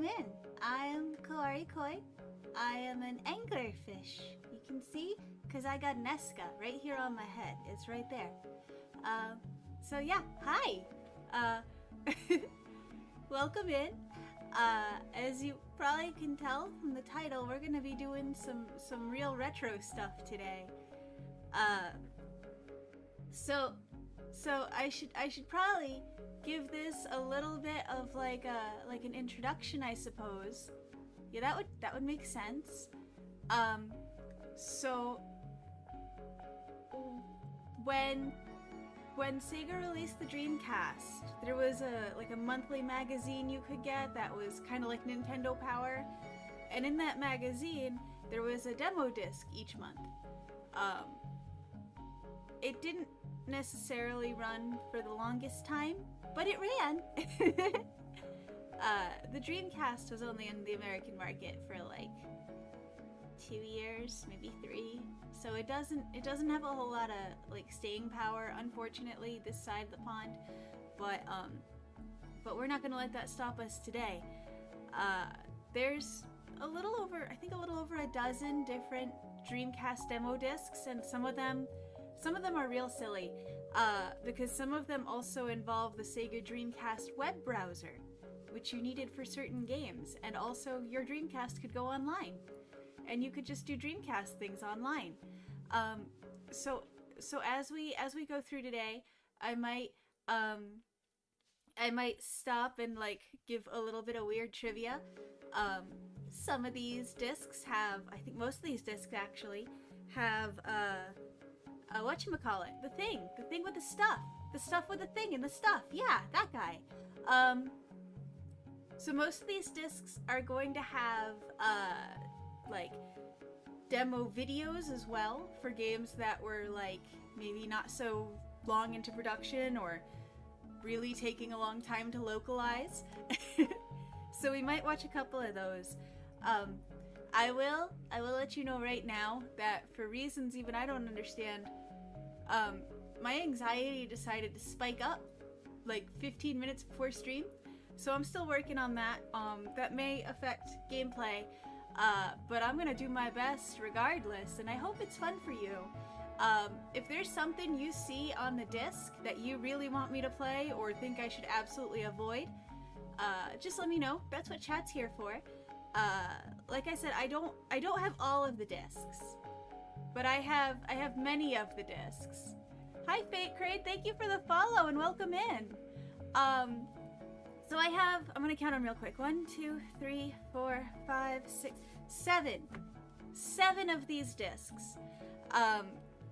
in. I am Kaori Koi. I am an anglerfish. You can see, because I got Nesca right here on my head. It's right there. So yeah, hi. Welcome in. As you probably can tell from the title, we're gonna be doing some real retro stuff today. So I should probably give this a little bit of like an introduction, I suppose. Yeah, that would make sense. So when Sega released the DreamCast, there was a monthly magazine you could get that was kind of like Nintendo Power, and in that magazine there was a demo disc each month. It didn't necessarily run for the longest time, but it ran. The Dreamcast was only in the American market for like 2 years, maybe 3. So it doesn't have a whole lot of like staying power, unfortunately, this side of the pond. But we're not gonna let that stop us today. There's a little over a dozen different Dreamcast demo discs, and some of them are real silly, because some of them also involve the Sega Dreamcast web browser, which you needed for certain games, and also your Dreamcast could go online, and you could just do Dreamcast things online. So as we go through today, I might stop and like give a little bit of weird trivia. Some of these discs have, I think most of these discs actually have whatchamacallit, the thing with the stuff with the thing and the stuff. Yeah, that guy. So most of these discs are going to have like demo videos as well for games that were like maybe not so long into production or really taking a long time to localize. So we might watch a couple of those. I will let you know right now that for reasons even I don't understand, my anxiety decided to spike up like 15 minutes before stream. So I'm still working on that. That may affect gameplay, but I'm gonna do my best regardless, and I hope it's fun for you. If there's something you see on the disc that you really want me to play or think I should absolutely avoid, just let me know. That's what chat's here for. Like I said, I don't have all of the discs, but I have many of the discs. Hi Fate Crate, thank you for the follow and welcome in. So I'm gonna count them real quick. 1, 2, 3, 4, 5, 6, 7. 7 of these discs.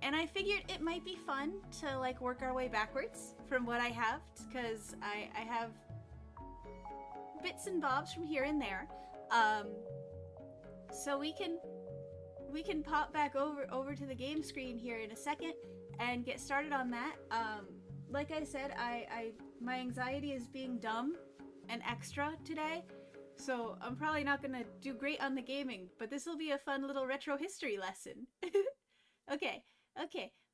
And I figured it might be fun to like work our way backwards from what I have, because I have bits and bobs from here and there. So we can pop back over to the game screen here in a second and get started on that. Like I said, my anxiety is being dumb and extra today, so I'm probably not gonna do great on the gaming, but this will be a fun little retro history lesson. Okay,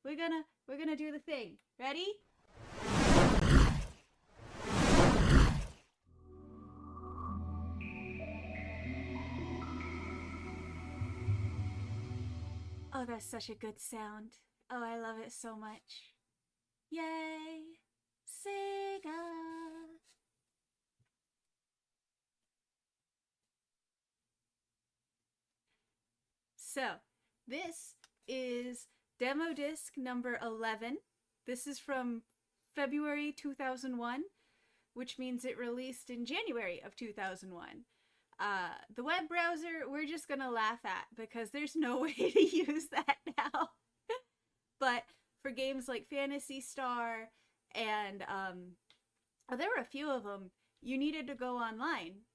we're gonna do the thing. Ready? Oh, that's such a good sound. Oh, I love it so much. Yay! Sega! So, this is demo disc number 11. This is from February 2001, which means it released in January of 2001. The web browser, we're just gonna laugh at because there's no way to use that now. But for games like Phantasy Star and there were a few of them, you needed to go online,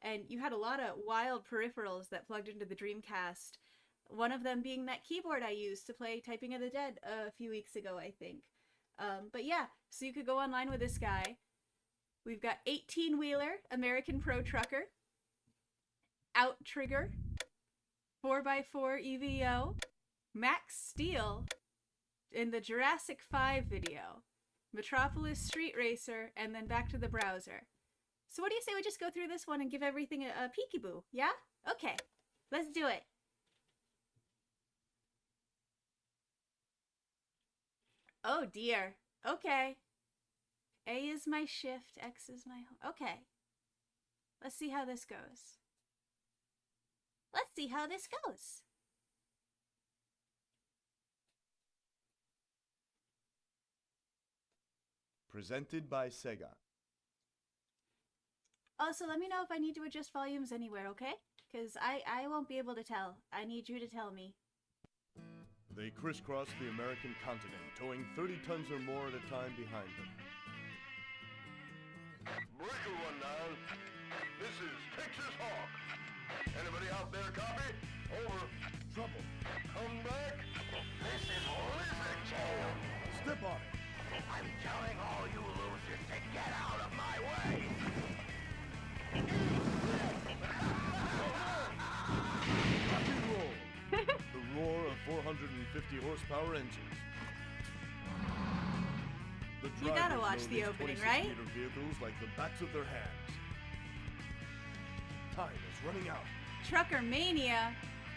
and you had a lot of wild peripherals that plugged into the Dreamcast. One of them being that keyboard I used to play Typing of the Dead a few weeks ago, I think. But yeah, so you could go online with this guy. We've got 18-wheeler American Pro Trucker, Outrigger, 4x4 EVO, Max Steel, in the Jurassic 5 video, Metropolis Street Racer, and then back to the browser. So what do you say we just go through this one and give everything a peekaboo? Yeah? Okay. Let's do it. Oh dear. Okay. A is my shift, X is my home. Okay. Let's see how this goes. Let's see how this goes. Presented by Sega. Also, let me know if I need to adjust volumes anywhere, okay? Because I won't be able to tell. I need you to tell me. They crisscross the American continent, towing 30 tons or more at a time behind them. Breaker 1-9. This is Texas Hawk. Anybody out there copy? Over. Trouble. Come back. This is Lizard Tail. Step on it. I'm telling all you losers to get out of my way. Rock and roll. The roar of 450 horsepower engines. The You gotta drivers watch know the these opening, 26 right? meter vehicles like the backs of their hands. Time is running out. Trucker Mania?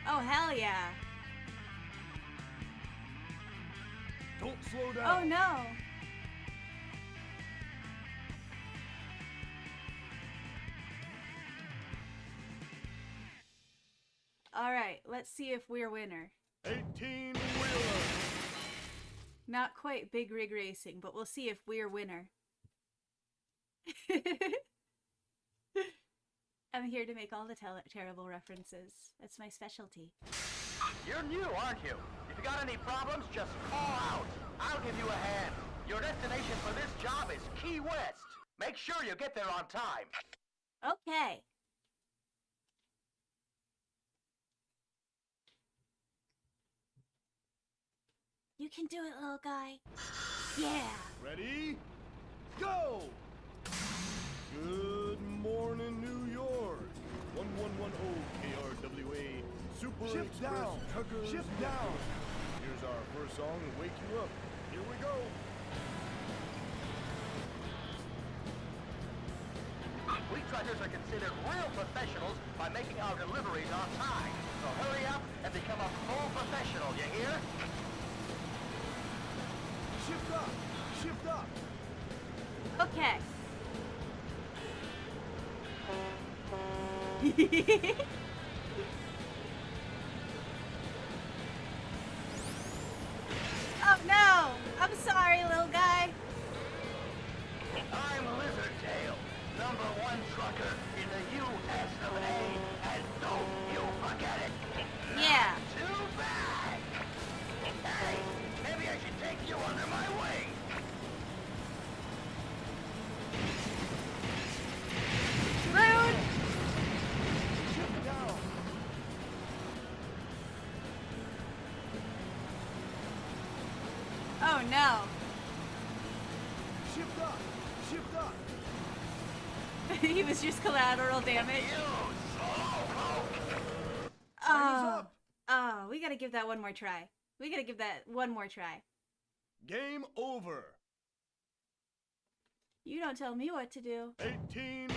Oh, hell yeah. Don't slow down. Oh, no. All right, let's see if we're winner. 18-wheeler. Not quite big rig racing, but we'll see if we're winner. I'm here to make all the terrible references. That's my specialty. You're new, aren't you? If you got any problems, just call out. I'll give you a hand. Your destination for this job is Key West. Make sure you get there on time. Okay. You can do it, little guy. Yeah. Ready? Go! Good morning, New York. 1110 KRWA Super Ship Express down. Truckers Ship Network. down. Here's our first song to wake you up. Here we go. We truckers are considered real professionals by making our deliveries on time. So hurry up and become a full professional, you hear? Shift up! Shift up! Okay. Oh no! I'm sorry, little guy. I'm Lizard Tail, #1 trucker in the U.S. of A. And don't you forget it. Yeah. Too bad. Hey, maybe I should take you under my wing. Rude. Shift down! Oh no. Shift up! Shift up! He was just collateral damage. You slowpoke. Oh. up. Oh, we gotta give that one more try. We gotta give that one more try. Game over. You don't tell me what to do. 18-wheeler.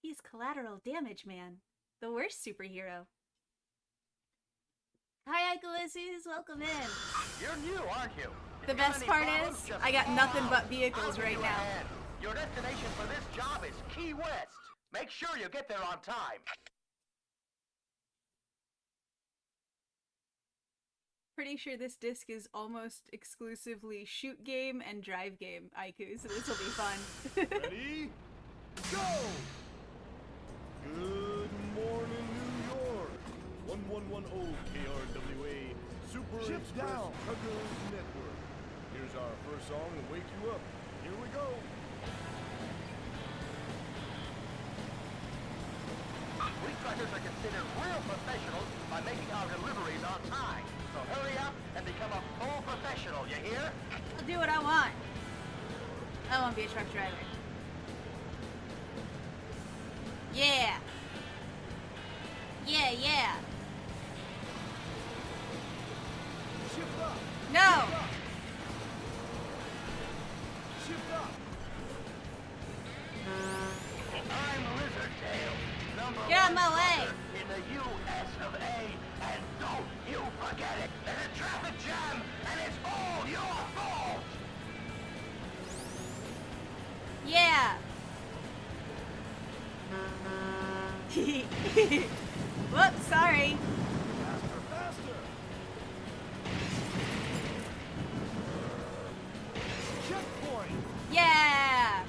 He's collateral damage man. The worst superhero. Hi, Icoluses. Welcome in. You're new, aren't you? If The you got best any part problems, is, just I got call nothing out. but I'll vehicles give right you a now. hand. Your destination for this job is Key West. Make sure you get there on time. Pretty sure this disc is almost exclusively shoot game and drive game, Aiku, so this will be fun. Ready? Go! Good morning, New York. 1110 KRWA Super Ship Express down. Truckers Network. Here's our first song to wake you up. Here we go. We truckers are considered real professionals by making our deliveries on time. So hurry up and become a full professional, you hear? I'll do what I want. I won't be a truck driver. Yeah. Yeah, yeah. Shift up! No. Whoops, sorry. Faster, faster! Checkpoint! Yeah!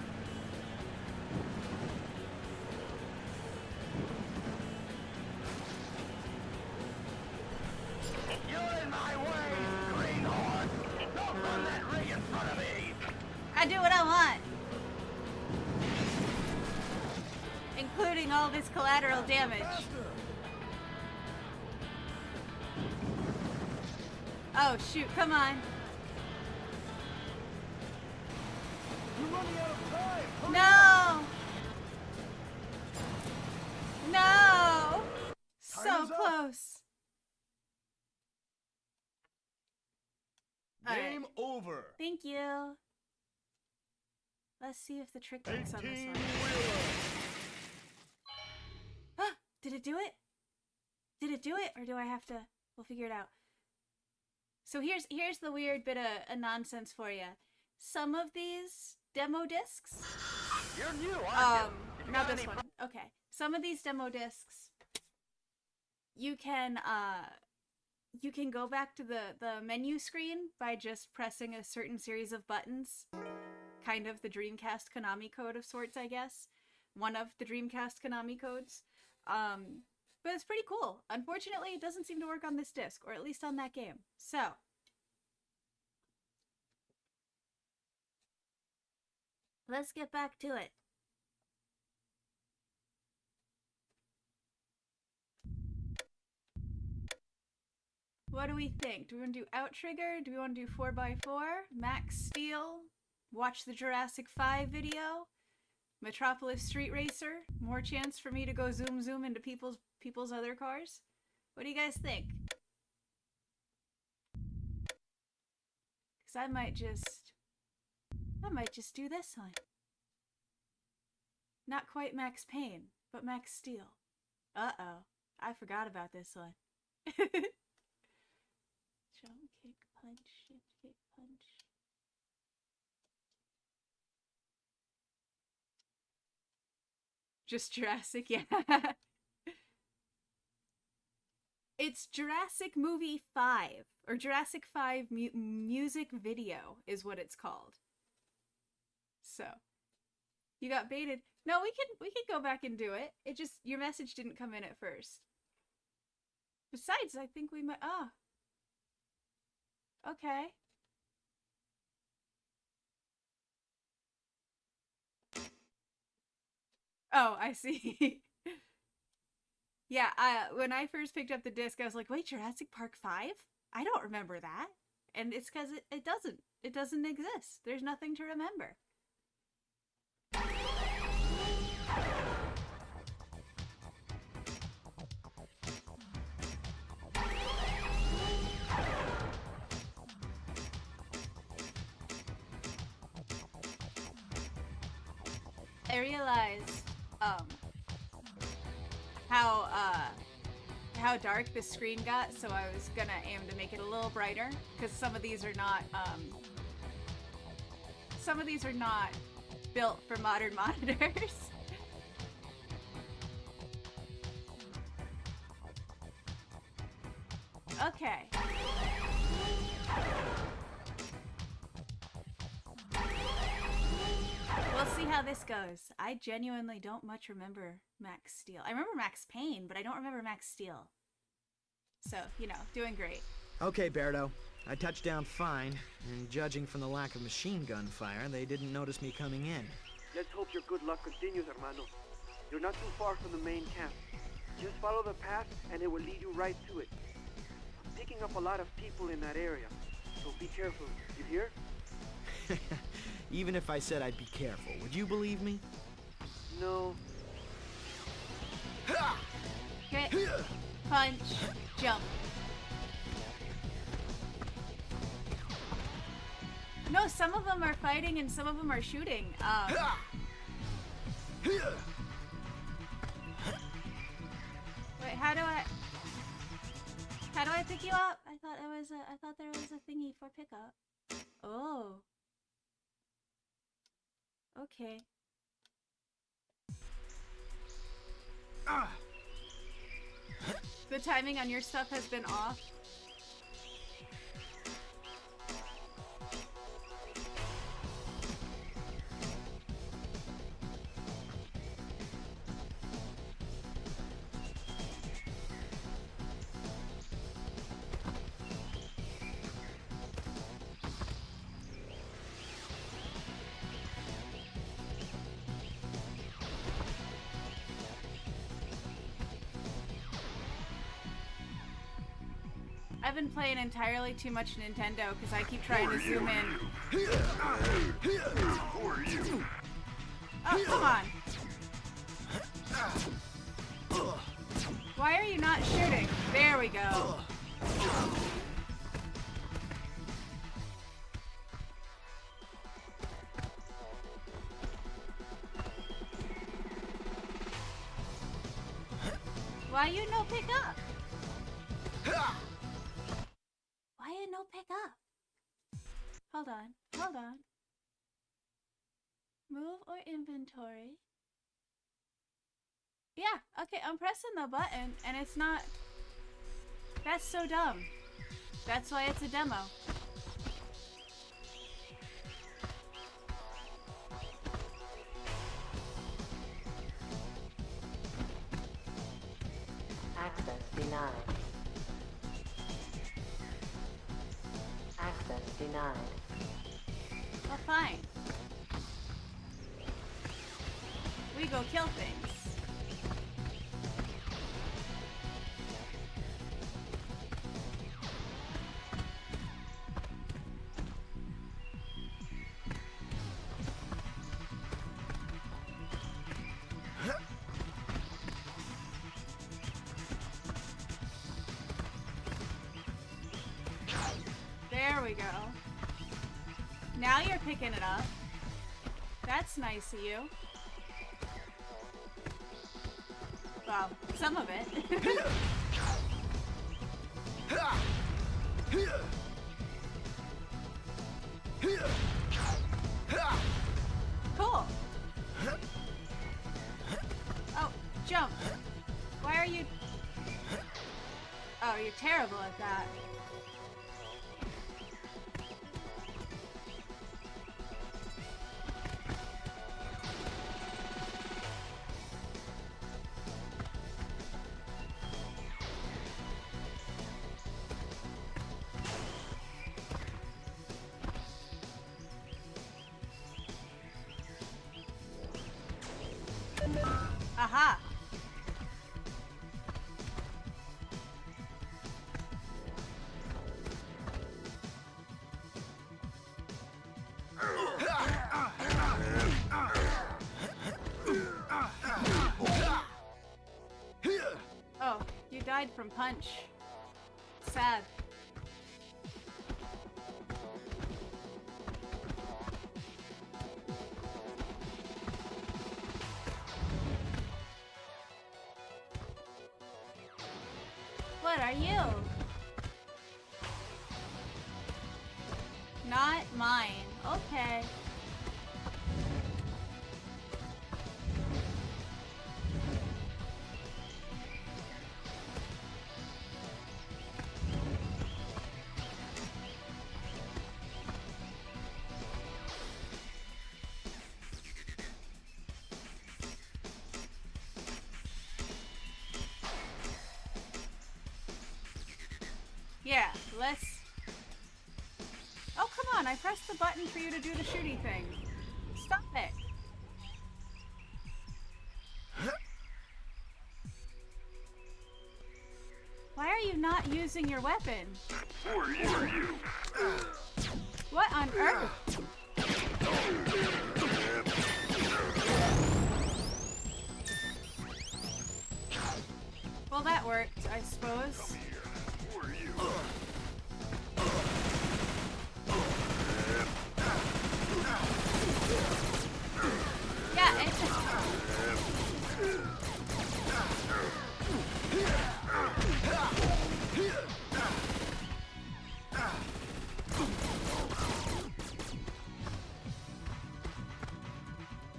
You're in my way, greenhorn! Don't run that ring in front of me! I do what I want. Including all this collateral damage. Faster! Oh shoot, come on. You're running out of time! Hurry No! No! So Timer's up. close. Alright. Game over. Thank you. Let's see if the trick works on this 18 one. wheeler. Ah, did it do it? Did it do it? Or do I have to... We'll figure it out. So here's the weird bit of nonsense for you. Some of these demo discs... You're new, aren't you? not this one. Okay. Some of these demo discs, you can go back to the menu screen by just pressing a certain series of buttons. Kind of the DreamCast Konami code of sorts, I guess. One of the DreamCast Konami codes. But it's pretty cool. Unfortunately, it doesn't seem to work on this disc, or at least on that game. So, let's get back to it. What do we think? Do we want to do Outrigger? Do we want to do 4x4? Max Steel? Watch the Jurassic 5 video? Metropolis Street Racer? More chance for me to go zoom zoom into people's other cars? What do you guys think? Cause I might just do this one. Not quite Max Payne, but Max Steel. Uh-oh. I forgot about this one. Jump, kick, punch, shift, kick, punch. Just Jurassic, yeah. It's Jurassic Movie 5, or Jurassic 5 music video is what it's called. So, you got baited. No, we can go back and do it. It just, your message didn't come in at first. Besides, I think we might, okay. Oh, I see. Yeah, when I first picked up the disc, I was like, wait, Jurassic Park 5? I don't remember that. And it's because it doesn't exist. There's nothing to remember. I realized, how dark the screen got, so I was gonna aim to make it a little brighter, because some of these are not built for modern monitors. Okay. We'll see how this goes. I genuinely don't much remember Max Steel. I remember Max Payne, but I don't remember Max Steel. So, you know, doing great. Okay, Berto. I touched down fine, and judging from the lack of machine gun fire, they didn't notice me coming in. Let's hope your good luck continues, hermano. You're not too far from the main camp. Just follow the path, and it will lead you right to it. I'm picking up a lot of people in that area, so be careful. You hear? Even if I said I'd be careful, would you believe me? No. Hit, punch, jump. No, some of them are fighting and some of them are shooting. Wait, how do I pick you up? I thought there was a thingy for pickup. Oh. Okay. The timing on your stuff has been off. I've been playing entirely too much Nintendo because I keep trying to zoom in. Oh, come on. Why are you not shooting? There we go. Why you no pick up? Why you no pick up? Hold on, hold on. Move or inventory? Yeah, okay, I'm pressing the button and it's not... That's so dumb. That's why it's a demo. Access denied. Access denied. Well, fine. We go kill things. There we go. Now you're picking it up. That's nice of you. Well, some of it. Cool. Oh, jump. Why are you... Oh, you're terrible at that. Aha! Oh, you died from punch. Sad. What are you? Not mine. Okay. Yeah, let's... Oh, come on, I pressed the button for you to do the shooty thing. Stop it. Why are you not using your weapon? Who are you? What on earth? Well, that worked, I suppose. Who are you? Yeah, it's just...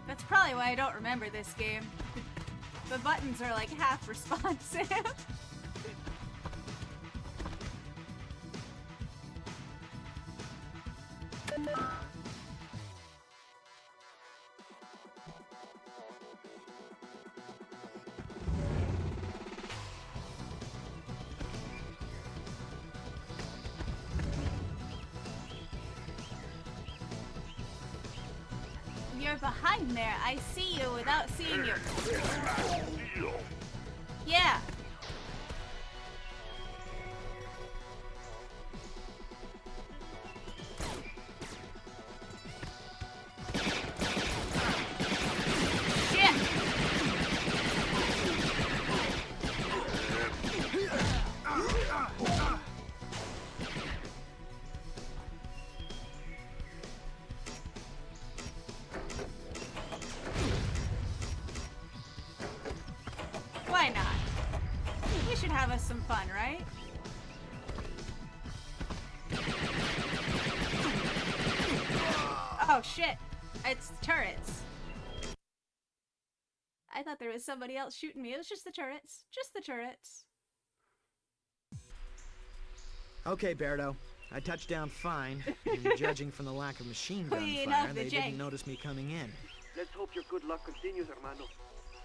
That's probably why I don't remember this game. The buttons are like half responsive. You're behind there. I see you without seeing you. Yeah. Shit. Why not? We should have us some fun, right? Oh shit. It's turrets. I thought there was somebody else shooting me. It was just the turrets. Just the turrets. Okay, Berto. I touched down fine, and judging from the lack of machine gun Queen fire, of the they jank. didn't notice me coming in. Let's hope your good luck continues, hermano.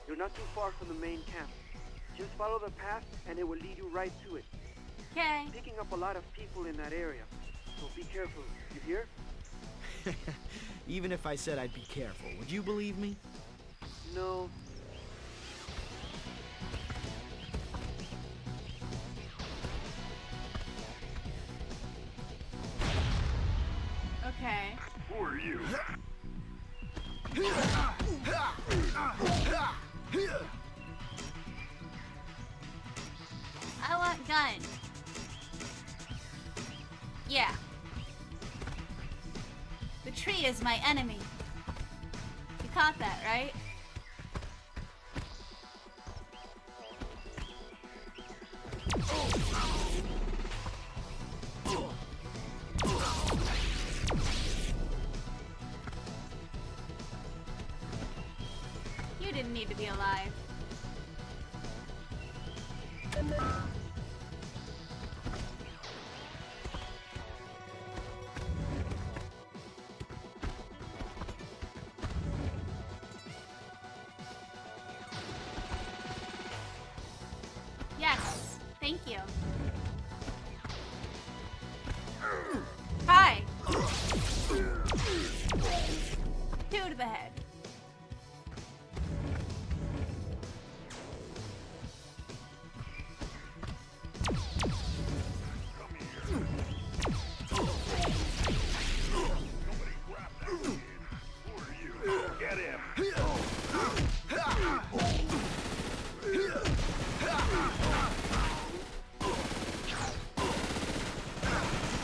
You're not too far from the main camp. Just follow the path and it will lead you right to it. Okay. Picking up a lot of people in that area, so be careful. You hear? Even if I said I'd be careful, would you believe me? No. Okay. Who are you? I want gun. Yeah. The tree is my enemy. You caught that, right? You didn't need to be alive. Yes, thank you. Hi. Two to the head. Get him!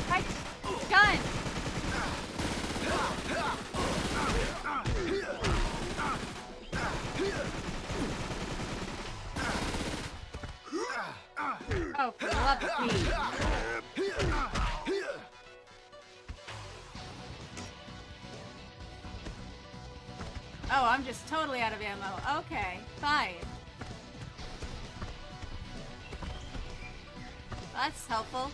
Right. Gun. Oh, for the love of Pete. Oh, I'm just totally out of ammo. Okay, fine. That's helpful.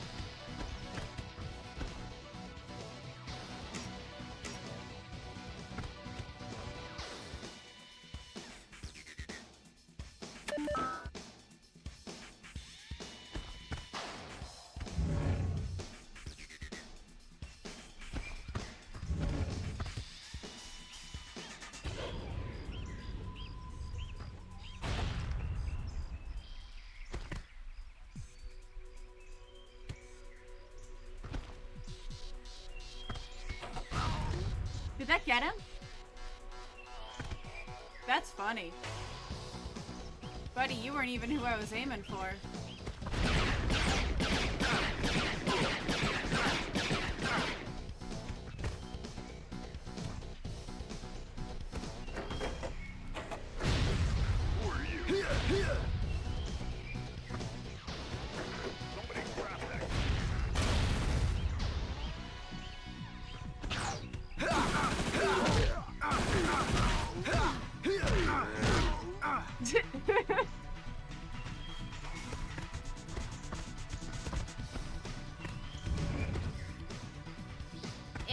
Did that get him? That's funny. Buddy, you weren't even who I was aiming for. Who are you? Somebody grab that.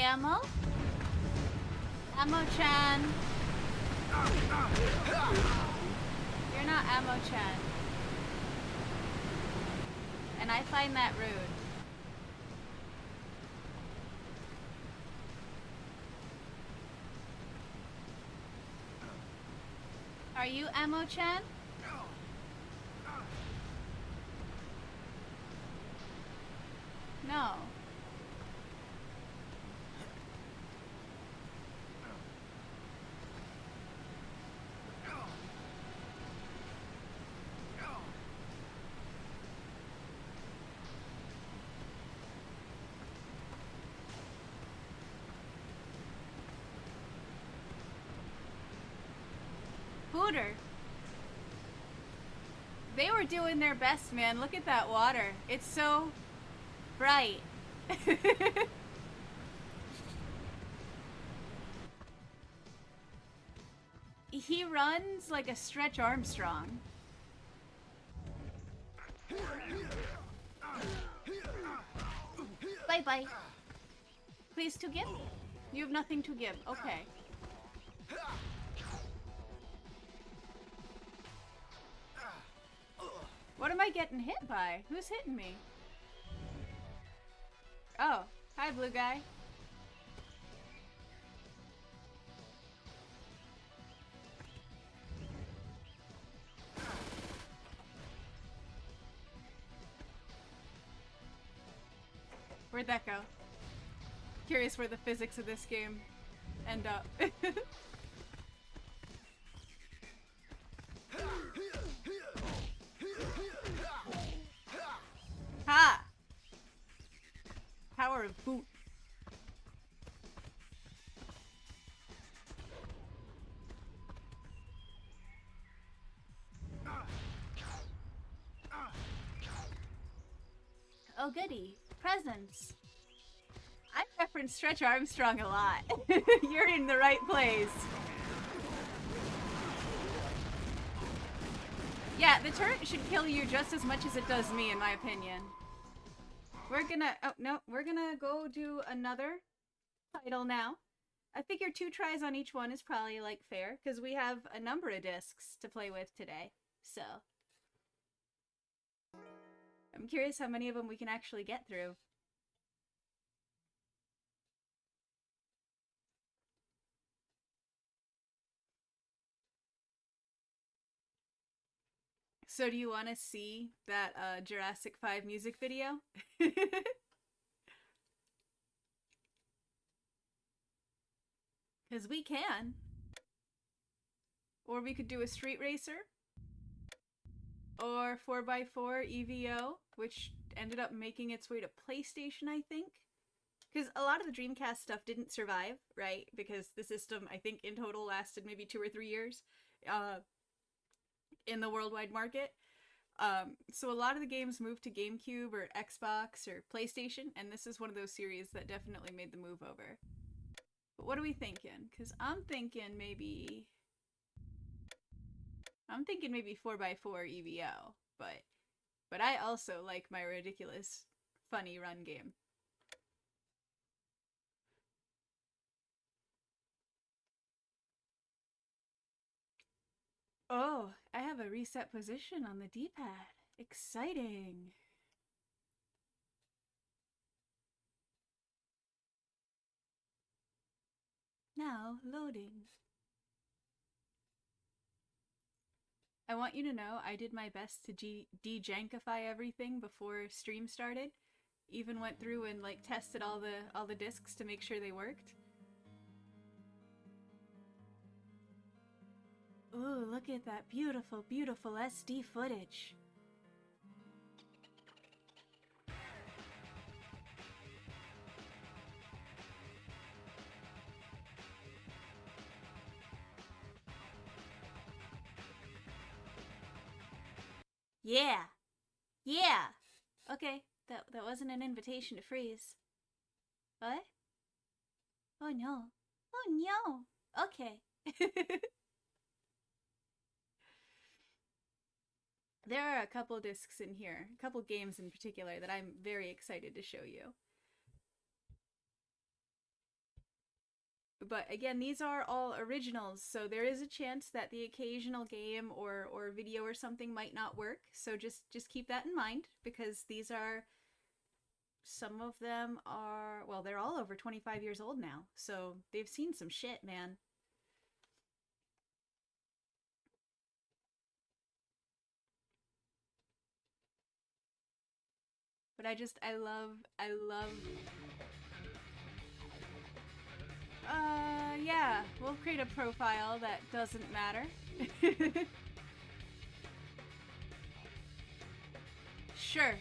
Ammo? Ammo-chan. You're not Ammo-chan. And I find that rude. Are you Ammo-chan? No. Hooter. They were doing their best, man. Look at that water. It's so bright. He runs like a Stretch Armstrong. Bye-bye. Please to give? You have nothing to give. Okay. What am I getting hit by? Who's hitting me? Oh, hi, blue guy. Where'd that go? Curious where the physics of this game end up. Ha! Power of boot. Oh goody. Presents. I reference Stretch Armstrong a lot. You're in the right place. Yeah, the turret should kill you just as much as it does me, in my opinion. We're gonna... Oh, no. We're gonna go do another title now. I figure 2 tries on each one is probably, like, fair, because we have a number of discs to play with today. So... I'm curious how many of them we can actually get through. So do you want to see that Jurassic 5 music video? Because we can. Or we could do a Street Racer. Or 4x4 EVO, which ended up making its way to PlayStation, I think. Because a lot of the Dreamcast stuff didn't survive, right? Because the system, I think, in total lasted maybe 2 or 3 years in the worldwide market. So a lot of the games moved to GameCube or Xbox or PlayStation, and this is one of those series that definitely made the move over. But what are we thinking? Because I'm thinking maybe 4x4 EVO, but I also like my ridiculous, funny run game. Oh, I have a reset position on the D-pad. Exciting! Now, loading. I want you to know I did my best to de-jankify everything before stream started. Even went through and like tested all the discs to make sure they worked. Ooh, look at that beautiful, beautiful SD footage. Yeah. Yeah. Okay, that wasn't an invitation to freeze. What? Oh no. Oh no. Okay. There are a couple discs in here, a couple games in particular that I'm very excited to show you. But again, these are all originals, so there is a chance that the occasional game or video or something might not work. So just keep that in mind, because these are, some of them are, well, they're all over 25 years old now, so they've seen some shit, man. But I love, yeah, we'll create a profile that doesn't matter. Sure.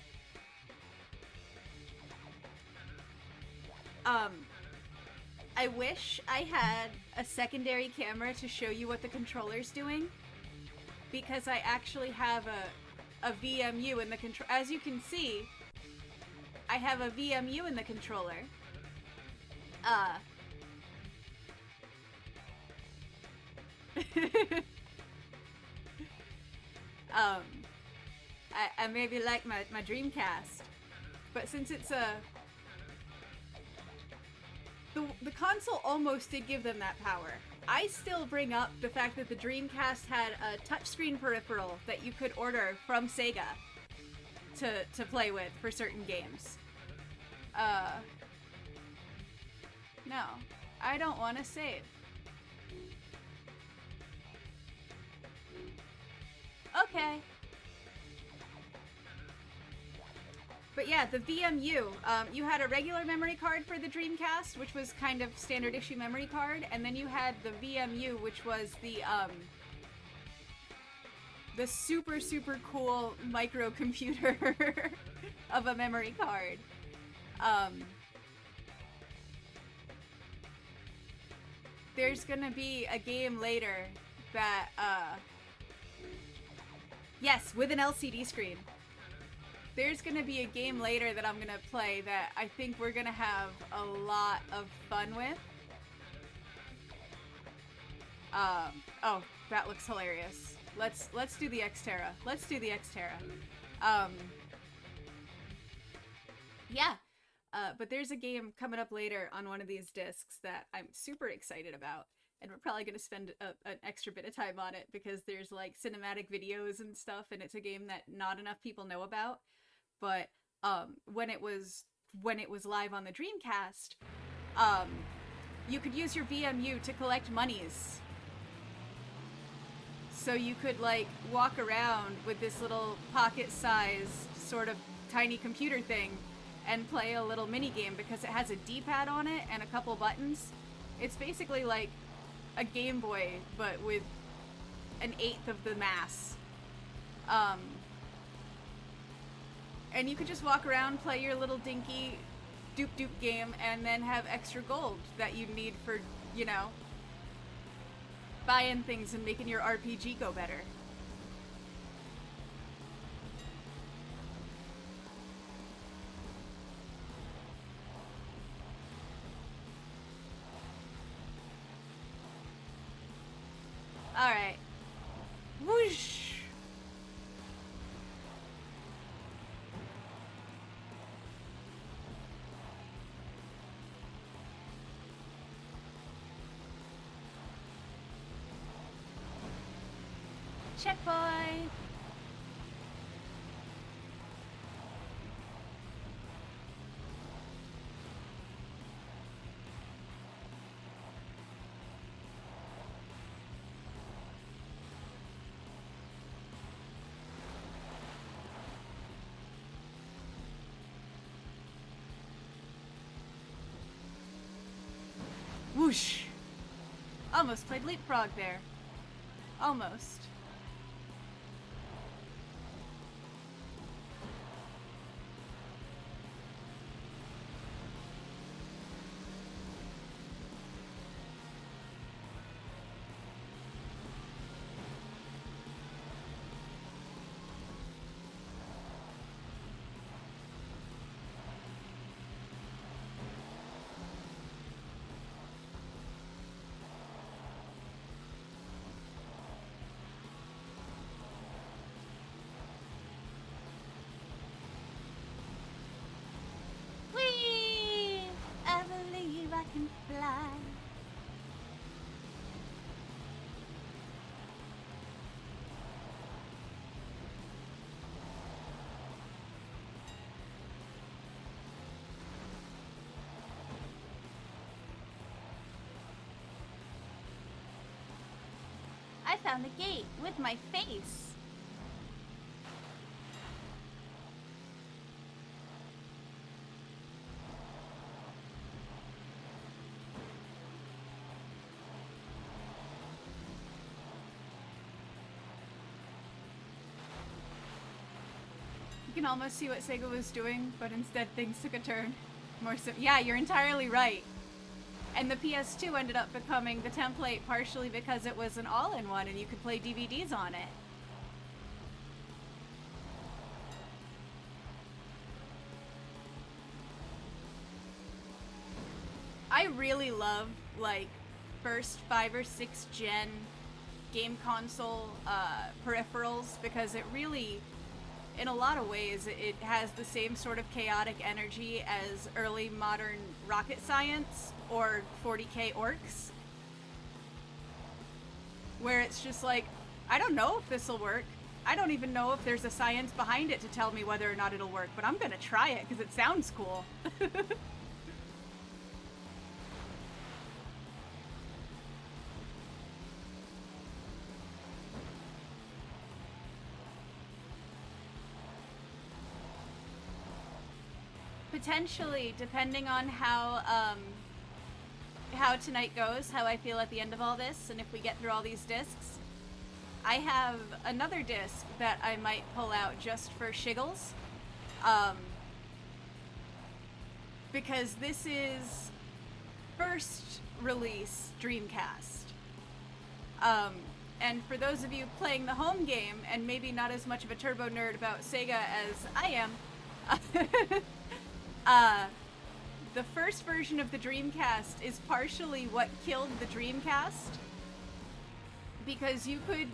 I wish I had a secondary camera to show you what the controller's doing, because I actually have a VMU in the control. As you can see, I have a VMU in the controller. I maybe like my DreamCast, but since it's the console almost did give them that power. I still bring up the fact that the Dreamcast had a touchscreen peripheral that you could order from Sega to play with for certain games. No, I don't want to save. Okay. But yeah, the VMU, you had a regular memory card for the Dreamcast, which was kind of standard issue memory card, and then you had the VMU, which was the super, super cool microcomputer of a memory card. There's gonna be a game later that, yes, with an LCD screen. There's gonna be a game later that I'm gonna play that I think we're gonna have a lot of fun with. Oh, that looks hilarious. Let's do the Xterra. Let's do the Xterra. Yeah. But there's a game coming up later on one of these discs that I'm super excited about. And we're probably going to spend an extra bit of time on it because there's like cinematic videos and stuff, and it's a game that not enough people know about. But when it was live on the Dreamcast, you could use your VMU to collect monies. So you could like walk around with this little pocket-size sort of tiny computer thing and play a little mini game because it has a D-pad on it and a couple buttons. It's basically like a Game Boy, but with an eighth of the mass. And you could just walk around, play your little dinky doop game, and then have extra gold that you need for, you know, buying things and making your RPG go better. Alright. Whoosh! Checkpoint! Whoosh! Almost played leapfrog there. Almost. found the gate with my face. You can almost see what Sega was doing, but instead things took a turn. Yeah, you're entirely right. And the PS2 ended up becoming the template partially because it was an all-in-one and you could play DVDs on it. I really love, like, first 5 or 6 gen game console peripherals because it really, in a lot of ways, it has the same sort of chaotic energy as early modern rocket science or 40K orcs. Where it's just like, I don't know if this will work. I don't even know if there's a science behind it to tell me whether or not it'll work, but I'm gonna try it because it sounds cool. Potentially, depending on how tonight goes, how I feel at the end of all this, and if we get through all these discs, I have another disc that I might pull out just for shiggles. Because this is first release DreamCast. And for those of you playing the home game, and maybe not as much of a turbo nerd about Sega as I am, the first version of the Dreamcast is partially what killed the Dreamcast, because you could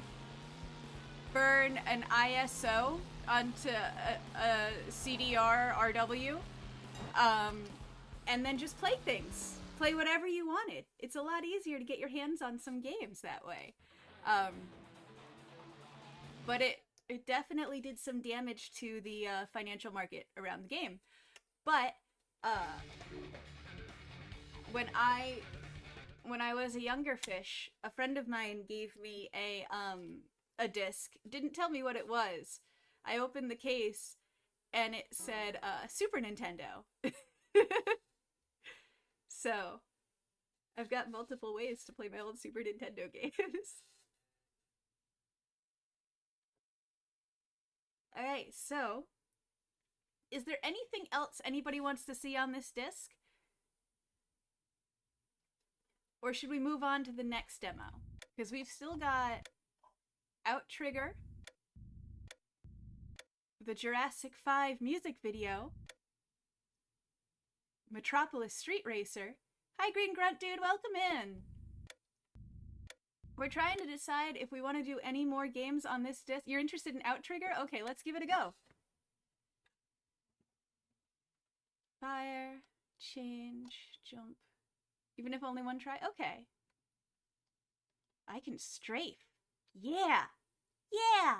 burn an ISO onto a CDR RW, and then just play things. Play whatever you wanted. It's a lot easier to get your hands on some games that way. But it definitely did some damage to the financial market around the game. But when I was a younger fish, a friend of mine gave me a disc. Didn't tell me what it was. I opened the case and it said Super Nintendo. So I've got multiple ways to play my old Super Nintendo games. Alright, so is there anything else anybody wants to see on this disc? Or should we move on to the next demo? Because we've still got Outrigger, the Jurassic 5 music video, Metropolis Street Racer. Hi, Green Grunt Dude, welcome in! We're trying to decide if we want to do any more games on this disc. You're interested in Outrigger? Okay, let's give it a go. Fire, change, jump. Even if only one try? Okay. I can strafe. Yeah! Yeah!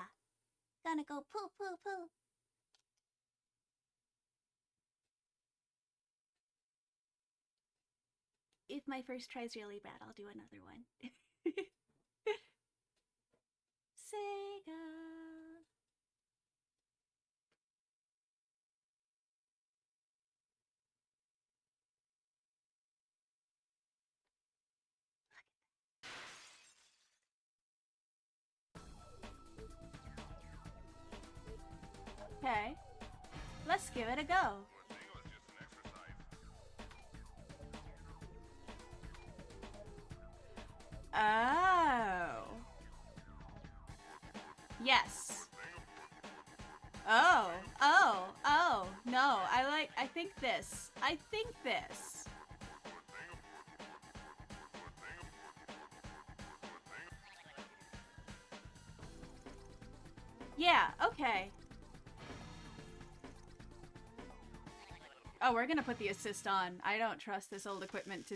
Gonna go poo poo poo. If my first try's really bad, I'll do another one. Sega. Okay, let's give it a go. Oh. Yes. Oh, no, I think this. Yeah, okay. Oh, we're gonna put the assist on. I don't trust this old equipment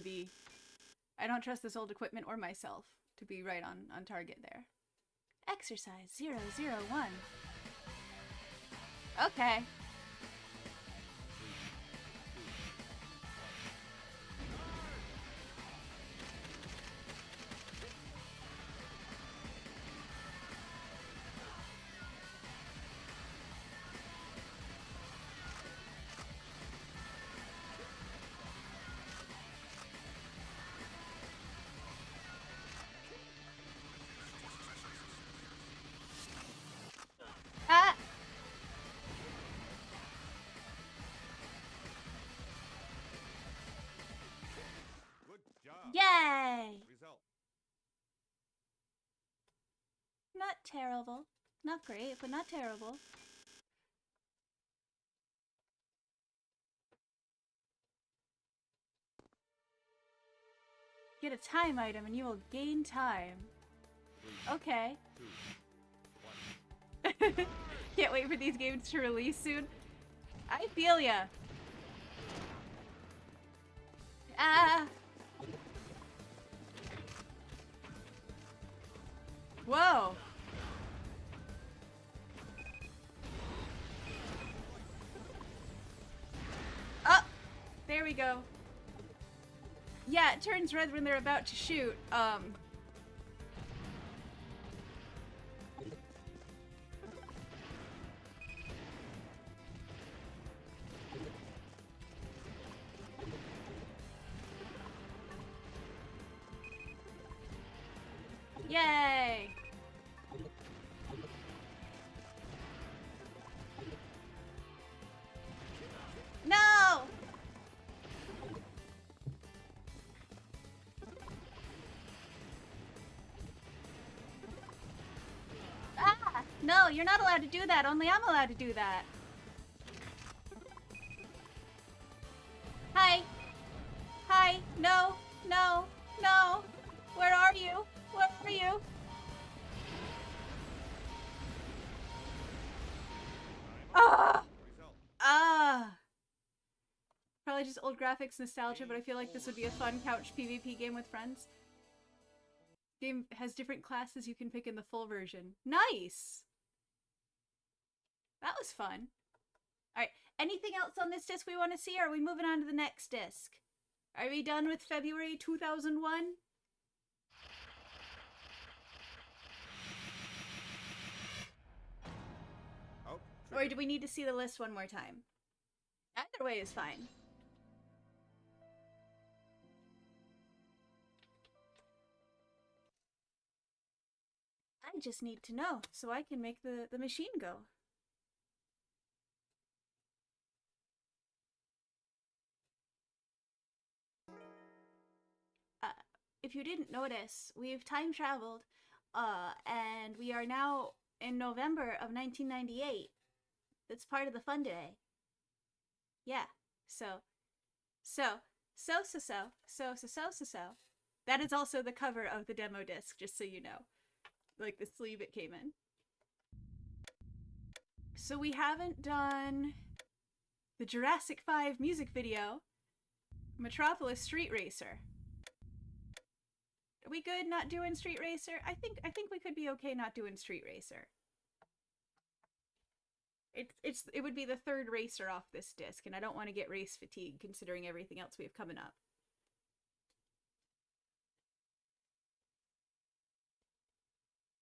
or myself to be right on target there. Exercise 001. Okay. terrible. Not great, but not terrible. Get a time item and you will gain time. Okay. Can't wait for these games to release soon. I feel ya. Ah. Whoa. Oh, there we go. Yeah, it turns red when they're about to shoot. Yay! No! Ah! No, you're not allowed to do that. Only I'm allowed to do that. Hi. Hi. No. No. No. Where are you? Where are you? Ah! Ah! Probably just old graphics nostalgia, but I feel like this would be a fun couch PvP game with friends. Game has different classes you can pick in the full version. Nice! That was fun. Alright, anything else on this disc we want to see, or are we moving on to the next disc? Are we done with February 2001? Or do we need to see the list one more time? Either way is fine. I just need to know so I can make the machine go. If you didn't notice, we've time traveled, and we are now in November of 1998. That's part of the fun today. Yeah. So. That is also the cover of the demo disc, just so you know. Like the sleeve it came in. So we haven't done the Jurassic 5 music video, Metropolis Street Racer. Are we good not doing Street Racer? I think we could be okay not doing Street Racer. It would be the third racer off this disc, and I don't want to get race fatigue considering everything else we have coming up.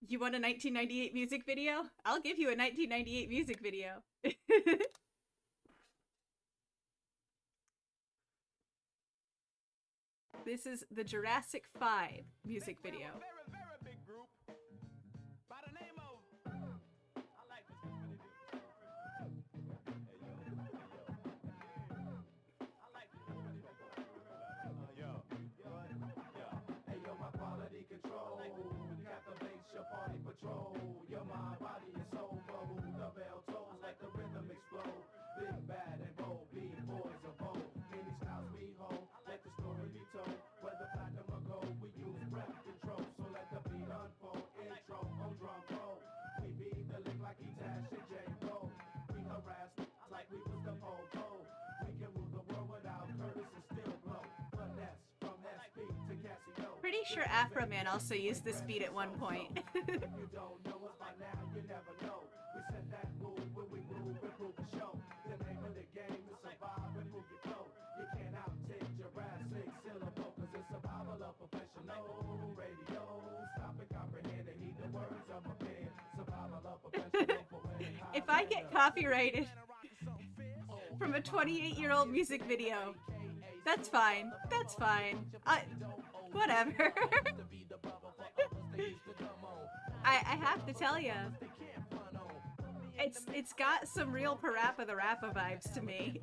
You want a 1998 music video? I'll give you a 1998 music video. This is the Jurassic 5 music video. Pretty sure Afro Man also used this beat at one point. If I get copyrighted from a 28-year-old music video, that's fine. That's fine. Whatever. I have to tell you, it's got some real Parappa the Rappa vibes to me.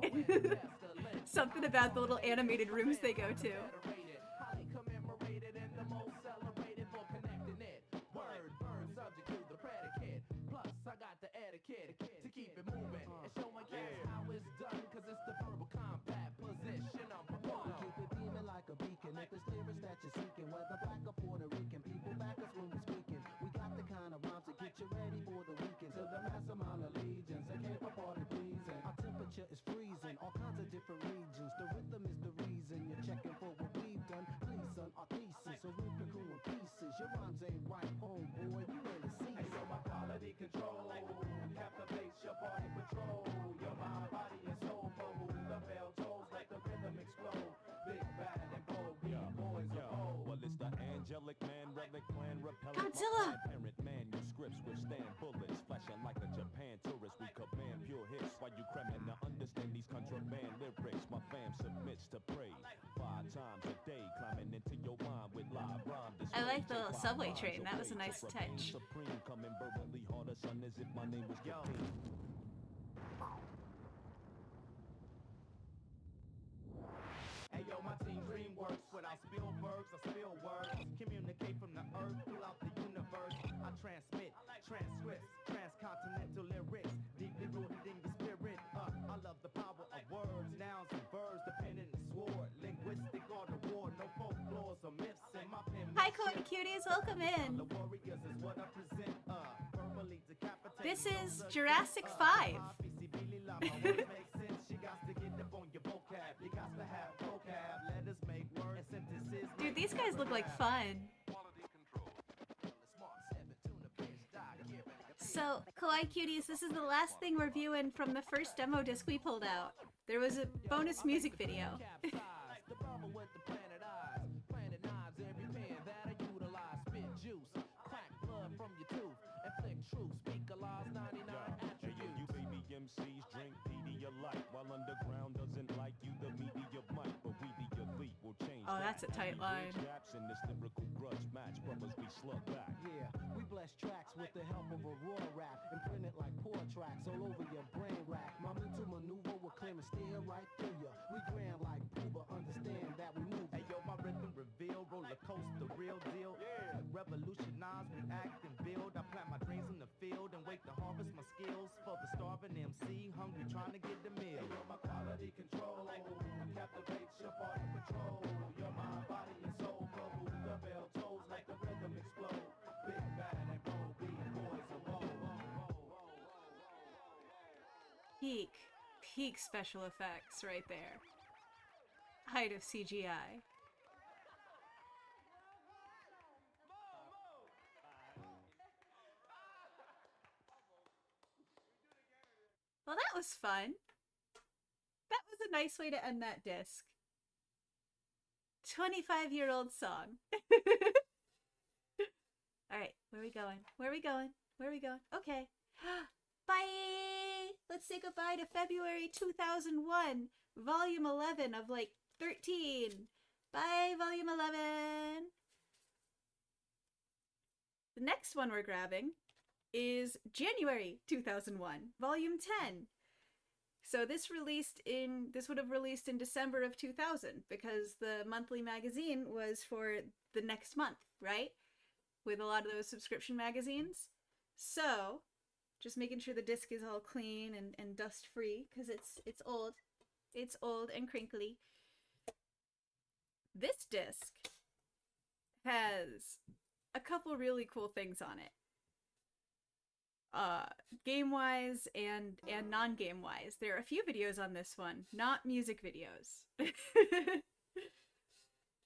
Something about the little animated rooms they go to. That's how it's done, cause it's the verbal combat position number one. We keep it beaming like a beacon. If it's lyrics that you're seeking, whether black or Puerto Rican, people back us when we're speaking. We got the kind of rhymes to get you ready for the weekend. To the mass amount of legions, they came up party pleasing. Our temperature is freezing, all kinds of different regions. The rhythm is the reason you're checking for what we've done. Please, son, our thesis, so we pick who in pieces. Your rhymes ain't right, homeboy, you ain't a season. Hey, yo, my quality control captivates your party patrol. Your mind, body, and soul bubble. The bell tolls, let the rhythm explode. Big, bad, and bold, boys of old. Well, it's the angelic man, relic plan, repellent. Godzilla! Parent manuscripts withstand bullets, flashing like a Japan tourist. We command pure hits while you cramming to understand these contraband lyrics. My fam submits to pray 5 times a day, climbing into your mind with live rhyme. I like the little subway train. That was a nice touch. Supreme, coming verbally harder, son, as if my name was Captain. Hey yo, my team DreamWorks without Spielbergs or spill words. Communicate from the earth throughout the universe. I transmit transcripts, transcontinental lyrics, deeply rooted in your spirit. I love the power of words, nouns and verbs, the pen and the sword. Linguistic art of war, no folklores or myths in my pen. Hi, Kawaii Cuties, welcome in. The warriors is what I present. Verbally decapitating. This is Jurassic 5. Dude, these guys look like fun. So, Kawaii Cuties, this is the last thing we're viewing from the first demo disc we pulled out. There was a bonus music video. MCs drink Pedialyte while underground doesn't like you, the media might, but we the elite will change. Oh, that's a tight line. Gaps in this lyrical grudge match, brothers we slug back. Yeah, we bless tracks with the help of a raw rap and print it like poor tracks all over your brain rack. My mental maneuver will clear and steer right through ya. We grand like Pooba, understand that we move. Hey yo, my rhythm reveal, roller coaster, real deal. Yeah, revolutionize, react and build. I plant my dreams in the field and wait to harvest my skills for the starving MC, hungry trying to get the meal. Hey yo, my quality control captivates your party patrol. Your mind, body, and soul bubble. The bell tolls, like the rhythm explode. Big, bad, and bold, be boys of old. Peak special effects right there. Height of CGI. Well, that was fun. That was a nice way to end that disc. 25-year-old song. Alright, where are we going? Where are we going? Where are we going? Okay. Bye! Let's say goodbye to February 2001, Volume 11 of like 13. Bye, Volume 11! The next one we're grabbing is January 2001, Volume 10. So this would have released in December of 2000 because the monthly magazine was for the next month, right? With a lot of those subscription magazines. So, just making sure the disc is all clean and dust free because it's old. It's old and crinkly. This disc has a couple really cool things on it. Game-wise and non-game-wise. There are a few videos on this one, not music videos.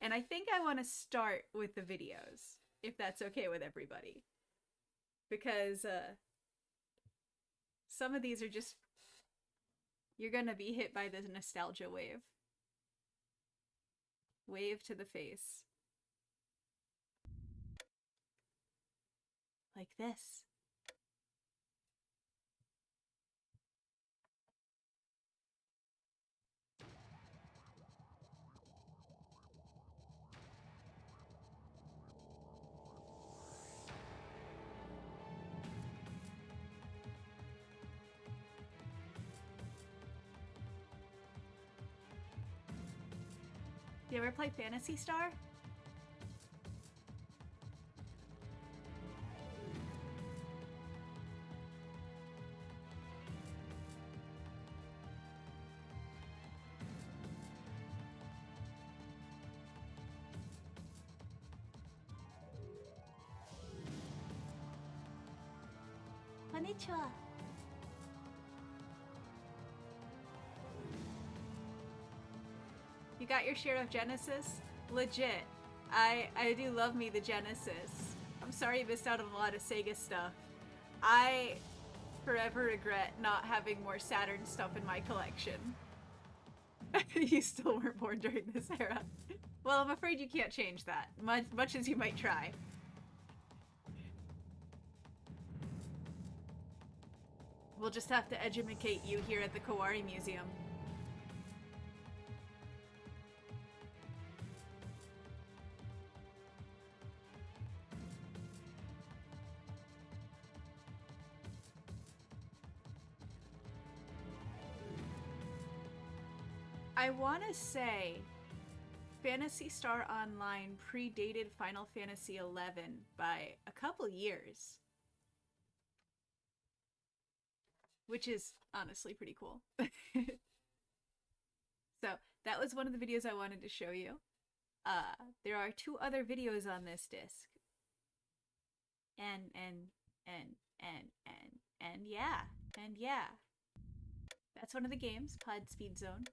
And I think I want to start with the videos, if that's okay with everybody. Because some of these are just... You're gonna be hit by the nostalgia wave. Wave to the face. Like this. You ever play Phantasy Star? Konnichiwa. You got your share of Genesis? Legit. I do love me the Genesis. I'm sorry you missed out on a lot of Sega stuff. I forever regret not having more Saturn stuff in my collection. You still weren't born during this era. Well, I'm afraid you can't change that, much as you might try. We'll just have to educate you here at the Kawari Museum. I want to say Phantasy Star Online predated Final Fantasy XI by a couple years. Which is honestly pretty cool. So, that was one of the videos I wanted to show you. There are 2 other videos on this disc. And yeah. That's one of the games, Pod Speed Zone.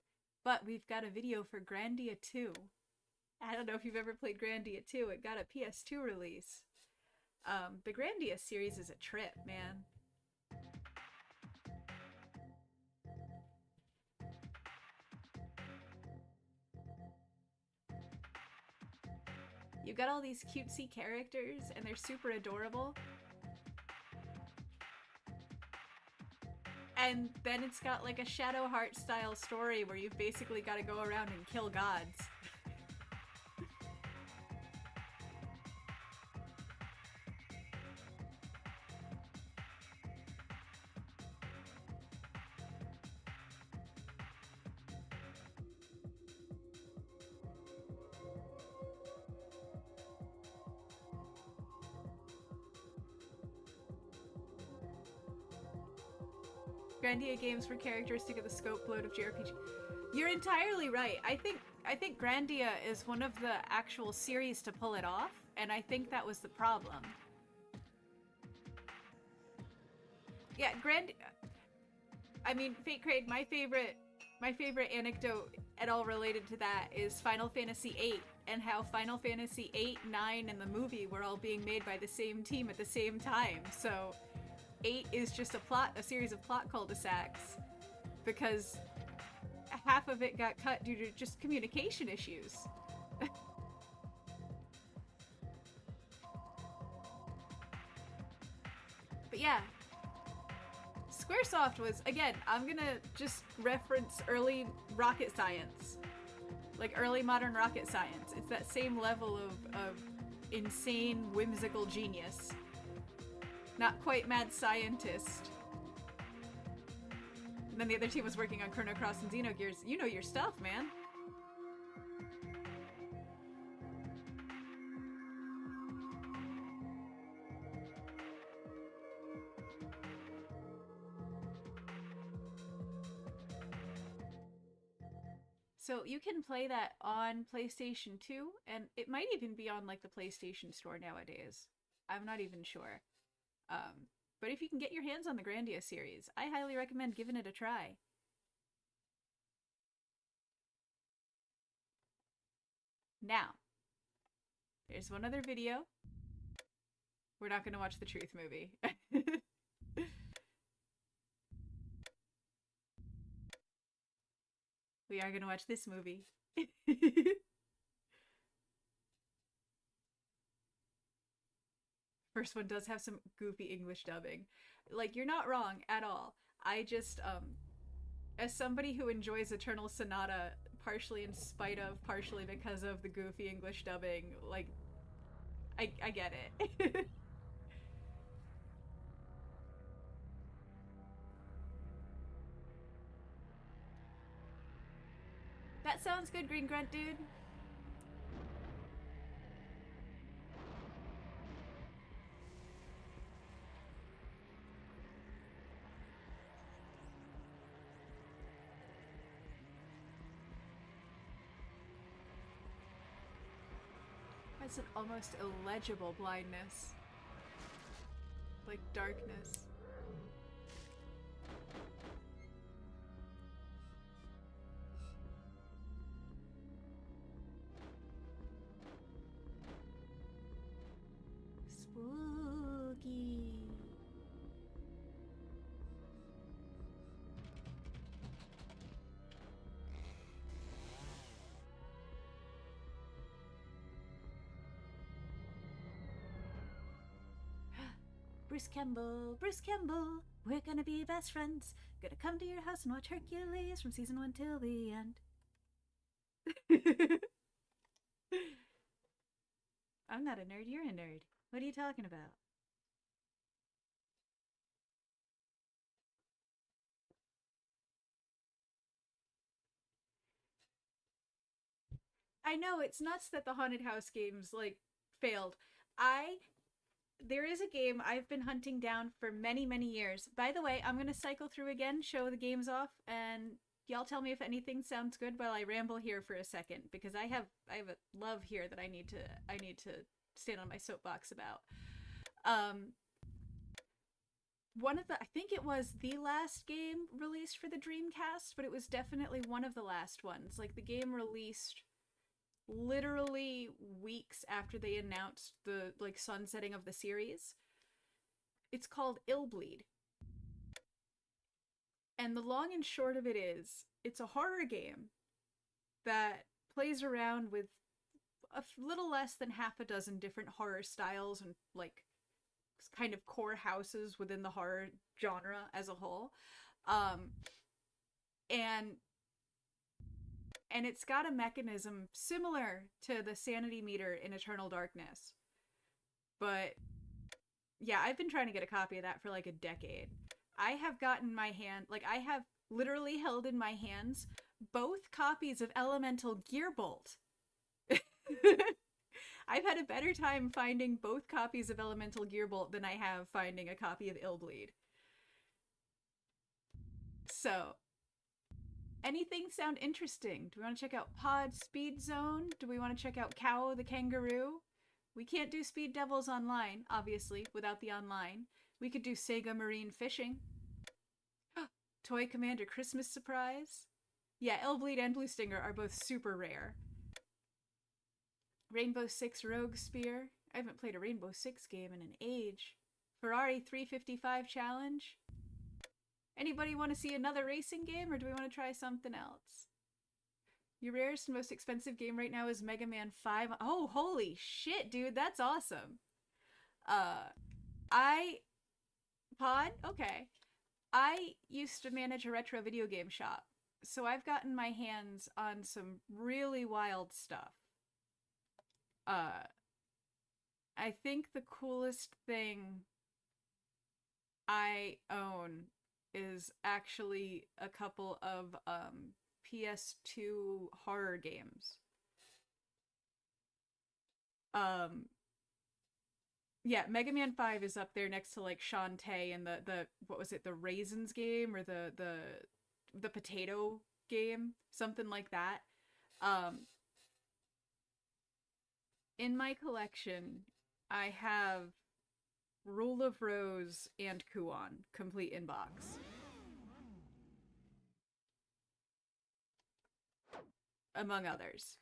But we've got a video for Grandia 2. I don't know if you've ever played Grandia 2. It got a PS2 release. The Grandia series is a trip, man. You've got all these cutesy characters, and they're super adorable. And then it's got like a Shadow Heart style story where you've basically got to go around and kill gods. Grandia games were characteristic of the scope load of JRPG. You're entirely right. I think Grandia is one of the actual series to pull it off, and I think that was the problem. Yeah, I mean, Fate Crade, my favorite anecdote at all related to that is Final Fantasy VIII, and how Final Fantasy VIII, 9, and the movie were all being made by the same team at the same time. So 8 is just a series of plot cul-de-sacs, because half of it got cut due to just communication issues. But yeah, Squaresoft was, again, I'm gonna just reference early rocket science. Like early modern rocket science. It's that same level of insane, whimsical genius. Not quite mad scientist. And then the other team was working on Chrono Cross and Xenogears. You know your stuff, man. So you can play that on PlayStation 2, and it might even be on like the PlayStation Store nowadays. I'm not even sure. But if you can get your hands on the Grandia series, I highly recommend giving it a try. Now, there's one other video. We're not going to watch the Truth movie. We are going to watch this movie. First one does have some goofy English dubbing. Like, you're not wrong at all. I just, as somebody who enjoys Eternal Sonata, partially in spite of, partially because of the goofy English dubbing, like, I get it. That sounds good, Green Grunt Dude. That's an almost illegible blindness. Like darkness. Bruce Campbell, Bruce Campbell, we're gonna be best friends. Gonna come to your house and watch Hercules from season 1 till the end. I'm not a nerd, you're a nerd. What are you talking about? I know, it's nuts that the haunted house games, like, failed. There is a game I've been hunting down for many, many years. By the way, I'm gonna cycle through again, show the games off, and y'all tell me if anything sounds good while I ramble here for a second, because I have a love here that I need to stand on my soapbox about. One of the, I think it was the last game released for the Dreamcast, but it was definitely one of the last ones. Like, the game released literally weeks after they announced the, like, sunsetting of the series. It's called Illbleed. And the long and short of it is, it's a horror game that plays around with a little less than half a dozen different horror styles and, like, kind of core houses within the horror genre as a whole. And it's got a mechanism similar to the sanity meter in Eternal Darkness. But yeah, I've been trying to get a copy of that for like a decade. I have gotten my hand, like, I have literally held in my hands both copies of Elemental Gearbolt. I've had a better time finding both copies of Elemental Gearbolt than I have finding a copy of Illbleed. So, anything sound interesting? Do we want to check out Pod Speed Zone? Do we want to check out Cow the Kangaroo? We can't do Speed Devils online, obviously, without the online. We could do Sega Marine Fishing. Toy Commander Christmas Surprise. Yeah, Illbleed and Blue Stinger are both super rare. Rainbow Six Rogue Spear. I haven't played a Rainbow Six game in an age. Ferrari 355 Challenge. Anybody want to see another racing game, or do we want to try something else? Your rarest and most expensive game right now is Mega Man 5. Oh, holy shit, dude, that's awesome. Okay. I used to manage a retro video game shop, so I've gotten my hands on some really wild stuff. I think the coolest thing I own is actually a couple of PS2 horror games. Yeah, Mega Man 5 is up there next to, like, Shantae and the what was it, the Raisins game, or the potato game, something like that. In my collection, I have Rule of Rose and Kuon, complete in box. Among others.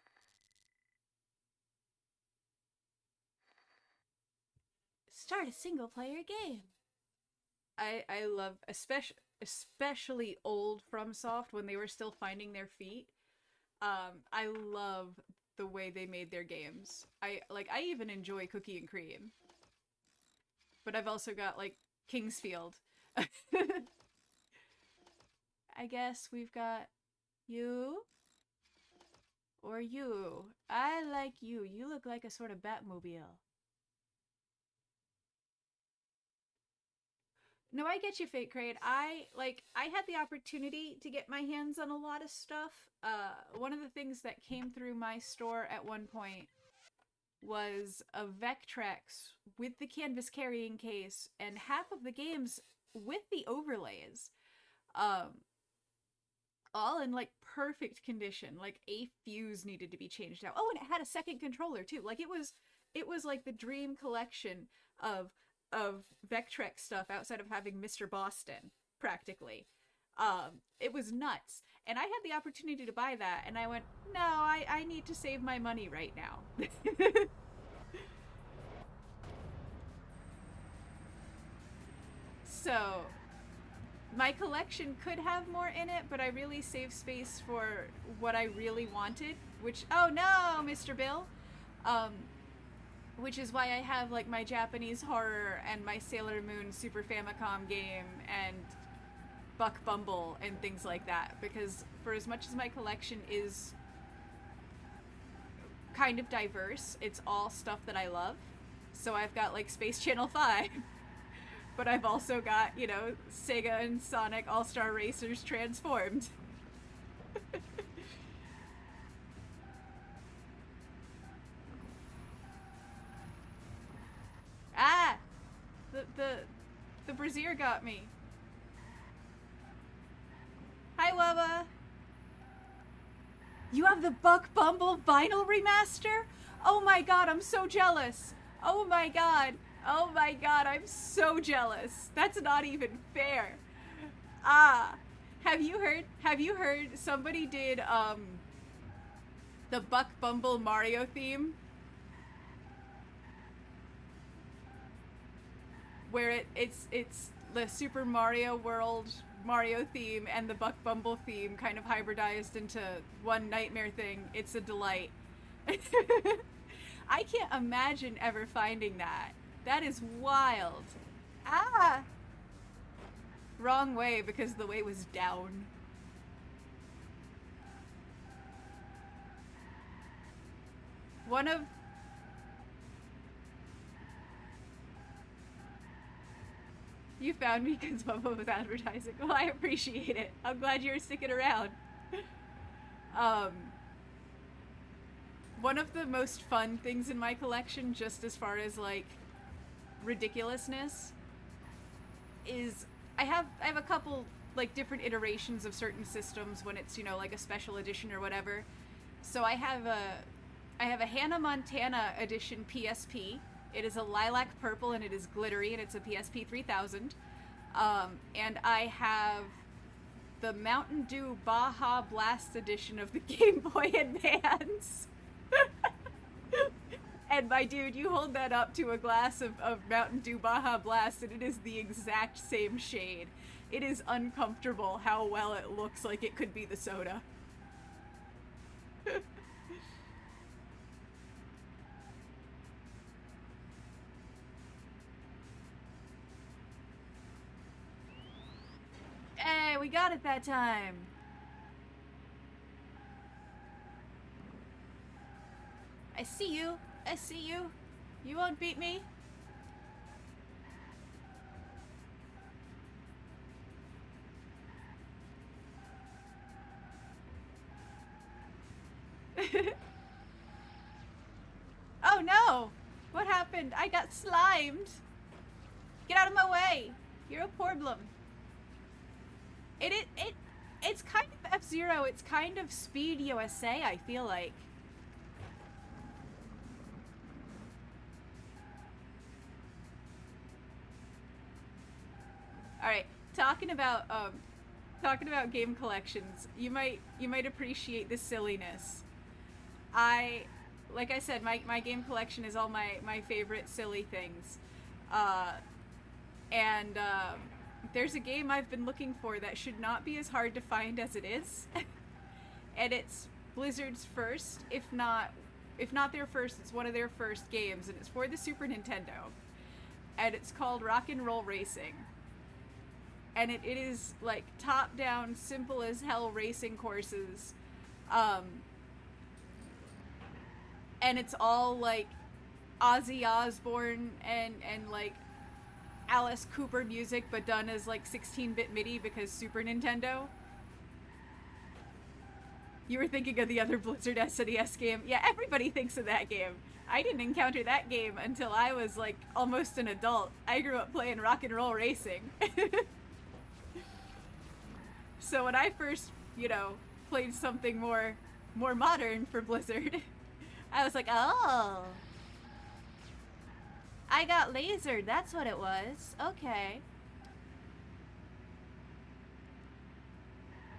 Start a single-player game. I love, especially old FromSoft when they were still finding their feet. I love the way they made their games. I even enjoy Cookie and Cream. But I've also got, like, Kingsfield. I guess we've got you. Or you. I like you. You look like a sort of Batmobile. No, I get you, Fate Crate. I had the opportunity to get my hands on a lot of stuff. One of the things that came through my store at one point was a Vectrex with the canvas carrying case and half of the games with the overlays. All in, like, perfect condition. Like, a fuse needed to be changed out. Oh, and it had a second controller too. Like, it was like the dream collection of Vectrex stuff outside of having Mr. Boston, practically. It was nuts. And I had the opportunity to buy that, and I went, no, I need to save my money right now. So, my collection could have more in it, but I really saved space for what I really wanted, which, oh no, Mr. Bill! which is why I have like my Japanese horror and my Sailor Moon Super Famicom game and Buck Bumble and things like that, because for as much as my collection is kind of diverse, it's all stuff that I love. So I've got like Space Channel 5, but I've also got, you know, Sega and Sonic All-Star Racers Transformed. Ah! The brazier got me. Hi, Wubba! You have the Buck Bumble vinyl remaster? Oh my god, I'm so jealous! Oh my god! Oh my god, I'm so jealous! That's not even fair! Ah! Have you heard somebody did, the Buck Bumble Mario theme? Where it's the Super Mario World Mario theme and the Buck Bumble theme kind of hybridized into one nightmare thing. It's a delight. I can't imagine ever finding that. That is wild. Ah! Wrong way, because the way was down. One of... You found me because Momo was advertising. Well, I appreciate it. I'm glad you're sticking around. One of the most fun things in my collection, just as far as like ridiculousness, is I have a couple like different iterations of certain systems when it's, you know, like a special edition or whatever. So I have a Hannah Montana edition PSP. It is a lilac purple and it is glittery and it's a PSP 3000. And I have the Mountain Dew Baja Blast edition of the Game Boy Advance. And my dude, you hold that up to a glass of Mountain Dew Baja Blast and it is the exact same shade. It is uncomfortable how well it looks like it could be the soda. Hey, we got it that time. I see you. I see you. You won't beat me. Oh no! What happened? I got slimed. Get out of my way. You're a problem. It's kind of F-Zero. It's kind of Speed USA, I feel like. Alright, talking about game collections, you might appreciate the silliness. Like I said, my game collection is all my favorite silly things. There's a game I've been looking for that should not be as hard to find as it is. And it's Blizzard's first, if not their first, it's one of their first games, and it's for the Super Nintendo. And it's called Rock and Roll Racing. And it is like top-down, simple as hell racing courses. And it's all like Ozzy Osbourne and like Alice Cooper music, but done as like 16-bit MIDI because Super Nintendo. You were thinking of the other Blizzard SNES game. Yeah, everybody thinks of that game. I didn't encounter that game until I was like almost an adult. I grew up playing Rock and Roll Racing. So when I first, played something more modern for Blizzard, I was like, oh. I got lasered, that's what it was. Okay.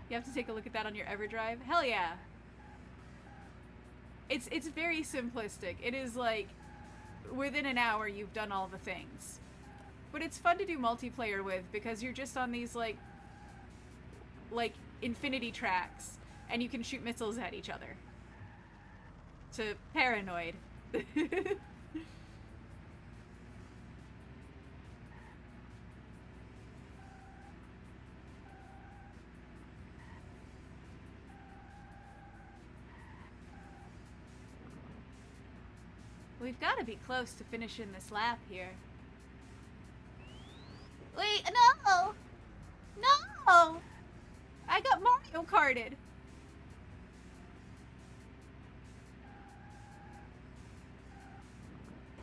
You have to take a look at that on your EverDrive? Hell yeah. It's very simplistic. It is like, within an hour you've done all the things. But it's fun to do multiplayer with because you're just on these like infinity tracks and you can shoot missiles at each other. To Paranoid. We've got to be close to finishing this lap here. Wait, no! No! I got Mario Karted.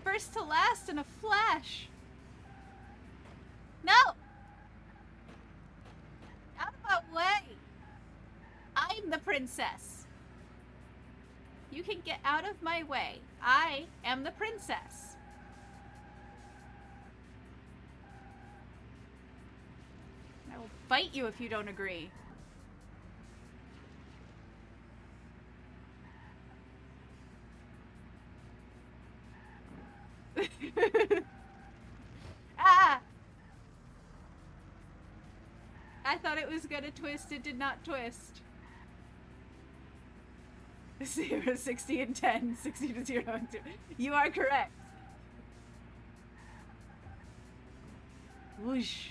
First to last in a flash. No! Out of my way. I'm the princess. You can get out of my way. I am the princess. I will bite you if you don't agree. Ah! I thought it was gonna twist, it did not twist. 0, 60, and 10. 60 to 0 and 2. You are correct. Whoosh.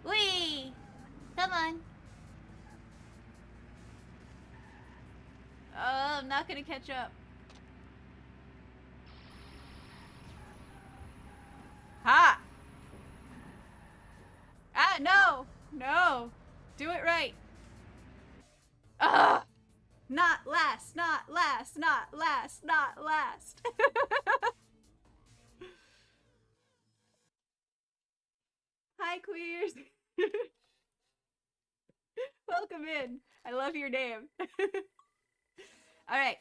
Whee! Come on. Oh, I'm not gonna catch up. Ha! Ah, no! No! Do it right. Ugh! Not last, not last, not last, not last. Hi, queers. Welcome in. I love your name. All right.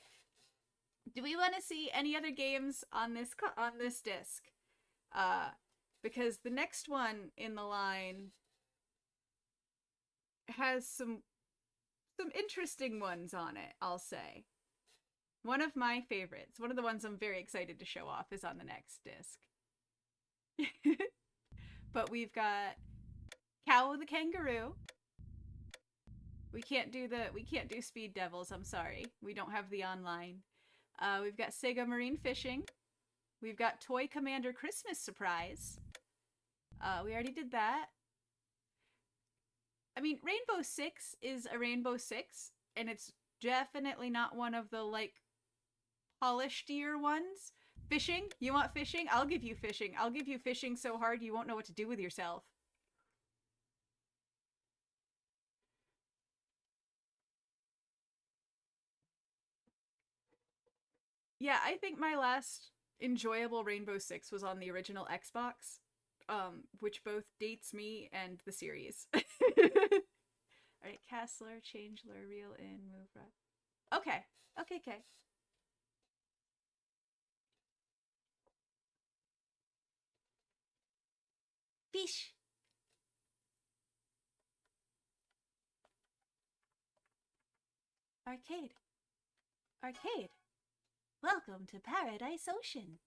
Do we want to see any other games on this disc? Because the next one in the line has some interesting ones on it, I'll say. One of my favorites, one of the ones I'm very excited to show off, is on the next disc. But we've got Cow the Kangaroo. We can't do Speed Devils, I'm sorry. We don't have the online. We've got Sega Marine Fishing. We've got Toy Commander Christmas Surprise. We already did that. I mean, Rainbow Six is a Rainbow Six, and it's definitely not one of the, like, polished-ier ones. Fishing? You want fishing? I'll give you fishing. I'll give you fishing so hard you won't know what to do with yourself. Yeah, I think my last enjoyable Rainbow Six was on the original Xbox, which both dates me and the series. Alright, Castler, Changeler, Reel In, Move Right. Okay. Okay. Fish. Arcade. Welcome to Paradise Ocean.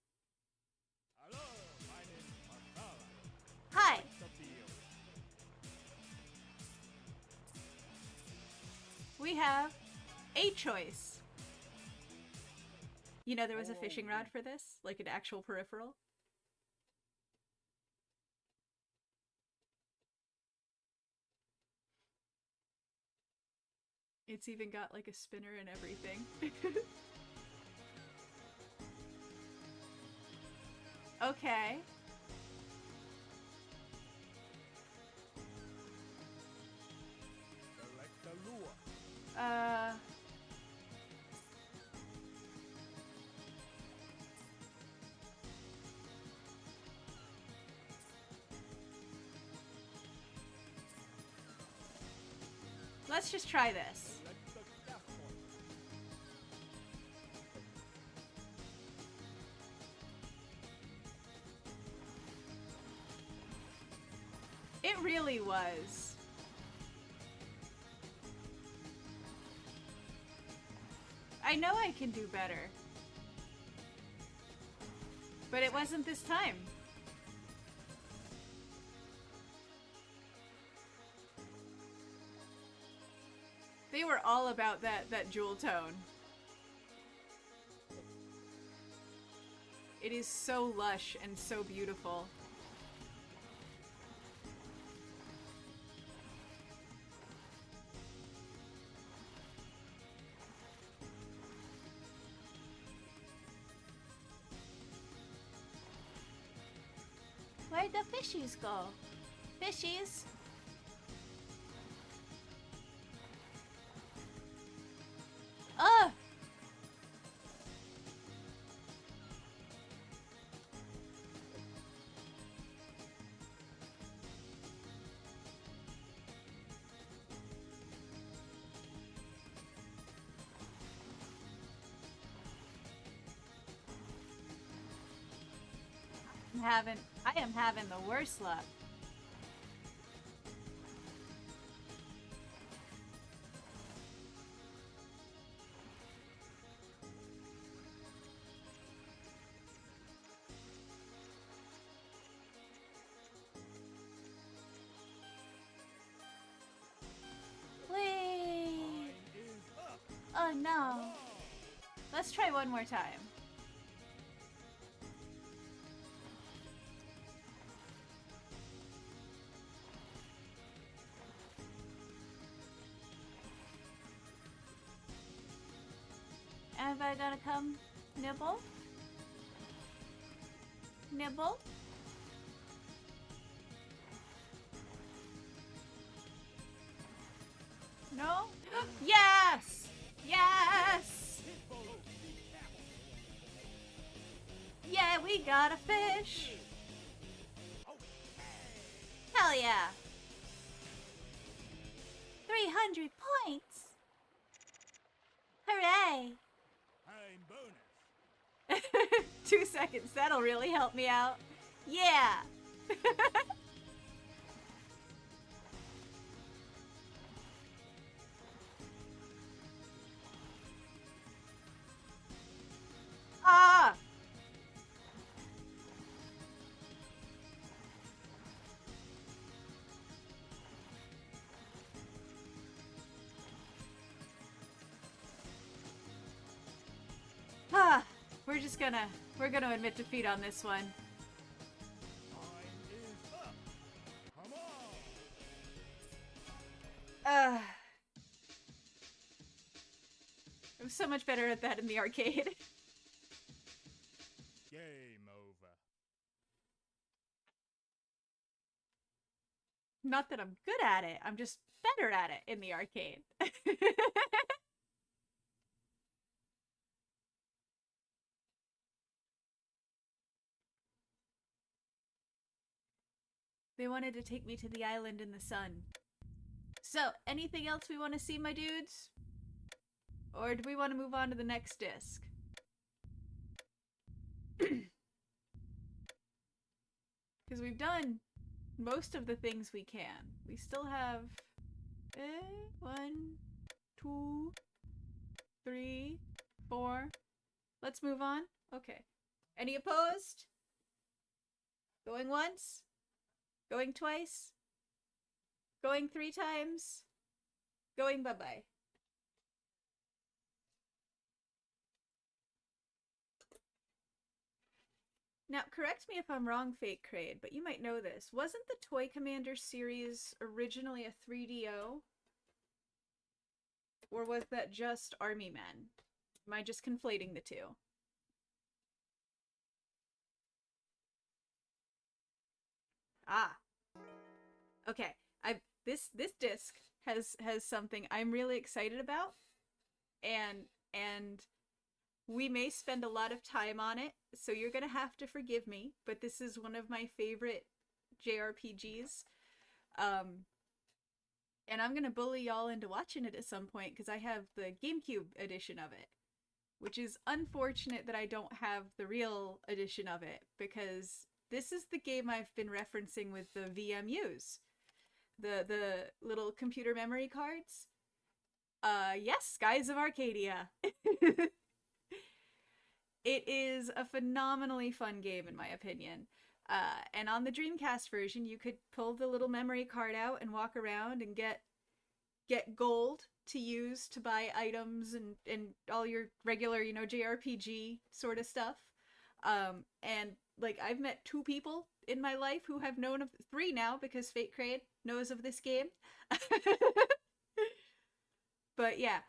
Hello, my name is Marcella. Hi. We have a choice. You know, there was a fishing rod for this, like an actual peripheral. It's even got like a spinner and everything. Okay. Select the lure. Let's just try this. It really was. I know I can do better. But it wasn't this time. They were all about that jewel tone. It is so lush and so beautiful. Where'd the fishies go? Fishies? Oh! I am having the worst luck. Whee! Oh no. Let's try one more time. Anybody gonna come nibble? Nibble? No? Yes! Yes! Yeah, we got a fish! Hell yeah! 300 points! Hooray! 2 seconds, that'll really help me out. Yeah! Ah! Ah! We're gonna admit defeat on this one. I was so much better at that in the arcade. Game over. Not that I'm good at it, I'm just better at it in the arcade. They wanted to take me to the island in the sun. So, anything else we want to see, my dudes? Or do we want to move on to the next disc? Because we've done most of the things we can. We still have 1, 2, 3, 4. Let's move on. Okay. Any opposed? Going once? Going twice? Going 3 times? Going bye-bye. Now, correct me if I'm wrong, Fake Crade, but you might know this. Wasn't the Toy Commander series originally a 3DO? Or was that just Army Men? Am I just conflating the two? Ah. Okay. This disc has something I'm really excited about. And we may spend a lot of time on it, so you're gonna have to forgive me, but this is one of my favorite JRPGs. And I'm gonna bully y'all into watching it at some point, because I have the GameCube edition of it. Which is unfortunate that I don't have the real edition of it, because this is the game I've been referencing with the VMUs. The little computer memory cards. Yes, Skies of Arcadia. It is a phenomenally fun game, in my opinion. And on the DreamCast version, you could pull the little memory card out and walk around and get gold to use to buy items and all your regular, you know, JRPG sort of stuff. And like, I've met 2 people in my life who have known of 3 now, because Fate Crade knows of this game. But yeah,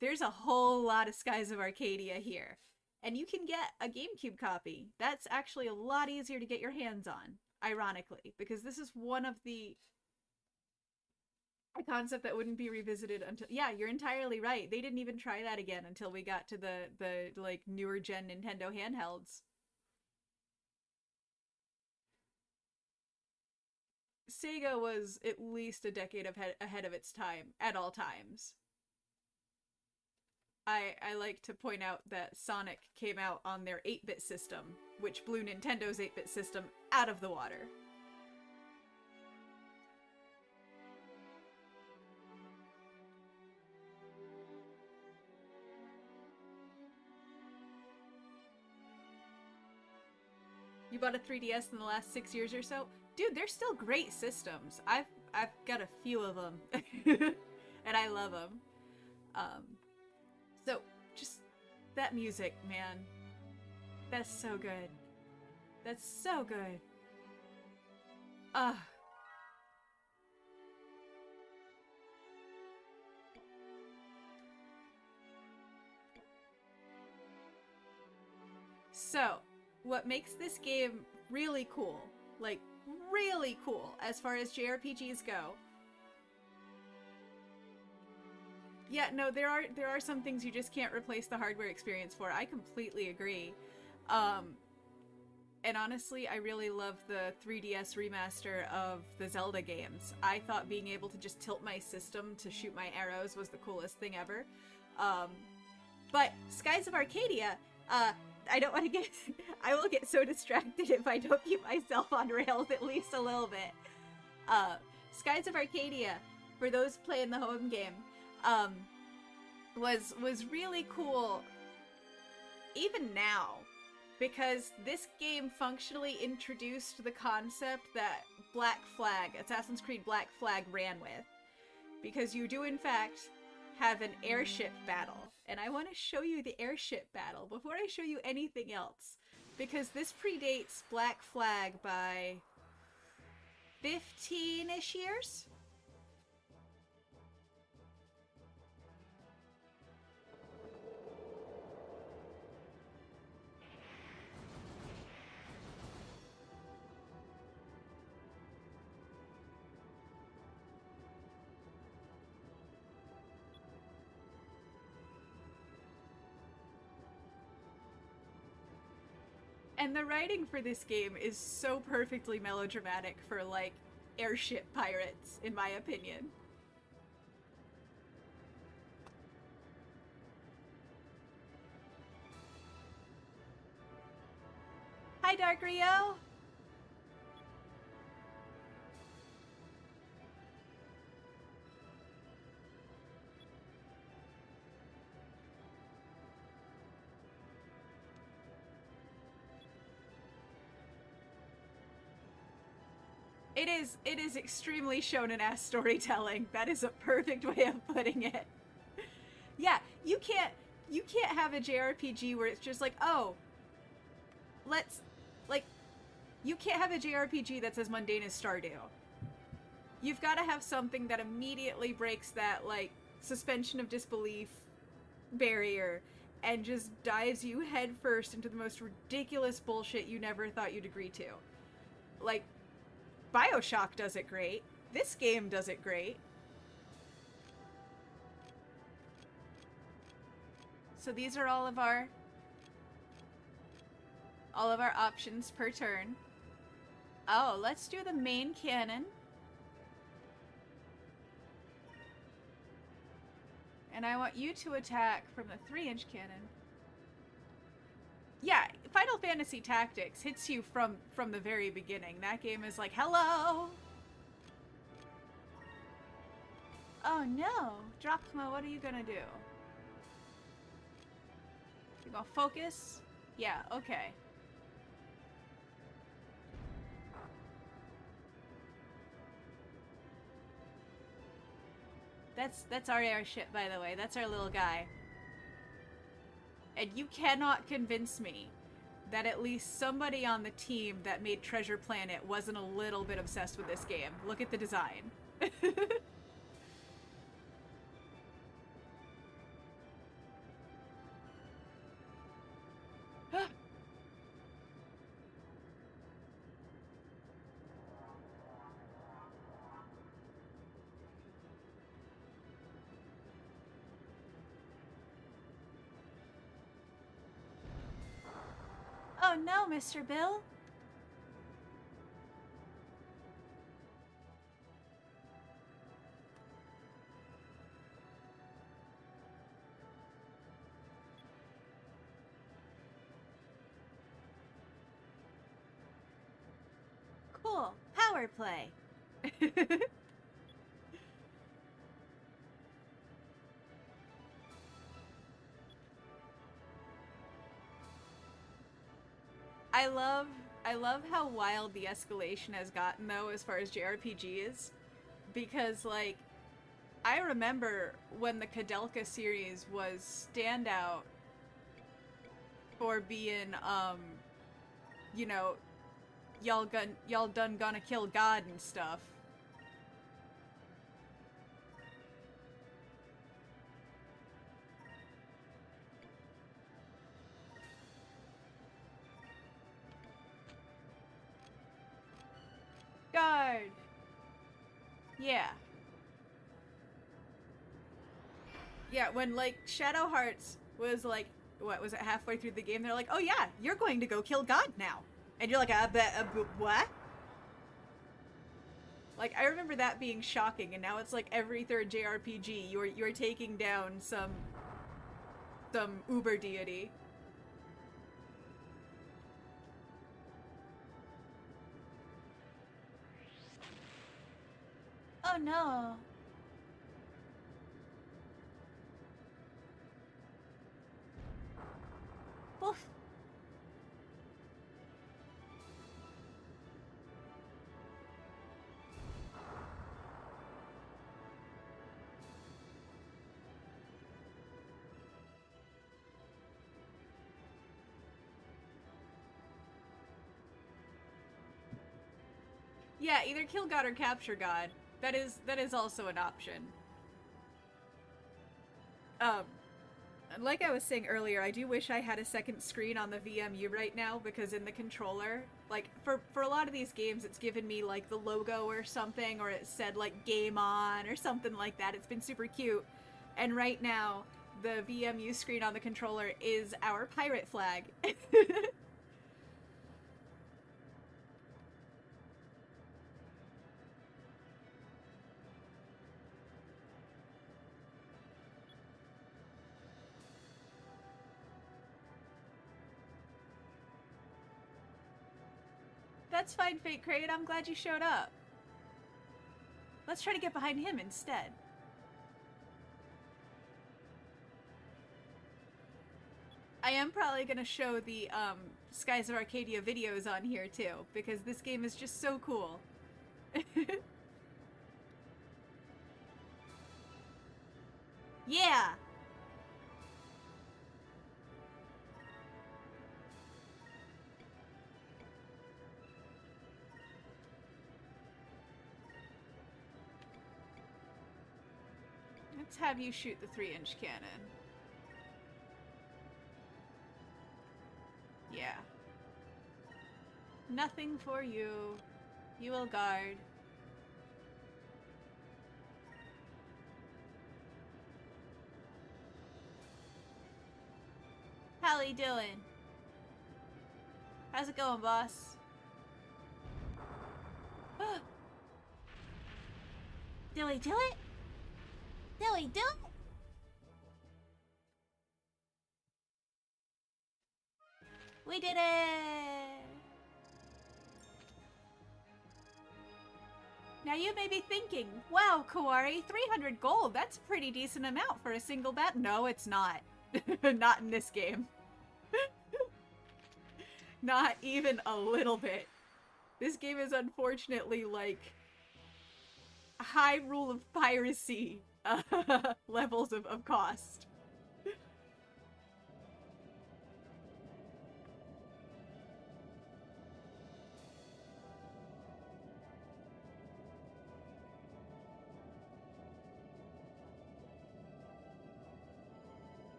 there's a whole lot of Skies of Arcadia here. And you can get a GameCube copy. That's actually a lot easier to get your hands on, ironically, because this is one of a concept that wouldn't be revisited until, yeah, you're entirely right. They didn't even try that again until we got to the like newer gen Nintendo handhelds. Sega was at least a decade ahead of its time at all times. I like to point out that Sonic came out on their 8-bit system, which blew Nintendo's 8-bit system out of the water. You bought a 3DS in the last 6 years or so? Dude, they're still great systems. I've got a few of them. And I love them. So, just that music, man. That's so good. That's so good. So, what makes this game really cool, like really cool as far as JRPGs go. Yeah, no, there are some things you just can't replace the hardware experience for. I completely agree. And honestly, I really love the 3DS remaster of the Zelda games. I thought being able to just tilt my system to shoot my arrows was the coolest thing ever. But Skies of Arcadia, I don't want to get... I will get so distracted if I don't keep myself on rails at least a little bit. Skies of Arcadia, for those playing the home game, was really cool even now, because this game functionally introduced the concept that Black Flag, Assassin's Creed Black Flag, ran with. Because you do in fact have an airship battle. And I want to show you the airship battle before I show you anything else. Because this predates Black Flag by 15-ish years? And the writing for this game is so perfectly melodramatic for, like, airship pirates, in my opinion. Hi, Dark Rio! It is extremely shonen-ass storytelling. That is a perfect way of putting it. Yeah, you can't have a JRPG where it's just like, oh, let's, like, you can't have a JRPG that's as mundane as Stardew. You've got to have something that immediately breaks that, like, suspension of disbelief barrier and just dives you headfirst into the most ridiculous bullshit you never thought you'd agree to. Like, BioShock does it great. This game does it great. So these are all of our options per turn. Oh, let's do the main cannon. And I want you to attack from the 3-inch cannon. Yeah, Final Fantasy Tactics hits you from the very beginning. That game is like, hello! Oh no! Drachma, what are you gonna do? You gonna focus? Yeah, okay. That's our airship, by the way. That's our little guy. And you cannot convince me that at least somebody on the team that made Treasure Planet wasn't a little bit obsessed with this game. Look at the design. no, Mr. Bill. Cool. Power play. I love how wild the escalation has gotten though as far as JRPGs, because like I remember when the Kadelka series was standout for being you know, y'all done gonna kill God and stuff. Guard. Yeah. Yeah, when like Shadow Hearts was like, what was it, halfway through the game, they're like, oh yeah, you're going to go kill God now. And you're like, what? Like, I remember that being shocking, and now it's like every third JRPG, you're taking down some uber deity. Oh no. Oof. Yeah, either kill God or capture God. That is also an option. Like I was saying earlier, I do wish I had a second screen on the VMU right now, because in the controller, like, for a lot of these games, it's given me, like, the logo or something, or it said, like, game on, or something like that. It's been super cute. And right now, the VMU screen on the controller is our pirate flag. That's fine, Fate Crate. I'm glad you showed up. Let's try to get behind him instead. I am probably gonna show the Skies of Arcadia videos on here too, because this game is just so cool. Yeah! Let's have you shoot the 3-inch cannon. Yeah. Nothing for you. You will guard. How you doing? How's it going, boss? Did we do it? Did we do it? We did it! Now you may be thinking, wow, Kawari, 300 gold, that's a pretty decent amount for a single bat. No, it's not. Not in this game. Not even a little bit. This game is unfortunately like high rule of piracy levels of cost.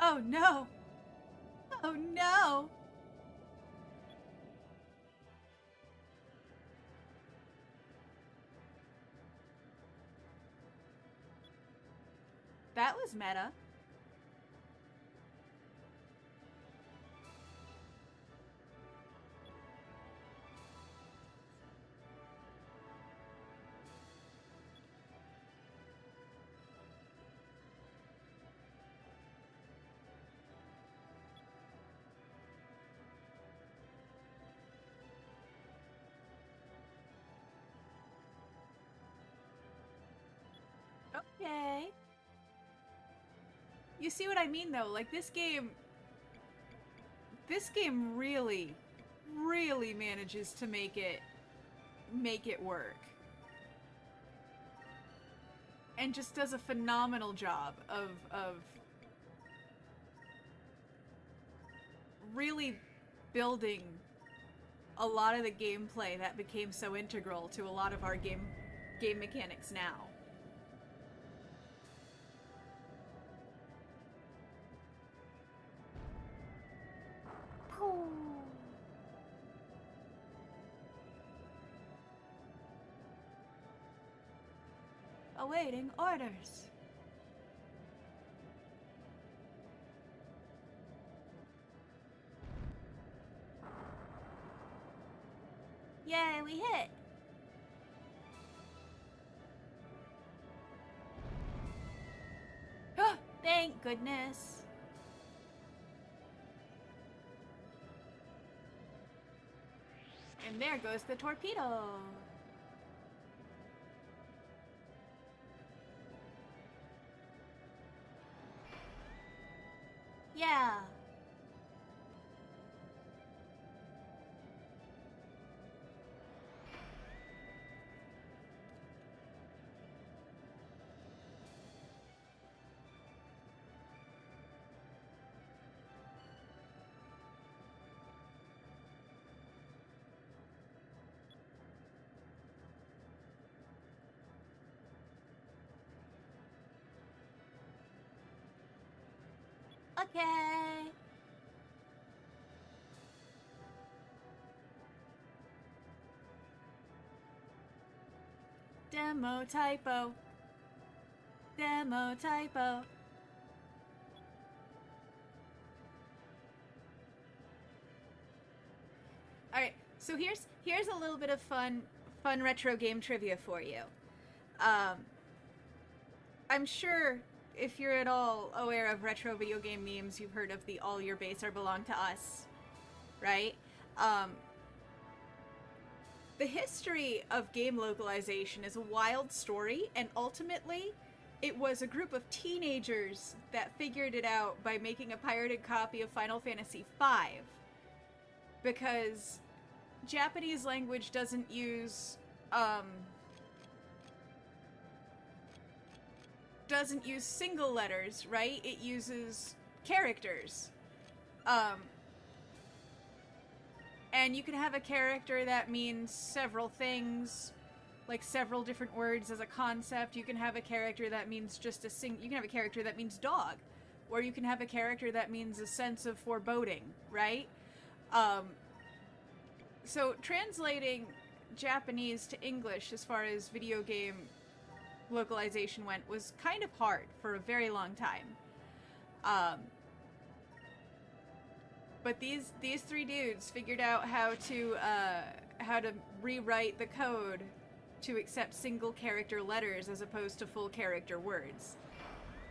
Oh no! Oh no! That was meta. Okay. You see what I mean, though? Like, this game really, really manages to make it work. And just does a phenomenal job of really building a lot of the gameplay that became so integral to a lot of our game mechanics now. Awaiting orders. Yay, we hit! Thank goodness. And there goes the torpedo. Yeah. Okay. Demo typo. Demo typo. Alright, so here's a little bit of fun retro game trivia for you. I'm sure if you're at all aware of retro video game memes, you've heard of the all your base are belong to us, right? The history of game localization is a wild story, and ultimately, it was a group of teenagers that figured it out by making a pirated copy of Final Fantasy V. Because Japanese language doesn't use single letters, right? It uses characters. And you can have a character that means several things, like several different words as a concept. You can have a character that means just you can have a character that means dog, or you can have a character that means a sense of foreboding, right? So translating Japanese to English as far as video game localization went was kind of hard for a very long time. But these three dudes figured out how to rewrite the code to accept single character letters as opposed to full character words.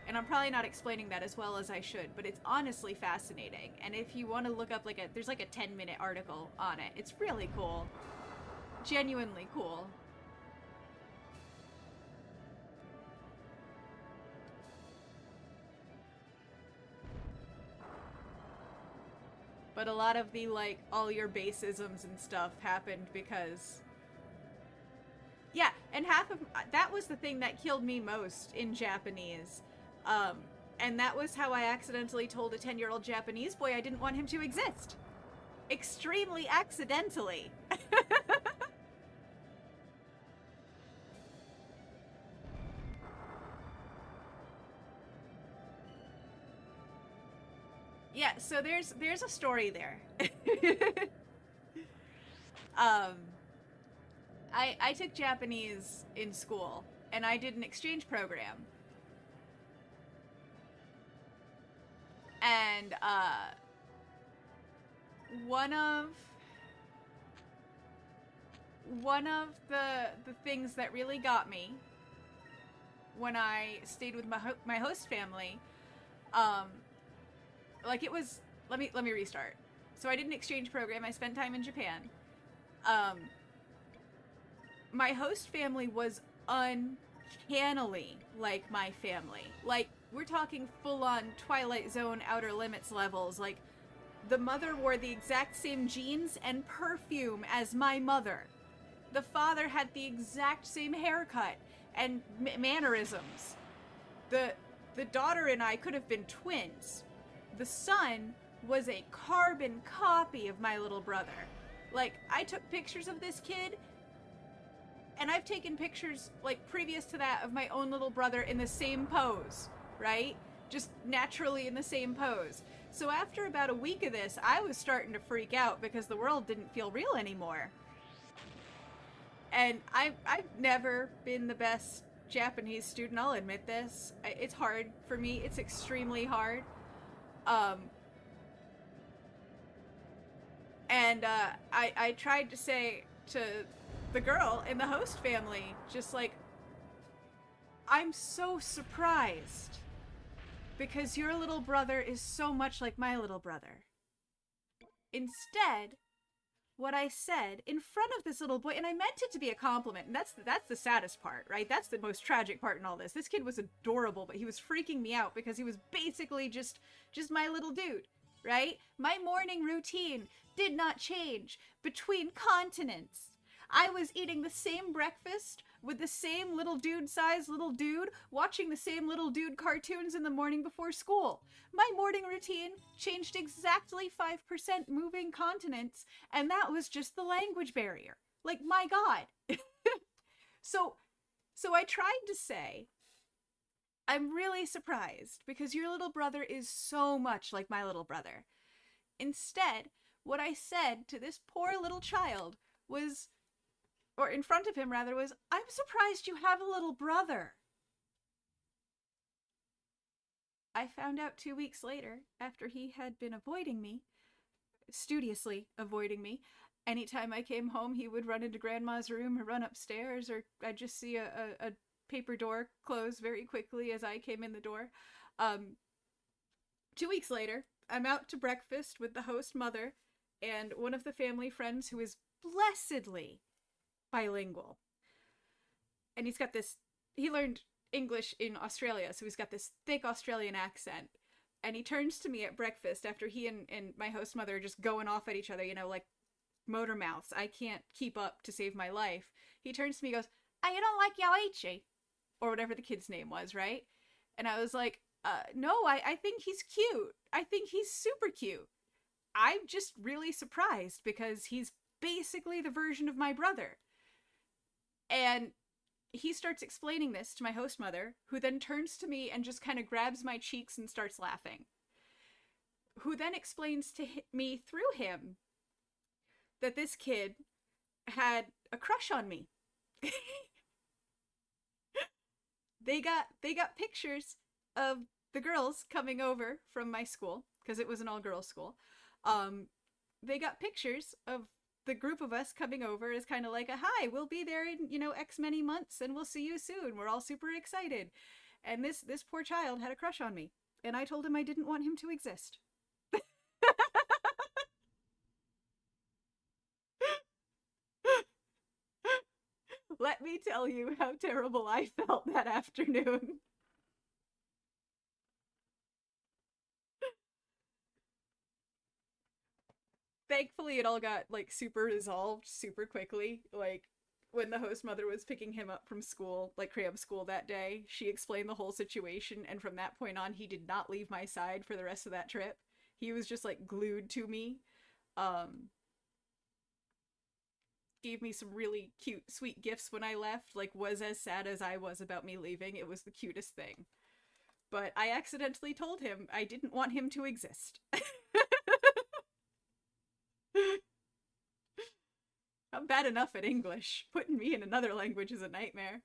And I'm probably not explaining that as well as I should, but it's honestly fascinating. And if you want to look up there's like a 10-minute article on it. It's really cool. Genuinely cool. But a lot of the, all your baseisms and stuff happened because... Yeah, and that was the thing that killed me most in Japanese. And that was how I accidentally told a 10-year-old Japanese boy I didn't want him to exist. Extremely accidentally. Yeah, so there's a story there. I took Japanese in school, and I did an exchange program. And one of the things that really got me when I stayed with my host family, it was, let me restart. So I did an exchange program. I spent time in Japan. My host family was uncannily like my family. Like, we're talking full-on Twilight Zone Outer Limits levels. Like, the mother wore the exact same jeans and perfume as my mother. The father had the exact same haircut and mannerisms. The daughter and I could have been twins. The son was a carbon copy of my little brother. Like, I took pictures of this kid, and I've taken pictures, like, previous to that of my own little brother in the same pose, right? Just naturally in the same pose. So after about a week of this, I was starting to freak out because the world didn't feel real anymore. And I've never been the best Japanese student, I'll admit this. It's hard for me. It's extremely hard. I tried to say to the girl in the host family, just like, I'm so surprised because your little brother is so much like my little brother. Instead, what I said in front of this little boy, and I meant it to be a compliment, and that's the saddest part, right? That's the most tragic part in all this. This kid was adorable, but he was freaking me out because he was basically just my little dude, right? My morning routine did not change between continents. I was eating the same breakfast with the same little dude-sized little dude, watching the same little dude cartoons in the morning before school. My morning routine changed exactly 5% moving continents, and that was just the language barrier. Like, my God. So I tried to say, I'm really surprised because your little brother is so much like my little brother. Instead, what I said to this poor little child was, or in front of him rather, was, I'm surprised you have a little brother. I found out 2 weeks later, after he had been avoiding me, studiously avoiding me. Anytime I came home, he would run into Grandma's room or run upstairs, or I'd just see a paper door close very quickly as I came in the door. 2 weeks later, I'm out to breakfast with the host mother and one of the family friends who is blessedly bilingual. And he's got this, he learned English in Australia, so he's got this thick Australian accent. And he turns to me at breakfast after he and my host mother are just going off at each other, you know, like motor mouths. I can't keep up to save my life. He turns to me and goes, "Oh, you don't like Yoichi?" Or whatever the kid's name was, right? And I was like, no, I think he's cute. I think he's super cute. I'm just really surprised because he's basically the version of my brother. And he starts explaining this to my host mother, who then turns to me and just kind of grabs my cheeks and starts laughing. Who then explains to me through him that this kid had a crush on me. They got pictures of the girls coming over from my school, because it was an all-girls school. They got pictures of the group of us coming over as kind of like a, hi, we'll be there in, you know, X many months and we'll see you soon. We're all super excited. And this poor child had a crush on me. And I told him I didn't want him to exist. Let me tell you how terrible I felt that afternoon. Thankfully, it all got, like, super resolved super quickly. Like, when the host mother was picking him up from school, like, cram school that day, she explained the whole situation, and from that point on, he did not leave my side for the rest of that trip. He was just, like, glued to me. Gave me some really cute, sweet gifts when I left, like, was as sad as I was about me leaving. It was the cutest thing. But I accidentally told him I didn't want him to exist. I'm bad enough at English. Putting me in another language is a nightmare.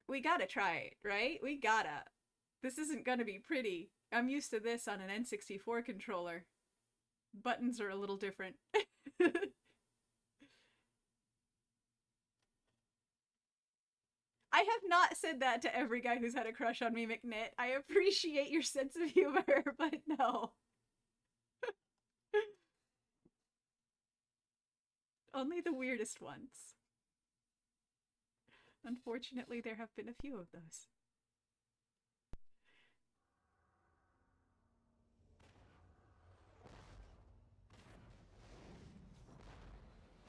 We gotta try it, right? We gotta. This isn't gonna be pretty. I'm used to this on an N64 controller. Buttons are a little different. I have not said that to every guy who's had a crush on me, McNitt. I appreciate your sense of humor, but no. Only the weirdest ones. Unfortunately, there have been a few of those.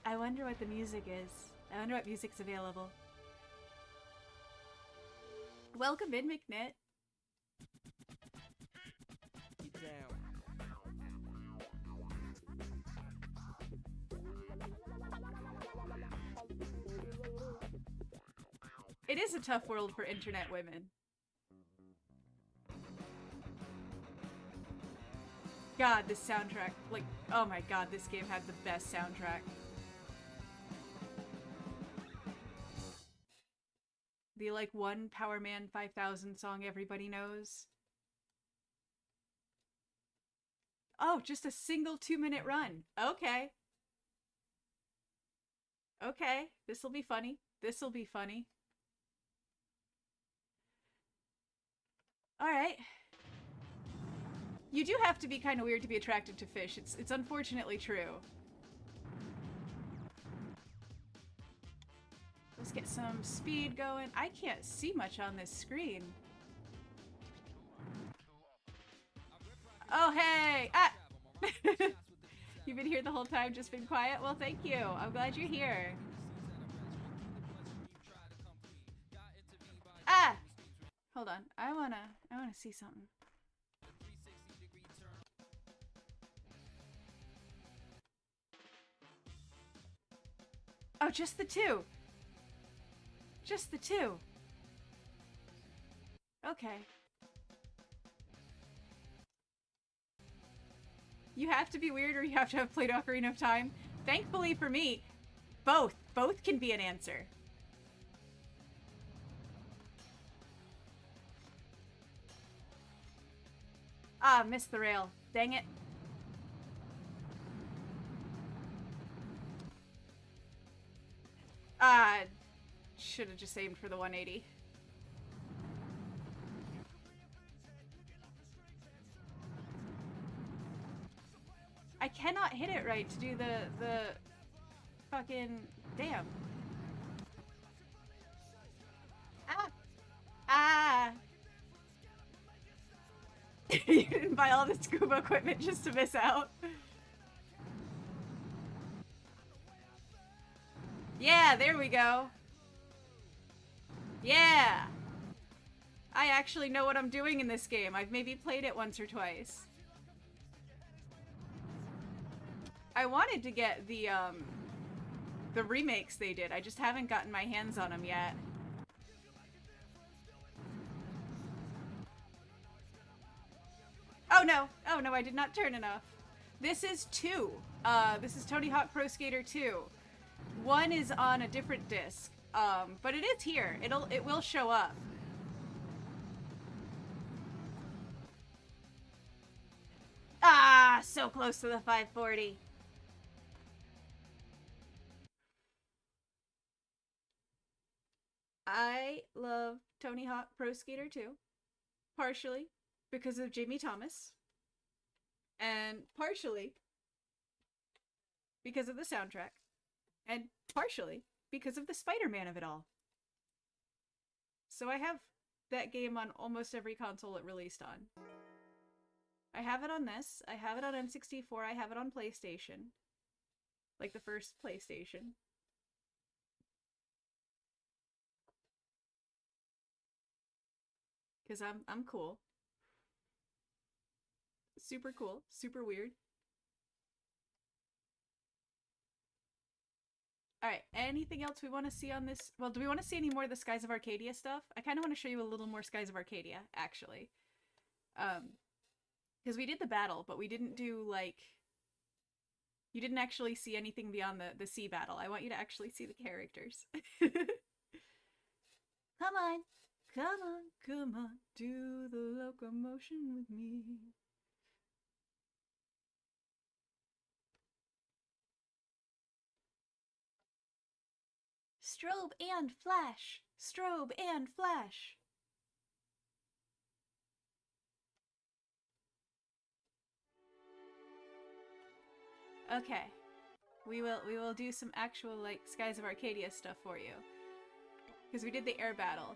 I wonder what the music is. I wonder what music's available. Welcome in, McNit. Get down. It is a tough world for internet women. God, this soundtrack, like, oh my god, this game had the best soundtrack. The, like, one Power Man 5000 song everybody knows. Oh, just a single 2-minute run. Okay. Okay, this'll be funny. This'll be funny. Alright. You do have to be kind of weird to be attracted to fish. It's unfortunately true. Let's get some speed going. I can't see much on this screen. Oh, hey! Ah! You've been here the whole time, just been quiet? Well, thank you. I'm glad you're here. Ah! Hold on. I wanna see something. Oh, just the two. Just the two. Okay. You have to be weird or you have to have played Ocarina of Time. Thankfully for me, both. Both can be an answer. Ah, missed the rail. Dang it. Ah, should have just aimed for the 180. I cannot hit it right to do the fucking damn. Ah! Ah! You didn't buy all the scuba equipment just to miss out. Yeah, there we go. Yeah! I actually know what I'm doing in this game. I've maybe played it once or twice. I wanted to get the remakes they did. I just haven't gotten my hands on them yet. Oh no! Oh no, I did not turn enough. This is 2. This is Tony Hawk Pro Skater 2. 1 is on a different disc. But it is here. It will show up. Ah, so close to the 540. I love Tony Hawk Pro Skater 2, partially because of Jamie Thomas, and partially because of the soundtrack, and partially because of the Spider-Man of it all. So I have that game on almost every console it released on. I have it on this, I have it on N64, I have it on PlayStation. Like the first PlayStation. Because I'm cool. Super cool. Super weird. Alright, anything else we want to see on this? Well, do we want to see any more of the Skies of Arcadia stuff? I kind of want to show you a little more Skies of Arcadia, actually. Because we did the battle, but we didn't do, like... You didn't actually see anything beyond the sea battle. I want you to actually see the characters. Come on. Come on, come on, do the locomotion with me. Strobe and flash! Strobe and flash! Okay. We will do some actual, like, Skies of Arcadia stuff for you. because we did the air battle.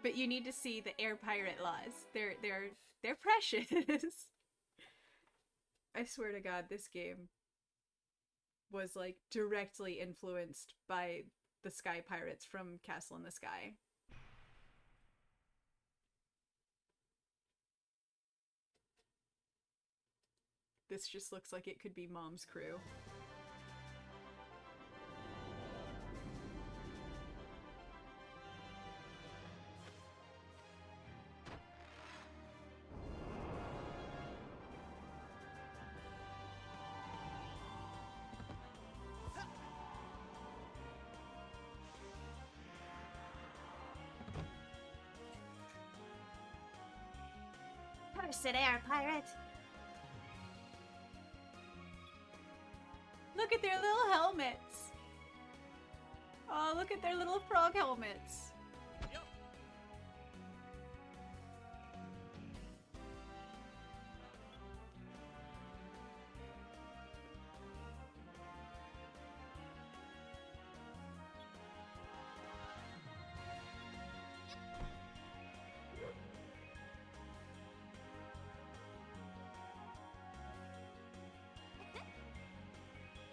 But you need to see the air pirate laws. They're precious. I swear to God, this game was like directly influenced by the Sky Pirates from Castle in the Sky. This just looks like it could be Mom's crew. Cursed air pirate. Look at their little helmets. Oh, look at their little frog helmets.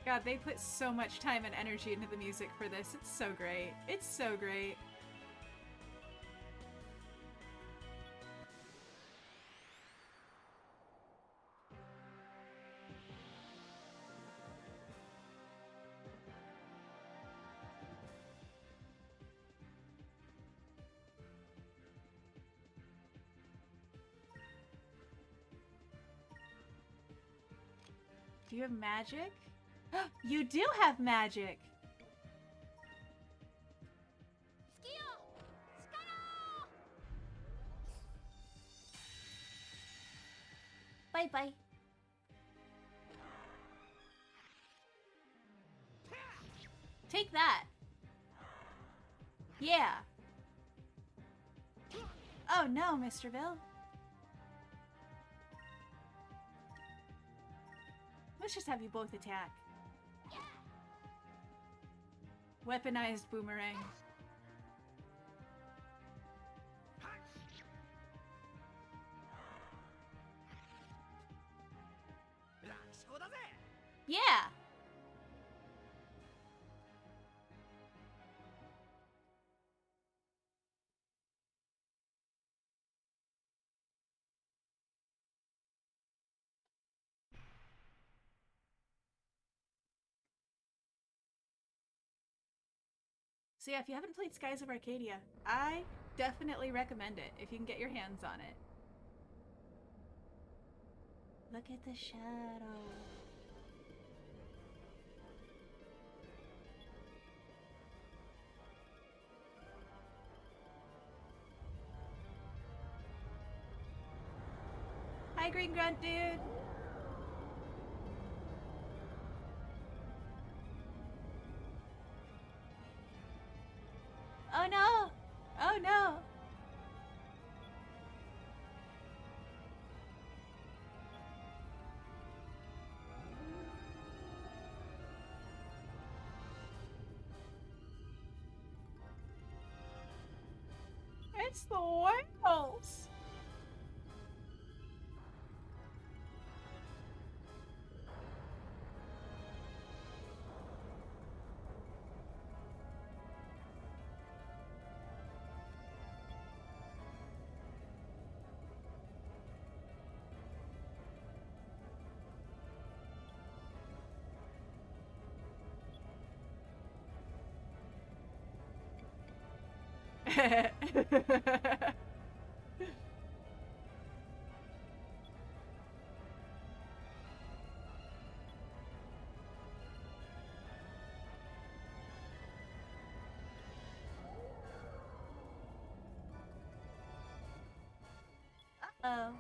God, they put so much time and energy into the music for this. It's so great. It's so great. Do you have magic? You do have magic! Bye-bye. Take that! Yeah! Oh no, Mr. Bill. Let's just have you both attack. Weaponized boomerang. Yeah! So yeah, if you haven't played Skies of Arcadia, I definitely recommend it if you can get your hands on it. Look at the shadow. Hi, Green Grunt Dude! Oh no! Oh no! It's the whales! Uh-oh.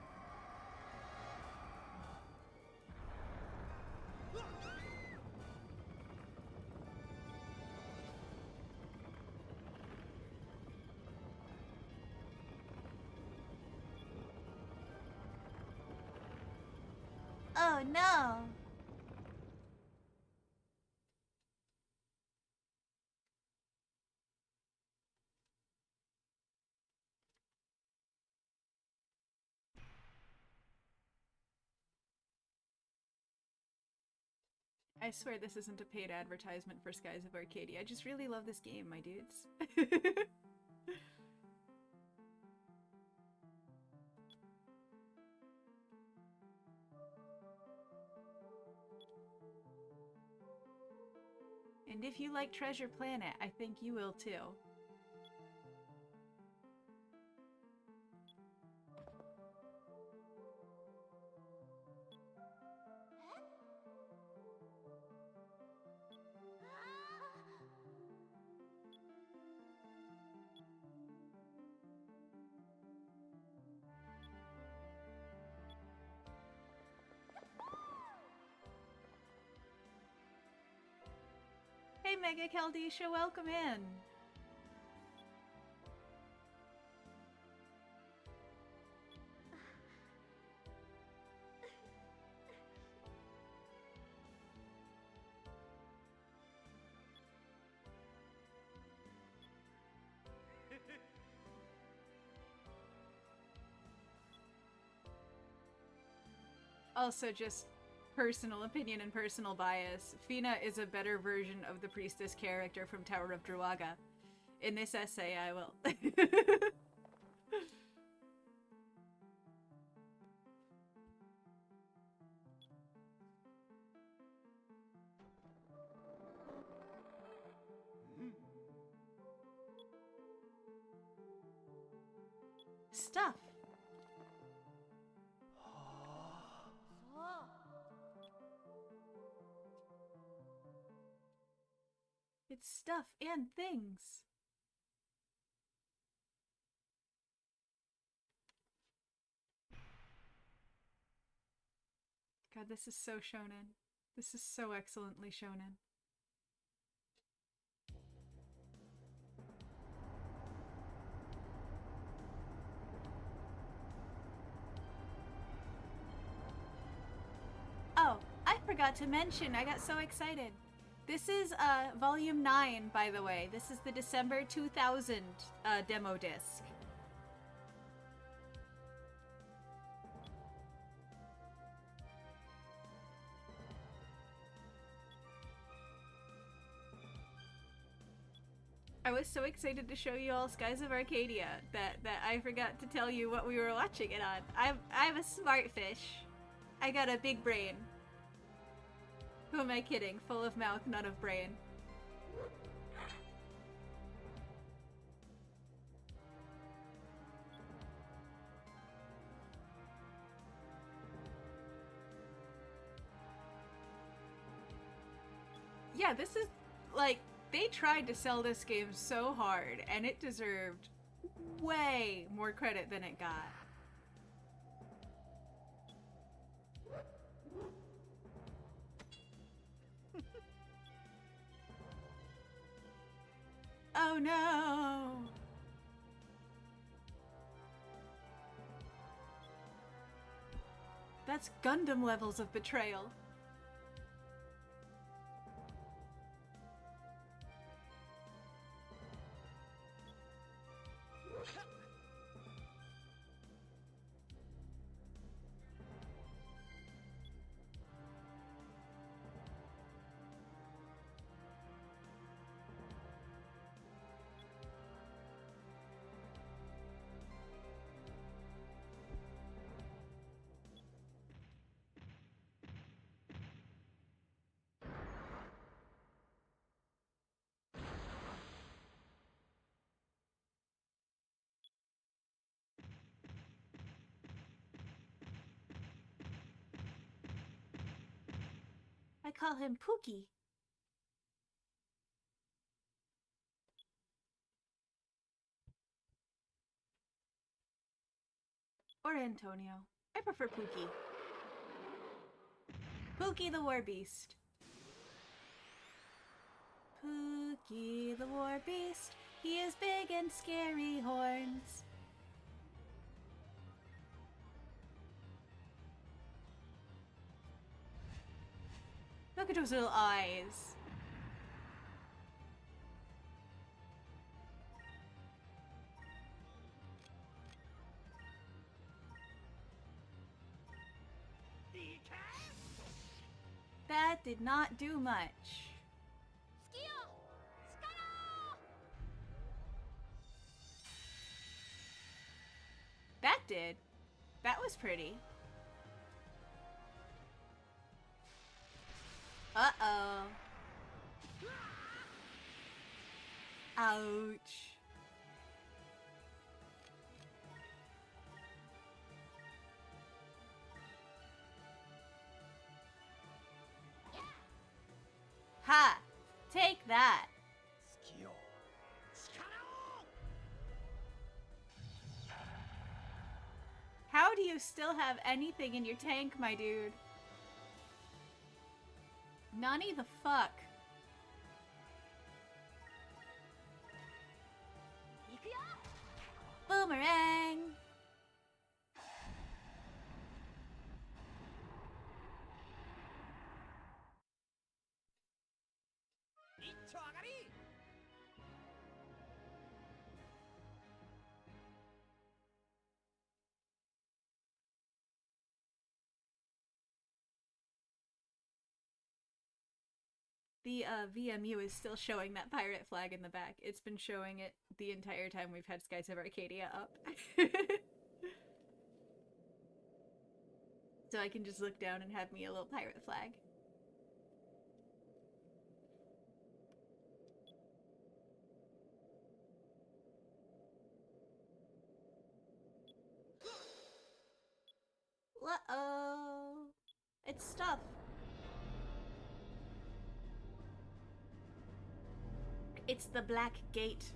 I swear this isn't a paid advertisement for Skies of Arcadia. I just really love this game, my dudes. And if you like Treasure Planet, I think you will too. Hey Mega Caldisha, welcome in! Also, just personal opinion and personal bias, Fina is a better version of the priestess character from Tower of Druaga. In this essay, I will. Stuff. It's stuff and things. God, this is so shonen. This is so excellently shonen. Oh, I forgot to mention, I got so excited. This is volume 9, by the way. This is the December 2000 demo disc. I was so excited to show you all Skies of Arcadia that I forgot to tell you what we were watching it on. I'm a smart fish. I got a big brain. Who am I kidding? Full of mouth, none of brain. Yeah, this is, like, they tried to sell this game so hard, and it deserved way more credit than it got. Oh no! That's Gundam levels of betrayal. I call him Pookie. Or Antonio. I prefer Pookie. Pookie the War Beast. Pookie the War Beast. He has big and scary horns. Look at those little eyes. That did not do much. That did. That was pretty. Uh-oh. Ouch. Ha! Take that! How do you still have anything in your tank, my dude? Nani the fuck? Boomerang! The VMU is still showing that pirate flag in the back. It's been showing it the entire time we've had Skies of Arcadia up. So I can just look down and have me a little pirate flag. Uh-oh. It's stuff. It's the Black Gate.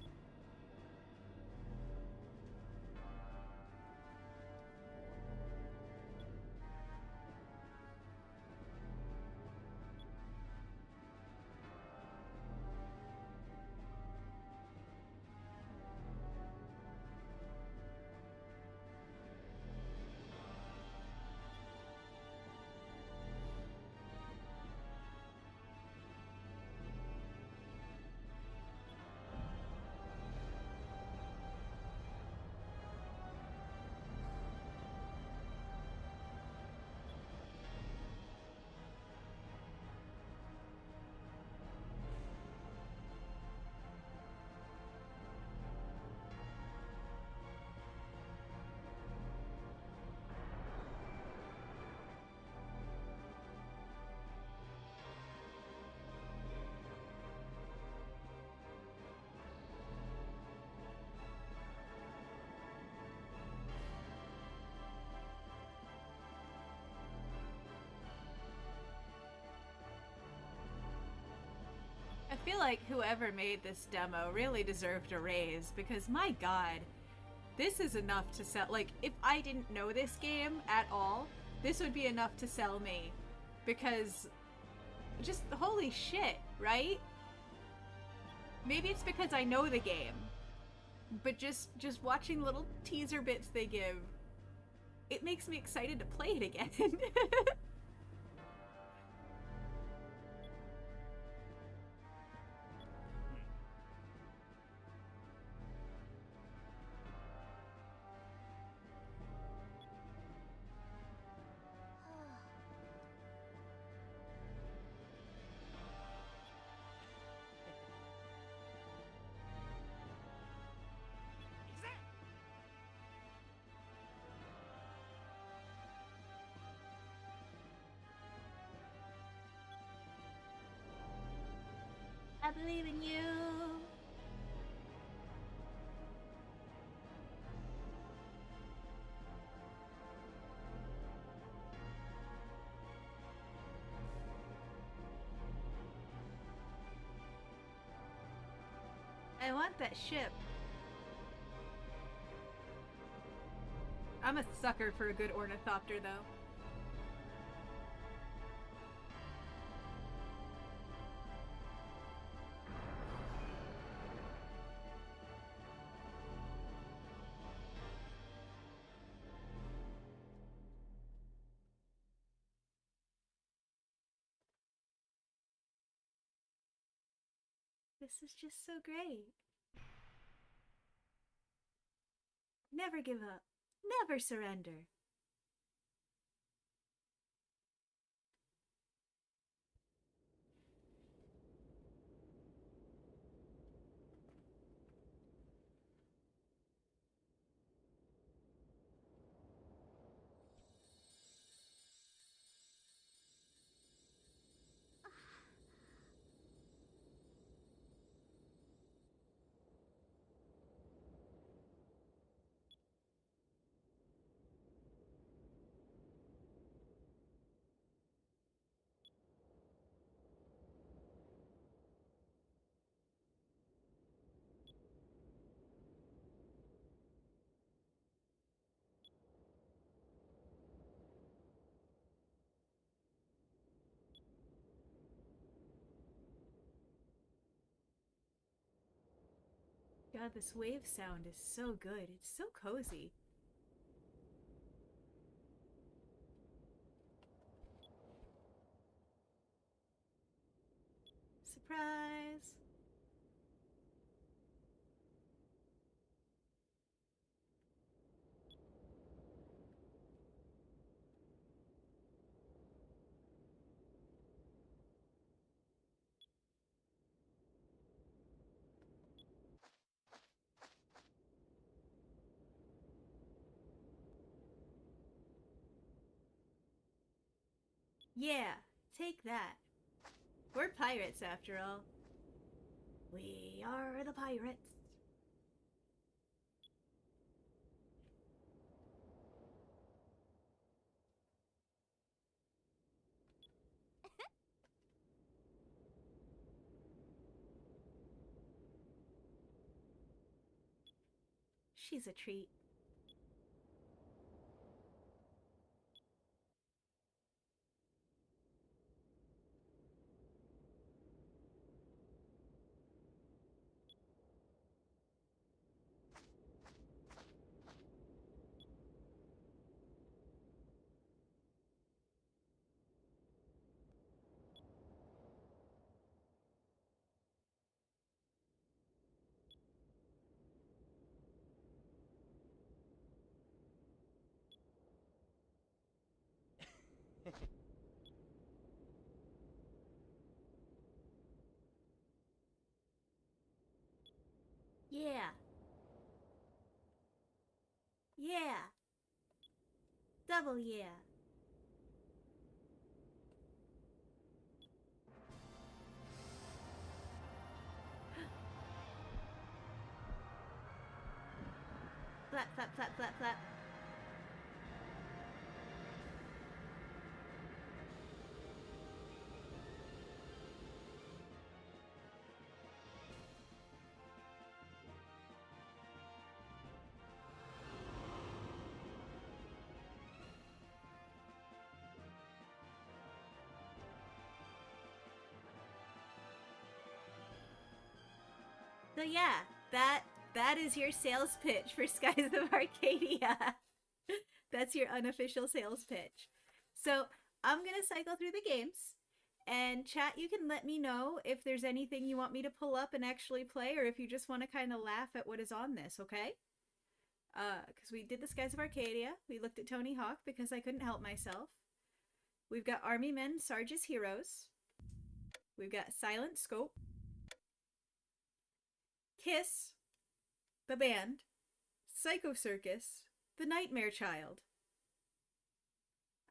I feel like whoever made this demo really deserved a raise, because my god, this is enough to sell. Like, if I didn't know this game at all, this would be enough to sell me, because just holy shit, right? Maybe it's because I know the game, but just watching little teaser bits they give, it makes me excited to play it again. I believe in you. I want that ship. I'm a sucker for a good ornithopter, though. This is just so great. Never give up. Never surrender. God, this wave sound is so good. It's so cozy. Surprise! Yeah, take that. We're pirates after all. We are the pirates. She's a treat. Yeah. Yeah. Double yeah. Flap, flap, flap, flap, flap. So yeah, that is your sales pitch for Skies of Arcadia. That's your unofficial sales pitch. So I'm gonna cycle through the games, and chat, you can let me know if there's anything you want me to pull up and actually play, or if you just want to kind of laugh at what is on this, okay? Because we did the Skies of Arcadia. We looked at Tony Hawk because I couldn't help myself. We've got Army Men, Sarge's Heroes. We've got Silent Scope. Kiss, the band, Psycho Circus, The Nightmare Child.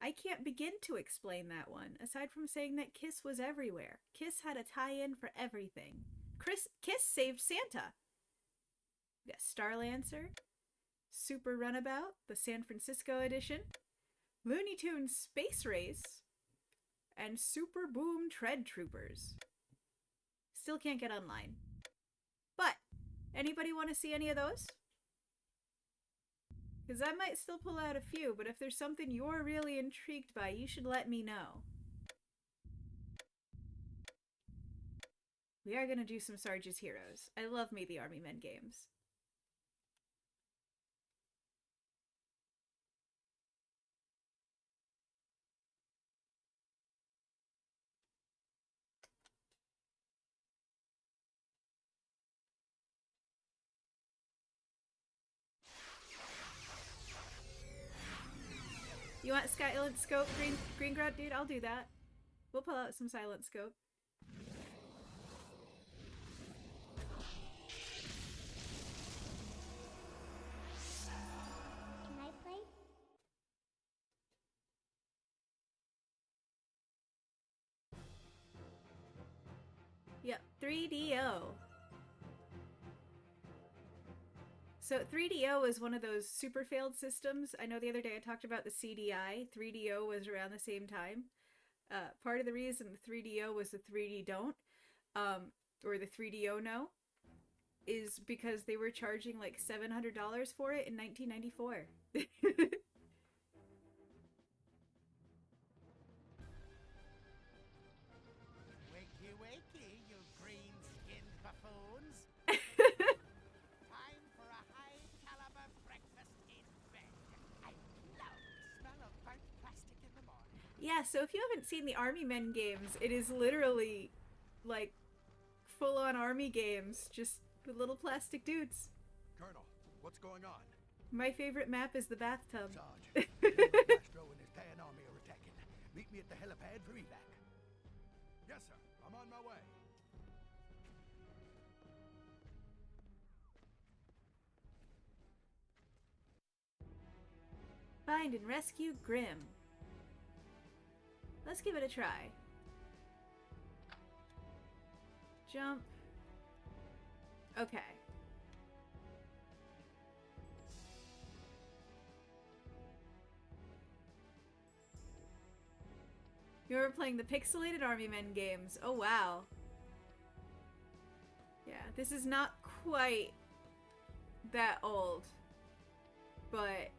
I can't begin to explain that one, aside from saying that Kiss was everywhere. Kiss had a tie-in for everything. Kiss saved Santa. We got Starlancer, Super Runabout, the San Francisco edition, Looney Tunes Space Race, and Super Boom Tread Troopers. Still can't get online. But, anybody want to see any of those? Because I might still pull out a few, but if there's something you're really intrigued by, you should let me know. We are going to do some Sarge's Heroes. I love me the Army Men games. You want Silent Scope, Green Grout, dude? I'll do that. We'll pull out some Silent Scope. Can I play? Yep, 3DO. So 3DO is one of those super failed systems. I know the other day I talked about the CDI. 3DO was around the same time. Part of the reason the 3DO was the 3D don't, or the 3DO no, is because they were charging like $700 for it in 1994. Wakey, wakey, you green-skinned buffoons. so if you haven't seen the Army Men games, it is literally like full-on army games, just with little plastic dudes. Colonel, what's going on? My favorite map is the bathtub. Sarge, Castro and his Tan army are attacking. Meet me at the helipad for evac. Yes, sir. I'm on my way. Find and rescue Grim. Let's give it a try. Jump. Okay. You were playing the pixelated Army Men games. Oh wow. Yeah, this is not quite that old, but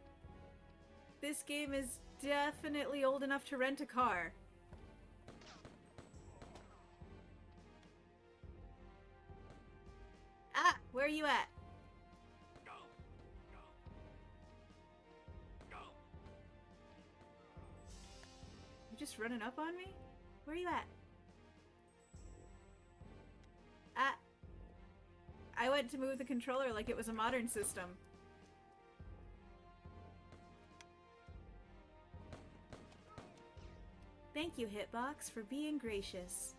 this game is definitely old enough to rent a car. Ah, where are you at? You just running up on me? Where are you at? Ah. I went to move the controller like it was a modern system. Thank you, Hitbox, for being gracious.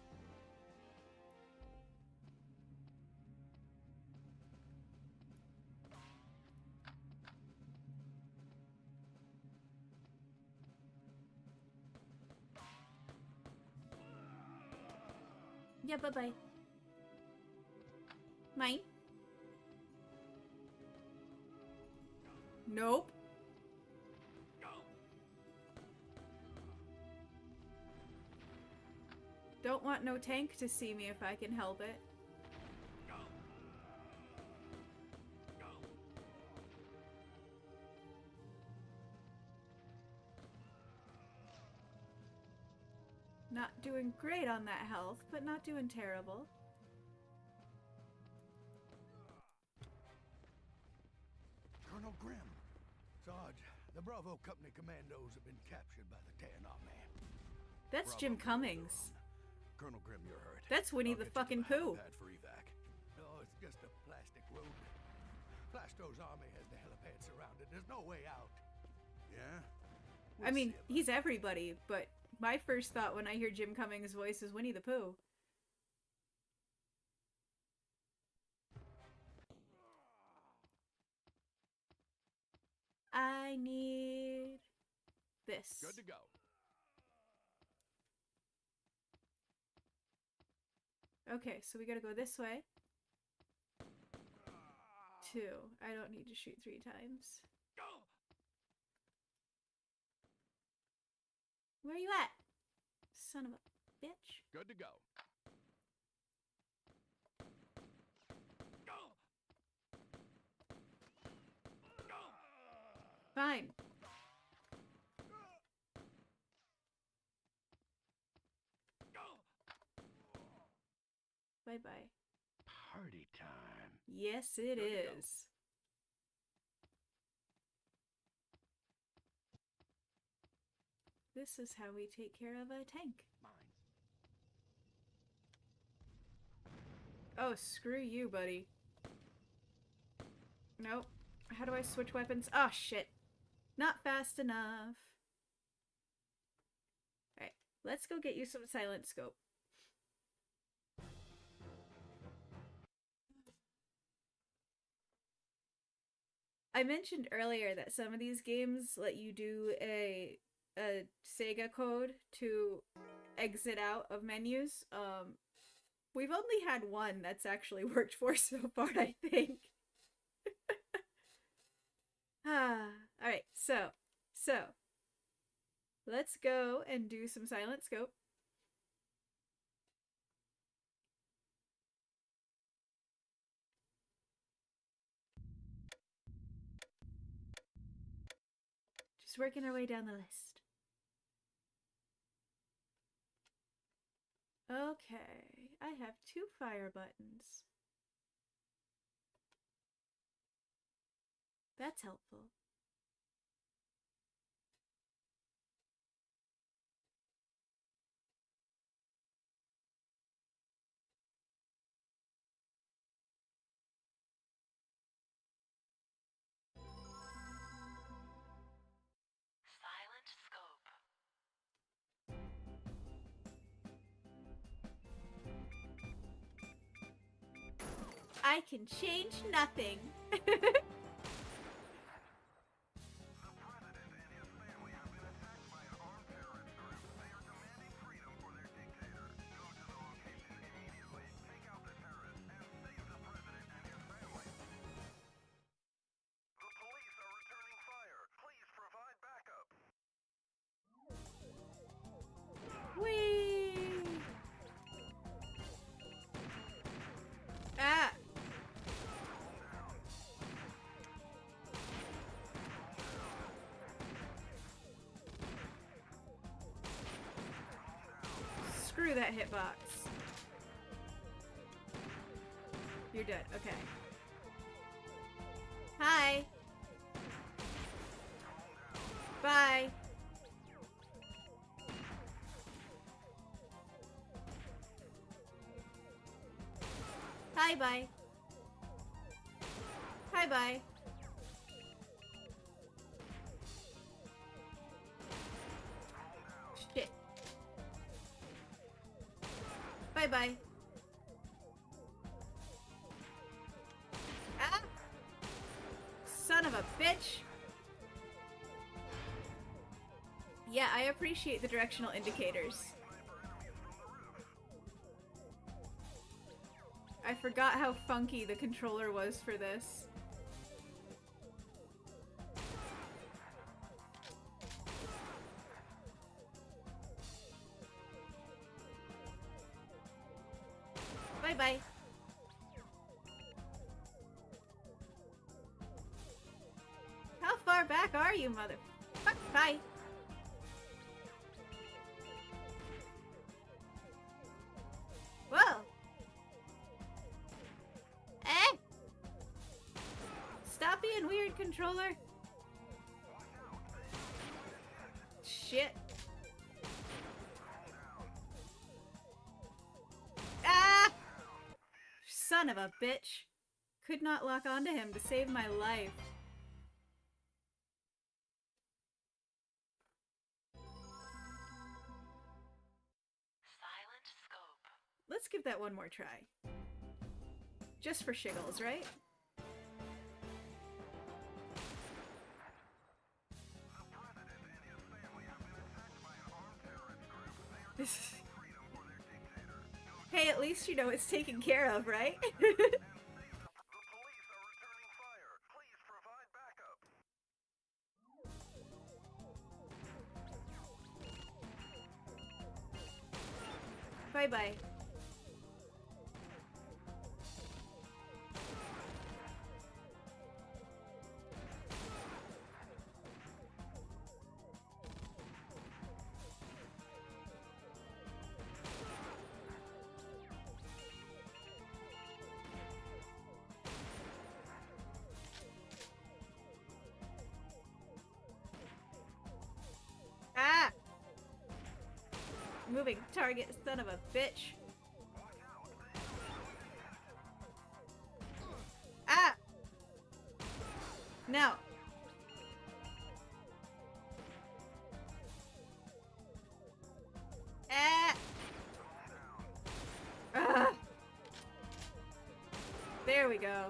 Yeah, bye-bye. Mine? Nope. Don't want no tank to see me if I can help it. Not doing great on that health, but not doing terrible. Colonel Grimm. Sarge, the Bravo Company commandos have been captured by the Tan army. That's Jim Cummings. Colonel Grimm, you're hurt. That's Winnie the fucking Pooh. Helipad for evac. Oh, it's just a plastic road. Plastro's army has the helipad surrounded. There's no way out. Yeah? I mean, he's everybody, but my first thought when I hear Jim Cummings' voice is Winnie the Pooh. I need this. Good to go. Okay, so we gotta go this way. 2. I don't need to shoot 3 times. Where are you at? Son of a bitch. Good to go. Fine. Bye-bye. Party time. Yes, it is. This is how we take care of a tank. Oh, screw you, buddy. Nope. How do I switch weapons? Oh, shit. Not fast enough. Alright, let's go get you some silent scope. I mentioned earlier that some of these games let you do a Sega code to exit out of menus. We've only had one that's actually worked for so far, I think. Alright, so let's go and do some silent scope. Just working our way down the list. Okay, I have 2 fire buttons. That's helpful. I can change nothing. Whee! Ah! Screw that hitbox. You're dead. Okay. Hi. Bye. Hi, bye. Hi, bye. Shit. Bye, bye. Ah! Son of a bitch. Yeah, I appreciate the directional indicators. I forgot how funky the controller was for this. Bye-bye. How far back are you, mother? Bye. Whoa. Eh? Stop being weird, controller. Shit. Ah! Son of a bitch. Could not lock onto him to save my life. Silent scope. Let's give that one more try. Just for shiggles, right? Hey, at least you know it's taken care of, right? Bye-bye. Ah! Moving target, son of a bitch. Ah! No. Ah! Ah! There we go.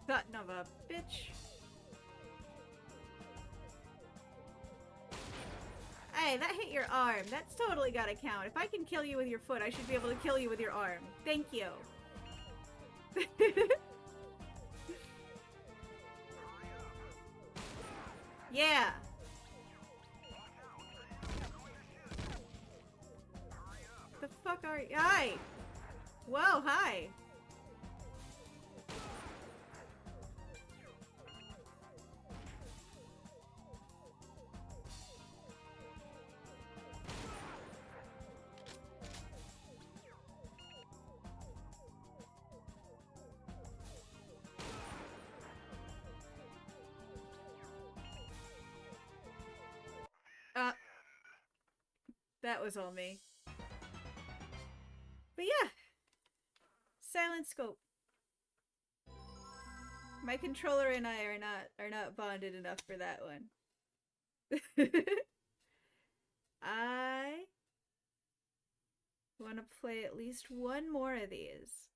Son of a bitch. Hey, that hit your arm. That's totally gotta count. If I can kill you with your foot, I should be able to kill you with your arm. Thank you. Yeah. The fuck are you? Hi. Whoa, hi. That was all me. But yeah, Silent Scope. My controller and I are not bonded enough for that one. I want to play at least one more of these.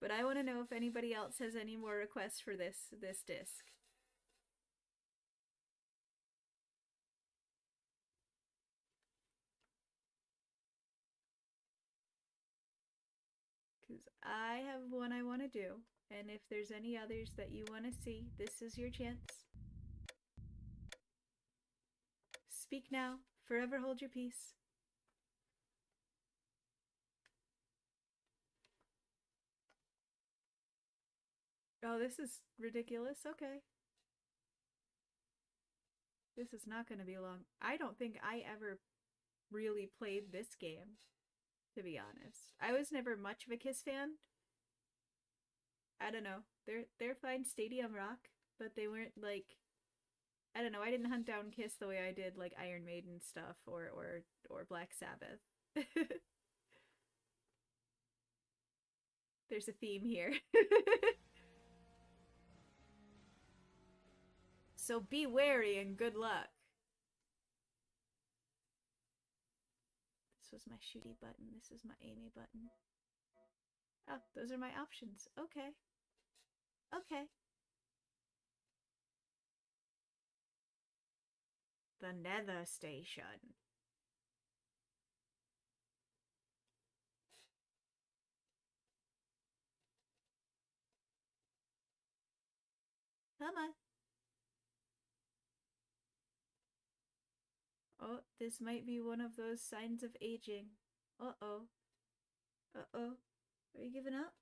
But I want to know if anybody else has any more requests for this disc. Because I have one I want to do. And if there's any others that you want to see, this is your chance. Speak now. Forever hold your peace. Oh, this is ridiculous. Okay. This is not going to be long. I don't think I ever really played this game, to be honest. I was never much of a Kiss fan. I don't know. They're fine Stadium Rock, but they weren't like, I don't know, I didn't hunt down Kiss the way I did like Iron Maiden stuff or Black Sabbath. There's a theme here. So be wary and good luck. This was my shooty button. This is my Amy button. Oh, those are my options. Okay. Okay. The Nether Station. Come on. Oh, this might be one of those signs of aging. Uh-oh. Uh-oh. Are you giving up?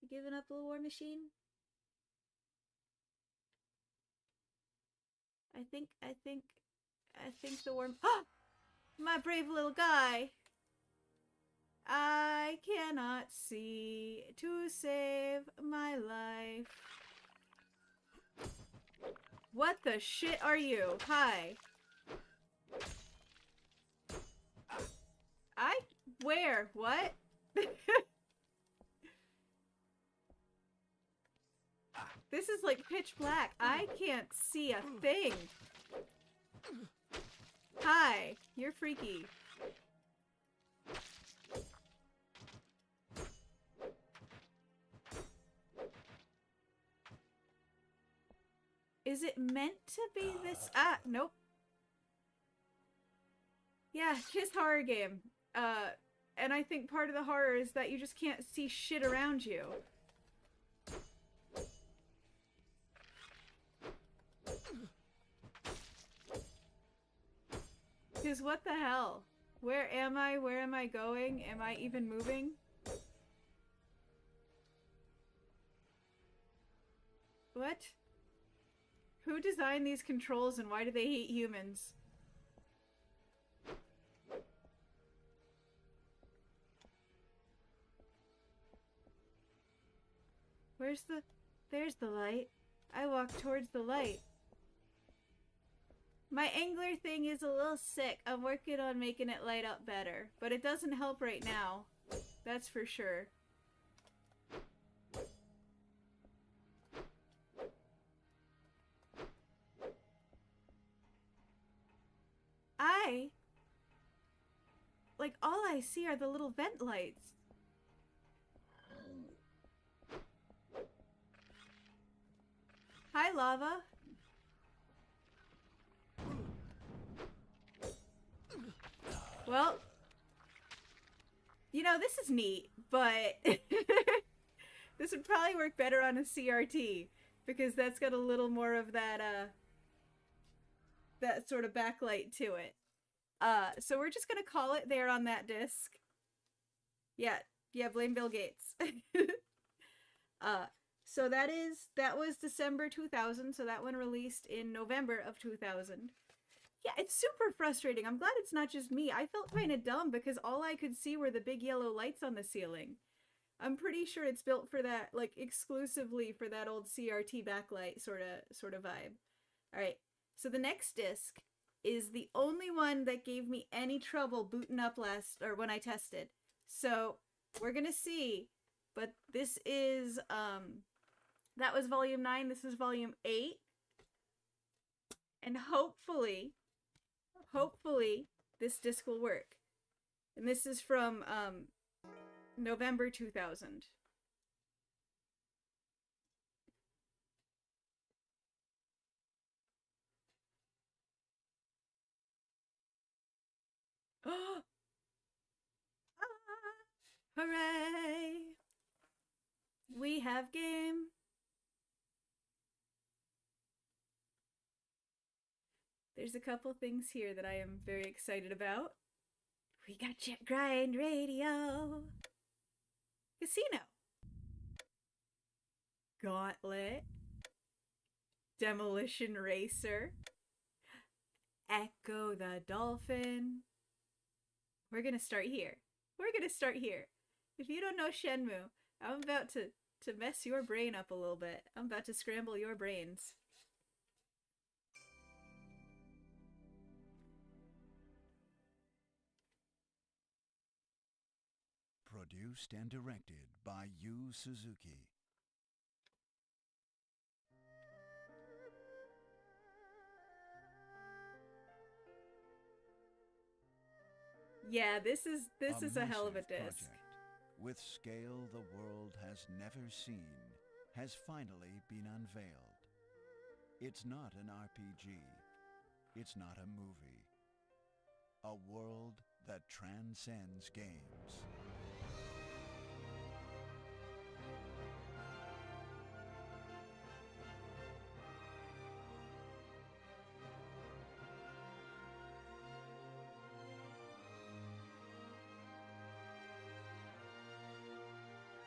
You giving up, little war machine? I think the worm. Ah! My brave little guy! I cannot see to save my life. What the shit are you? Hi. Where? What? This is like pitch black. I can't see a thing. Hi. You're freaky. Is it meant to be this? Ah, nope. Yeah, Kiss horror game. And I think part of the horror is that you just can't see shit around you. Because what the hell? Where am I? Where am I going? Am I even moving? What? Who designed these controls and why do they hate humans? Where's the... There's the light. I walk towards the light. My angler thing is a little sick. I'm working on making it light up better. But it doesn't help right now. That's for sure. Like, all I see are the little vent lights. Hi, lava. Well, you know, this is neat, but this would probably work better on a CRT because that's got a little more of that, that sort of backlight to it. So we're just gonna call it there on that disc. Yeah, blame Bill Gates. So that was December 2000, so that one released in November of 2000. Yeah, it's super frustrating. I'm glad it's not just me. I felt kind of dumb because all I could see were the big yellow lights on the ceiling. I'm pretty sure it's built for that, like, exclusively for that old CRT backlight sort of vibe. Alright, so the next disc is the only one that gave me any trouble booting up when I tested. So we're gonna see, but this is that was volume 9, this is volume 8. And hopefully this disc will work. And this is from November 2000. Oh! Hooray! We have game. There's a couple things here that I am very excited about. We got Jet Grind Radio. Casino. Gauntlet. Demolition Racer. Echo the Dolphin. We're gonna start here. If you don't know Shenmue, I'm about to mess your brain up a little bit. I'm about to scramble your brains. Produced and directed by Yu Suzuki. Yeah, this is a hell of a disc. Project, with scale the world has never seen, has finally been unveiled. It's not an RPG. It's not a movie. A world that transcends games.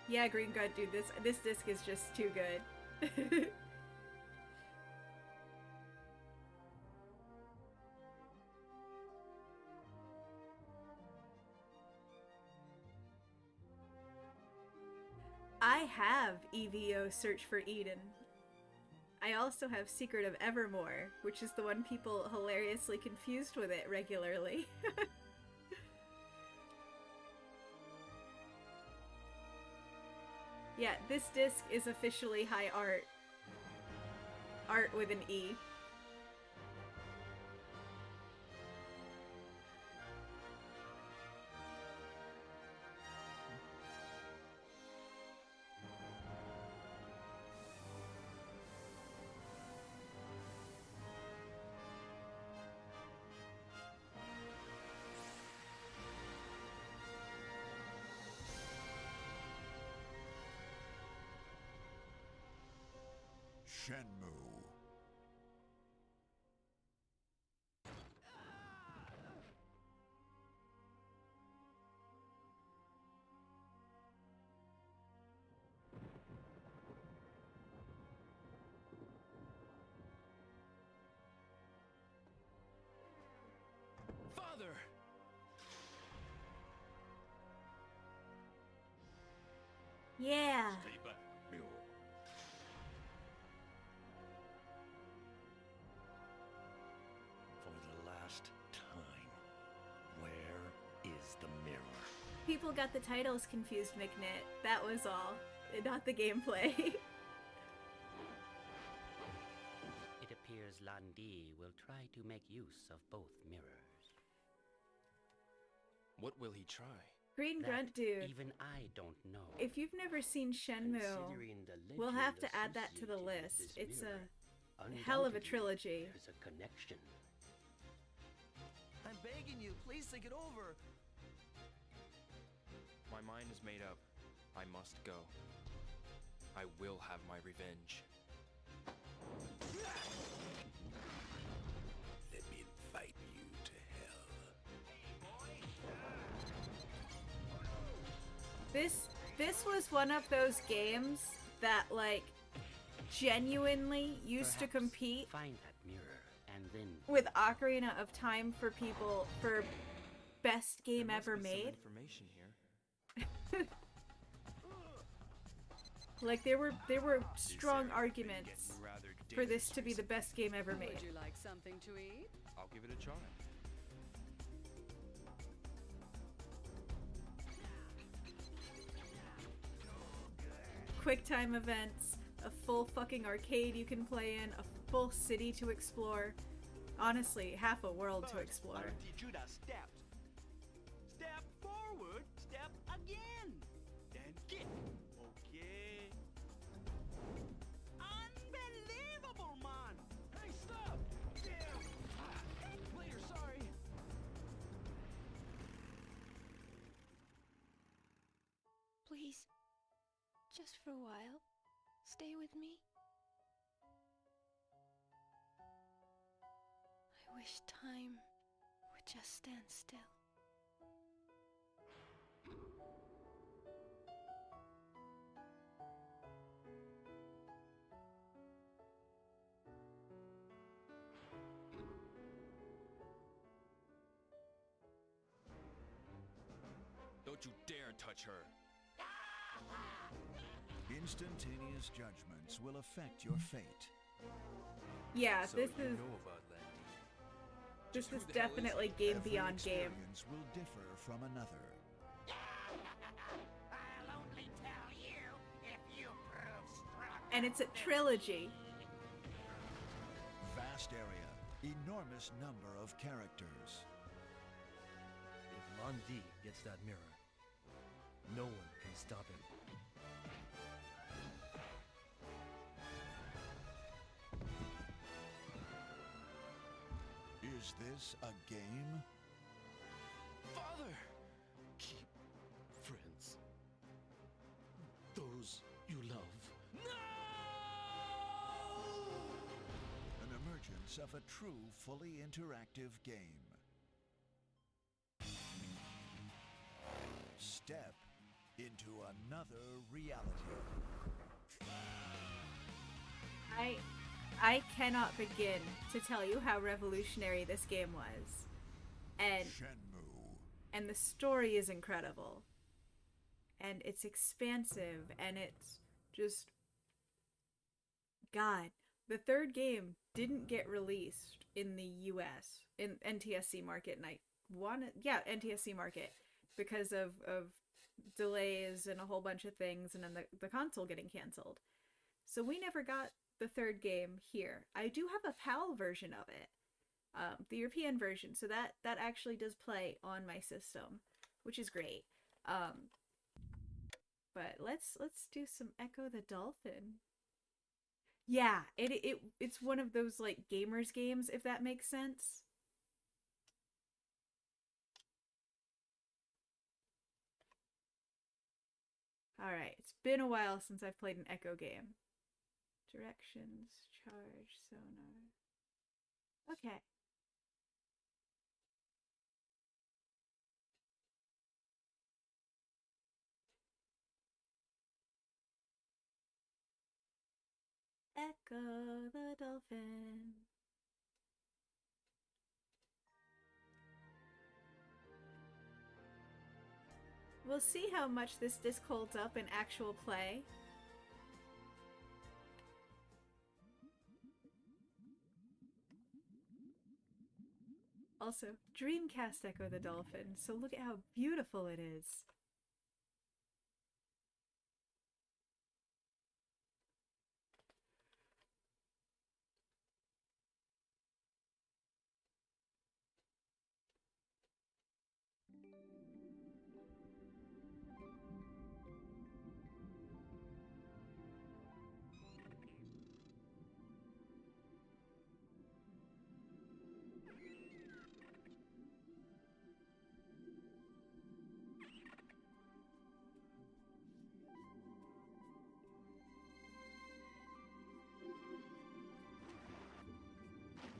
Yeah, Green Grunt, dude, this disc is just too good. I have EVO Search for Eden. I also have Secret of Evermore, which is the one people hilariously confused with it regularly. Yeah, this disc is officially high art. Art with an E. Shenmue. Father! Yeah. Stay back, Mule. For the last time, where is the mirror? People got the titles confused, McNit. That was all. Not the gameplay. It appears Lan Di will try to make use of both mirrors. What will he try? Green Grunt, dude. Even I don't know. If you've never seen Shenmue, we'll have to add that to the list. It's a hell of a trilogy. There's a connection. I'm begging you, please think it over. My mind is made up. I must go. I will have my revenge. Let me invite you to hell. This was one of those games that, like, genuinely used to compete Find that mirror and then with Ocarina of Time for people for best game ever made. Information here. Like there were strong arguments for this to be the best game ever made. Would you like something to eat? I'll give it a try. quick time events, a full fucking arcade you can play in, a full city to explore. Honestly, half a world to explore. I'll teach you the steps. Step forward, step again. Then kick. Okay. Unbelievable, man. Hey, stop! Damn! Later, sorry. Please, just for a while, stay with me. I wish time would just stand still. Don't you dare touch her. Instantaneous judgments will affect your fate. Yeah, So this you is know about Landy. this Who is the hell is definitely he? game Every beyond game. experience will differ from another. I'll only tell you if you prove strong. And it's a trilogy. Vast area, enormous number of characters. If Landy gets that mirror, no one can stop him. Is this a game? Father! Keep friends. Those you love. An emergence of a true, fully interactive game. Step into another reality. I cannot begin to tell you how revolutionary this game was. And the story is incredible. And it's expansive and it's just God. The third game didn't get released in the US in NTSC market, and I wanted NTSC market because of delays and a whole bunch of things, and then the console getting canceled. So we never got the third game here. I do have a PAL version of it, the European version, so that actually does play on my system, which is great. But let's do some Echo the Dolphin. Yeah, it's one of those like gamers games, if that makes sense. Alright, it's been a while since I've played an Echo game. Directions, charge, sonar. Okay. Echo the Dolphin. We'll see how much this disc holds up in actual play. Also, DreamCast Echo the Dolphin, so look at how beautiful it is.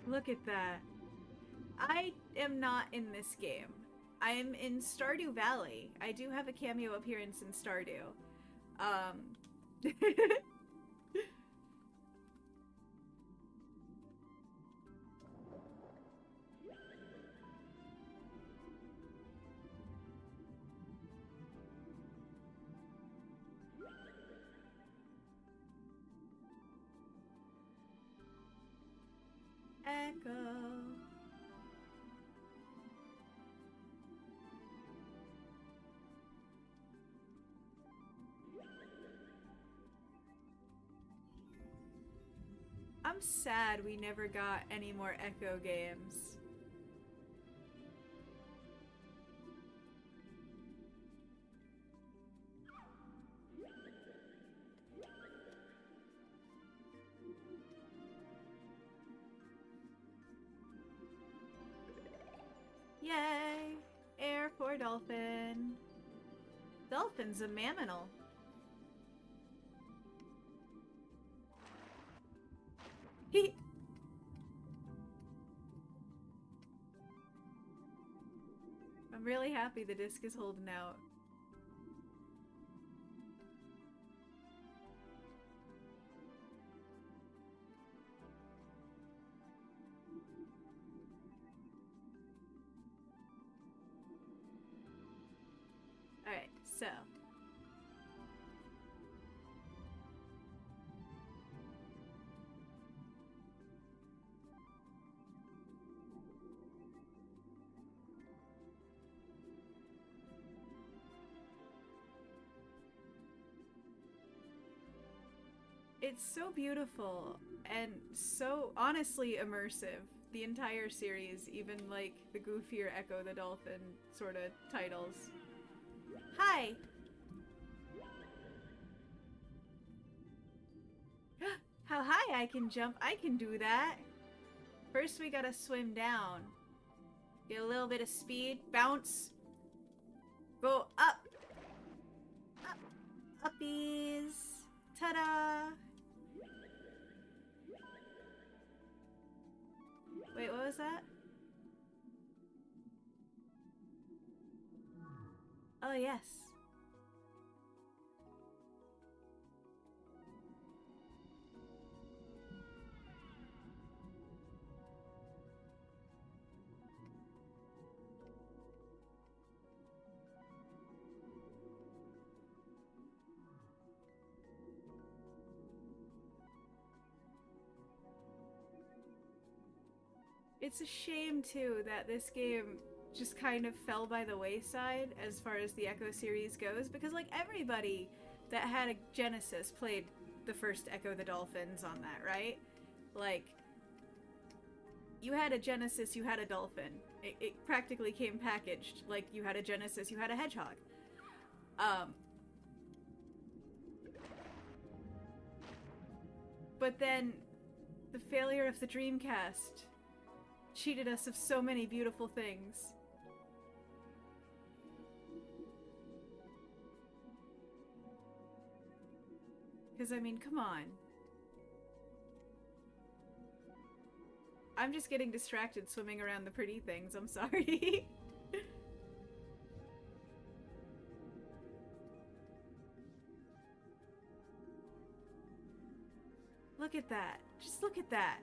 Look at that. I am not in this game. I am in Stardew Valley. I do have a cameo appearance in Stardew. Echo. I'm sad we never got any more Echo games. Yay! Air for dolphin. Dolphin's a mammal. He. I'm really happy the disc is holding out. Alright, so. It's so beautiful and so honestly immersive. The entire series, even like the goofier Echo the Dolphin sort of titles. Hi! How high I can jump, I can do that. First we gotta swim down. Get a little bit of speed, bounce. Go up. Up. Uppies. Ta-da! Wait, what was that? Oh, yes. It's a shame, too, that this game just kind of fell by the wayside as far as the Echo series goes, because, like, everybody that had a Genesis played the first Echo the Dolphins on that, right? Like, you had a Genesis, you had a Dolphin. It practically came packaged. Like, you had a Genesis, you had a Hedgehog. But then, the failure of the Dreamcast cheated us of so many beautiful things. Because, I mean, come on. I'm just getting distracted swimming around the pretty things, I'm sorry. Look at that. Just look at that.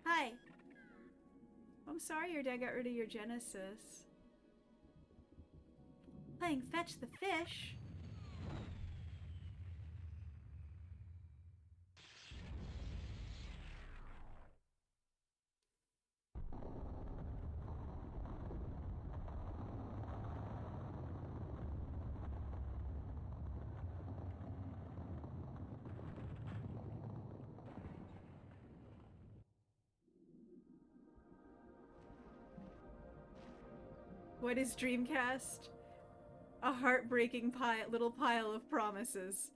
Hi. I'm sorry your dad got rid of your Genesis. Playing fetch the fish? What is Dreamcast? A heartbreaking little pile of promises.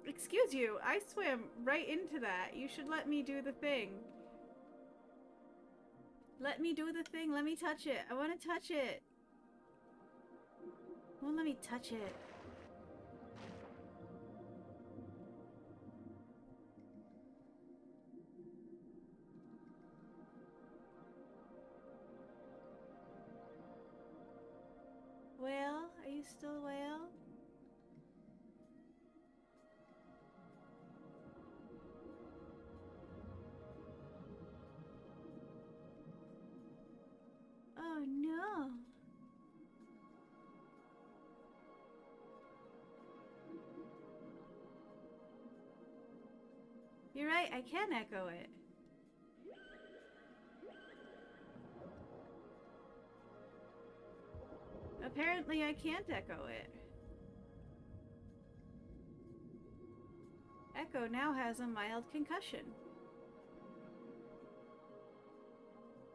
Excuse you, I swam right into that. You should let me do the thing. Let me do the thing. Let me touch it. I want to touch it. Won't let me touch it. Whale? Are you still a whale? Oh no. You're right, I can echo it. Apparently I can't echo it. Echo now has a mild concussion.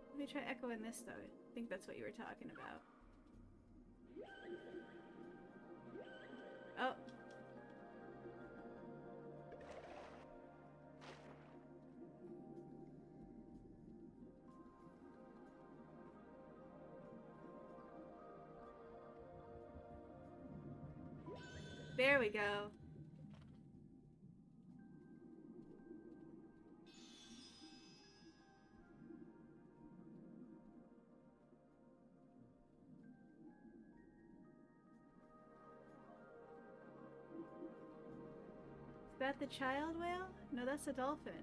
Let me try echoing this though. I think that's what you were talking about. Oh. There we go. Is that the child whale? No, that's a dolphin.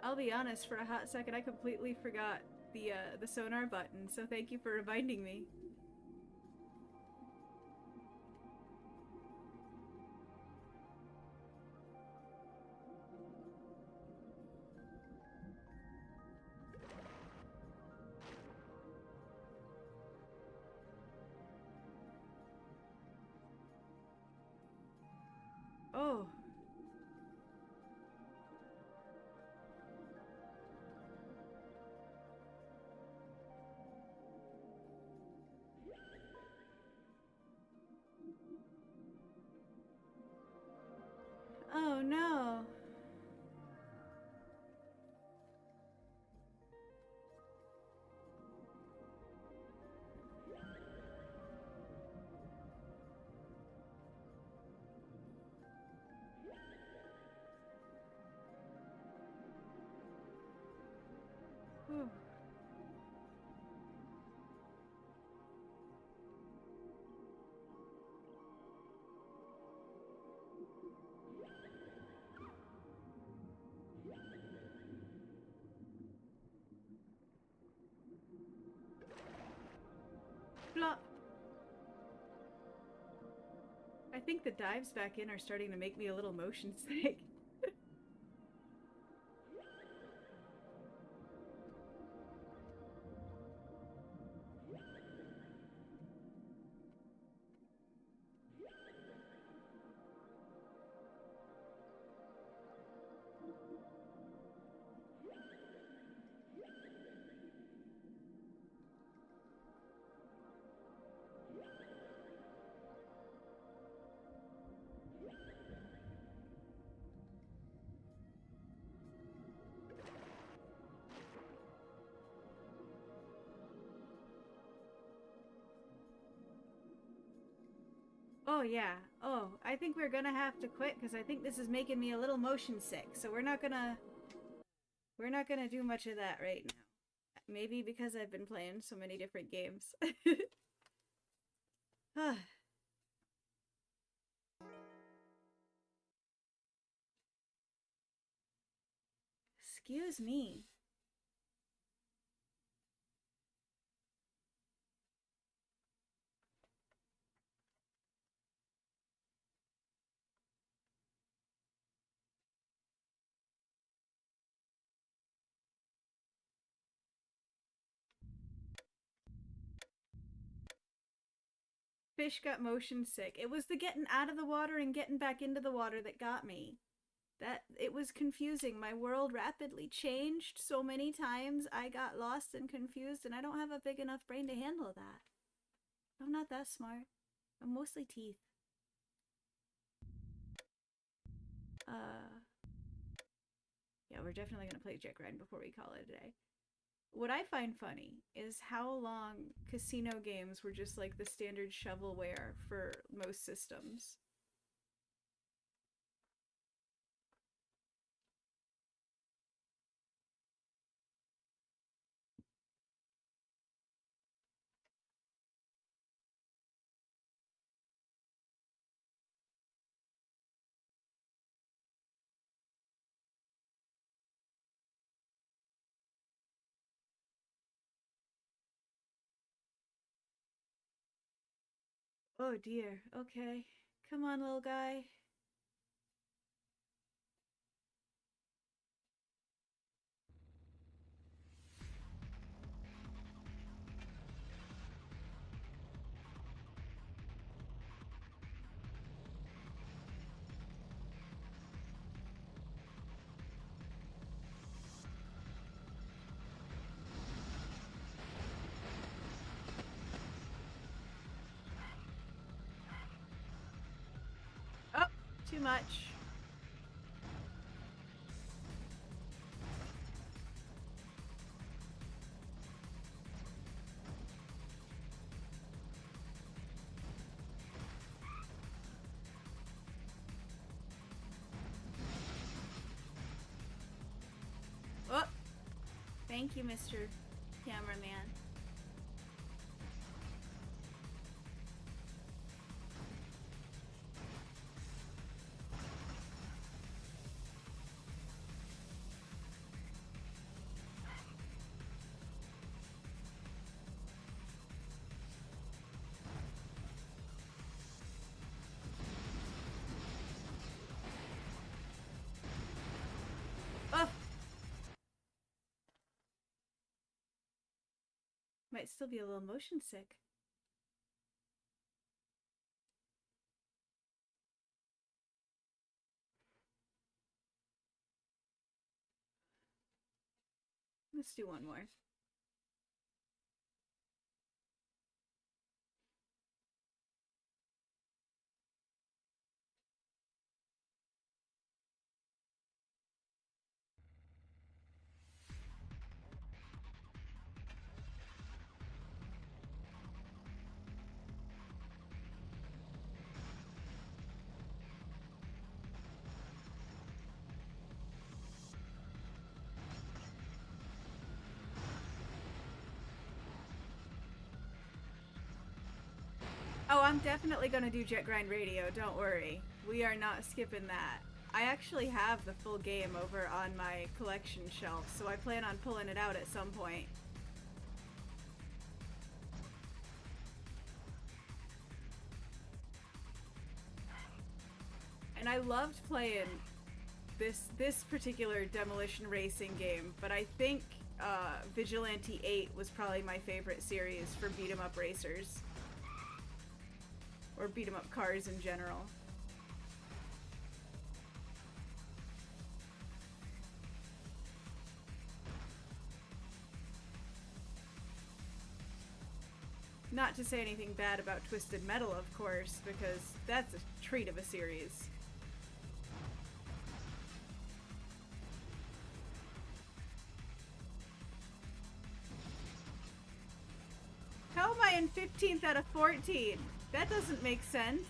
I'll be honest, for a hot second I completely forgot the sonar button, so thank you for reminding me. Oh. Oh no. Whew. Flop. I think the dives back in are starting to make me a little motion sick. Oh yeah. Oh, I think we're gonna have to quit because I think this is making me a little motion sick. So we're not gonna do much of that right now. Maybe because I've been playing so many different games. Excuse me. Fish got motion sick. It was the getting out of the water and getting back into the water that got me. It was confusing. My world rapidly changed so many times. I got lost and confused, and I don't have a big enough brain to handle that. I'm not that smart. I'm mostly teeth. Yeah, we're definitely gonna play Jet Grind before we call it a day. What I find funny is how long casino games were just like the standard shovelware for most systems. Oh dear. Okay. Come on, little guy. Oh, too much. Oh, thank you, Mr. Cameraman. Oh! Might still be a little motion sick. Let's do one more. Oh, I'm definitely gonna do Jet Grind Radio, don't worry. We are not skipping that. I actually have the full game over on my collection shelf, so I plan on pulling it out at some point. And I loved playing this particular demolition racing game, but I think Vigilante 8 was probably my favorite series for beat 'em up racers. Or beat 'em up cars in general. Not to say anything bad about Twisted Metal, of course, because that's a treat of a series. How am I in 15th out of 14? That doesn't make sense.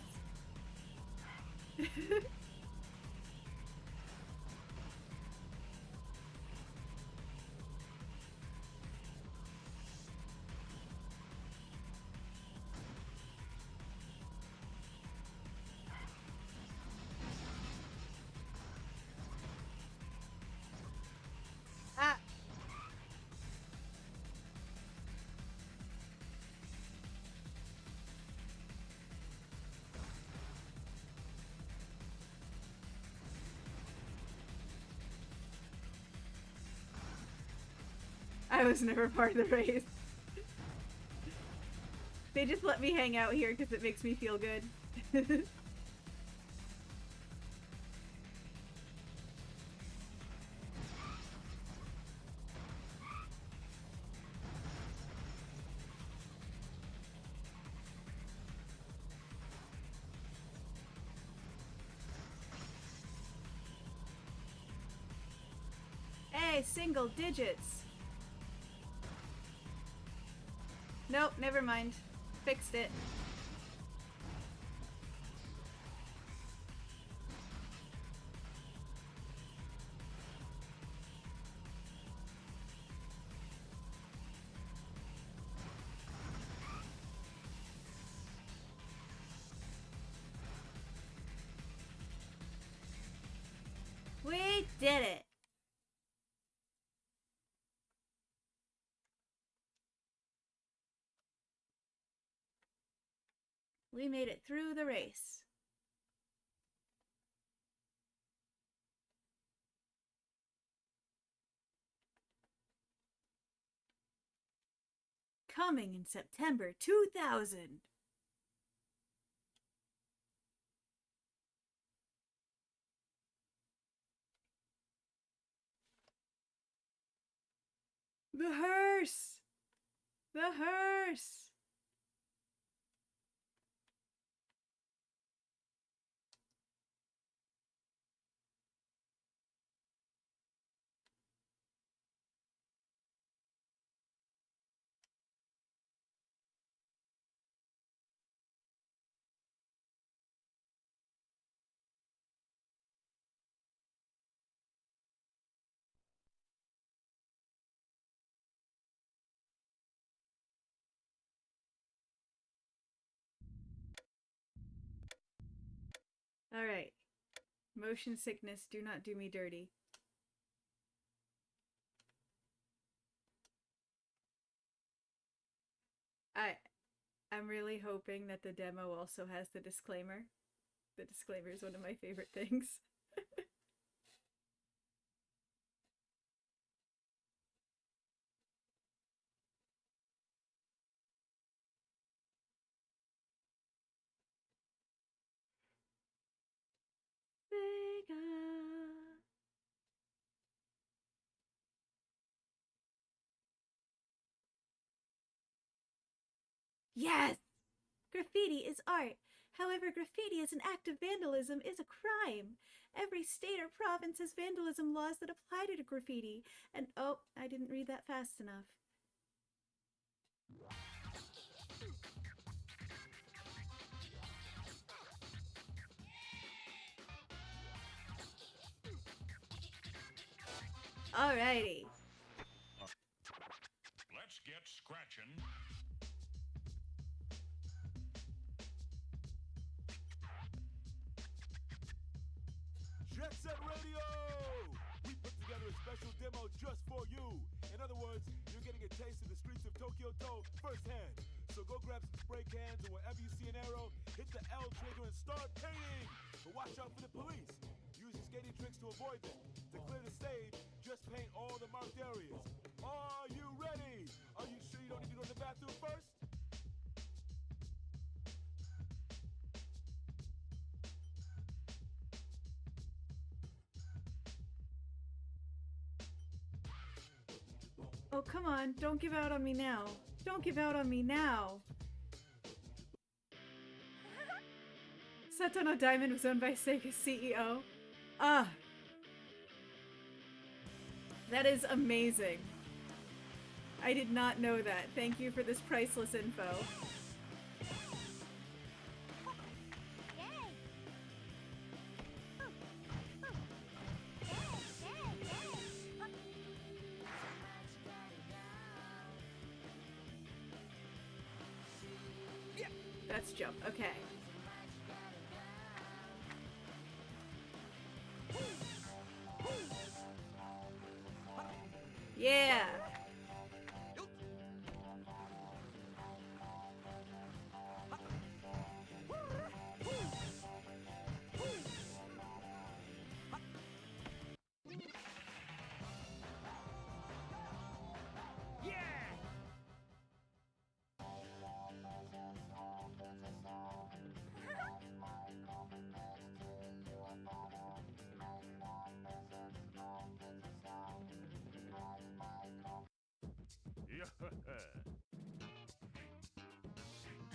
Ah. I was never part of the race. They just let me hang out here because it makes me feel good. Hey, single digits. Nope, never mind. Fixed it. We did it. We made it through the race. Coming in September 2000. The hearse! The hearse! Alright. Motion sickness, do not do me dirty. I'm really hoping that the demo also has the disclaimer. The disclaimer is one of my favorite things. Vega. Yes! Graffiti is art. However, graffiti as an act of vandalism is a crime. Every state or province has vandalism laws that apply to graffiti. And oh, I didn't read that fast enough. Alrighty. Let's get scratching. Jet Set Radio! We put together a special demo just for you. In other words, you're getting a taste of the streets of Tokyo-to firsthand. So go grab some spray cans and wherever you see an arrow, hit the L trigger and start painting! But watch out for the police. Use your skating tricks to avoid them. To clear the stage, just paint all the marked areas. Are you ready? Are you sure you don't need to go to the bathroom first? Oh, come on. Don't give out on me now. Don't give out on me now. Satono Diamond was owned by Sega's CEO. Ah. That is amazing. I did not know that. Thank you for this priceless info. That's jump. Okay. Yeah.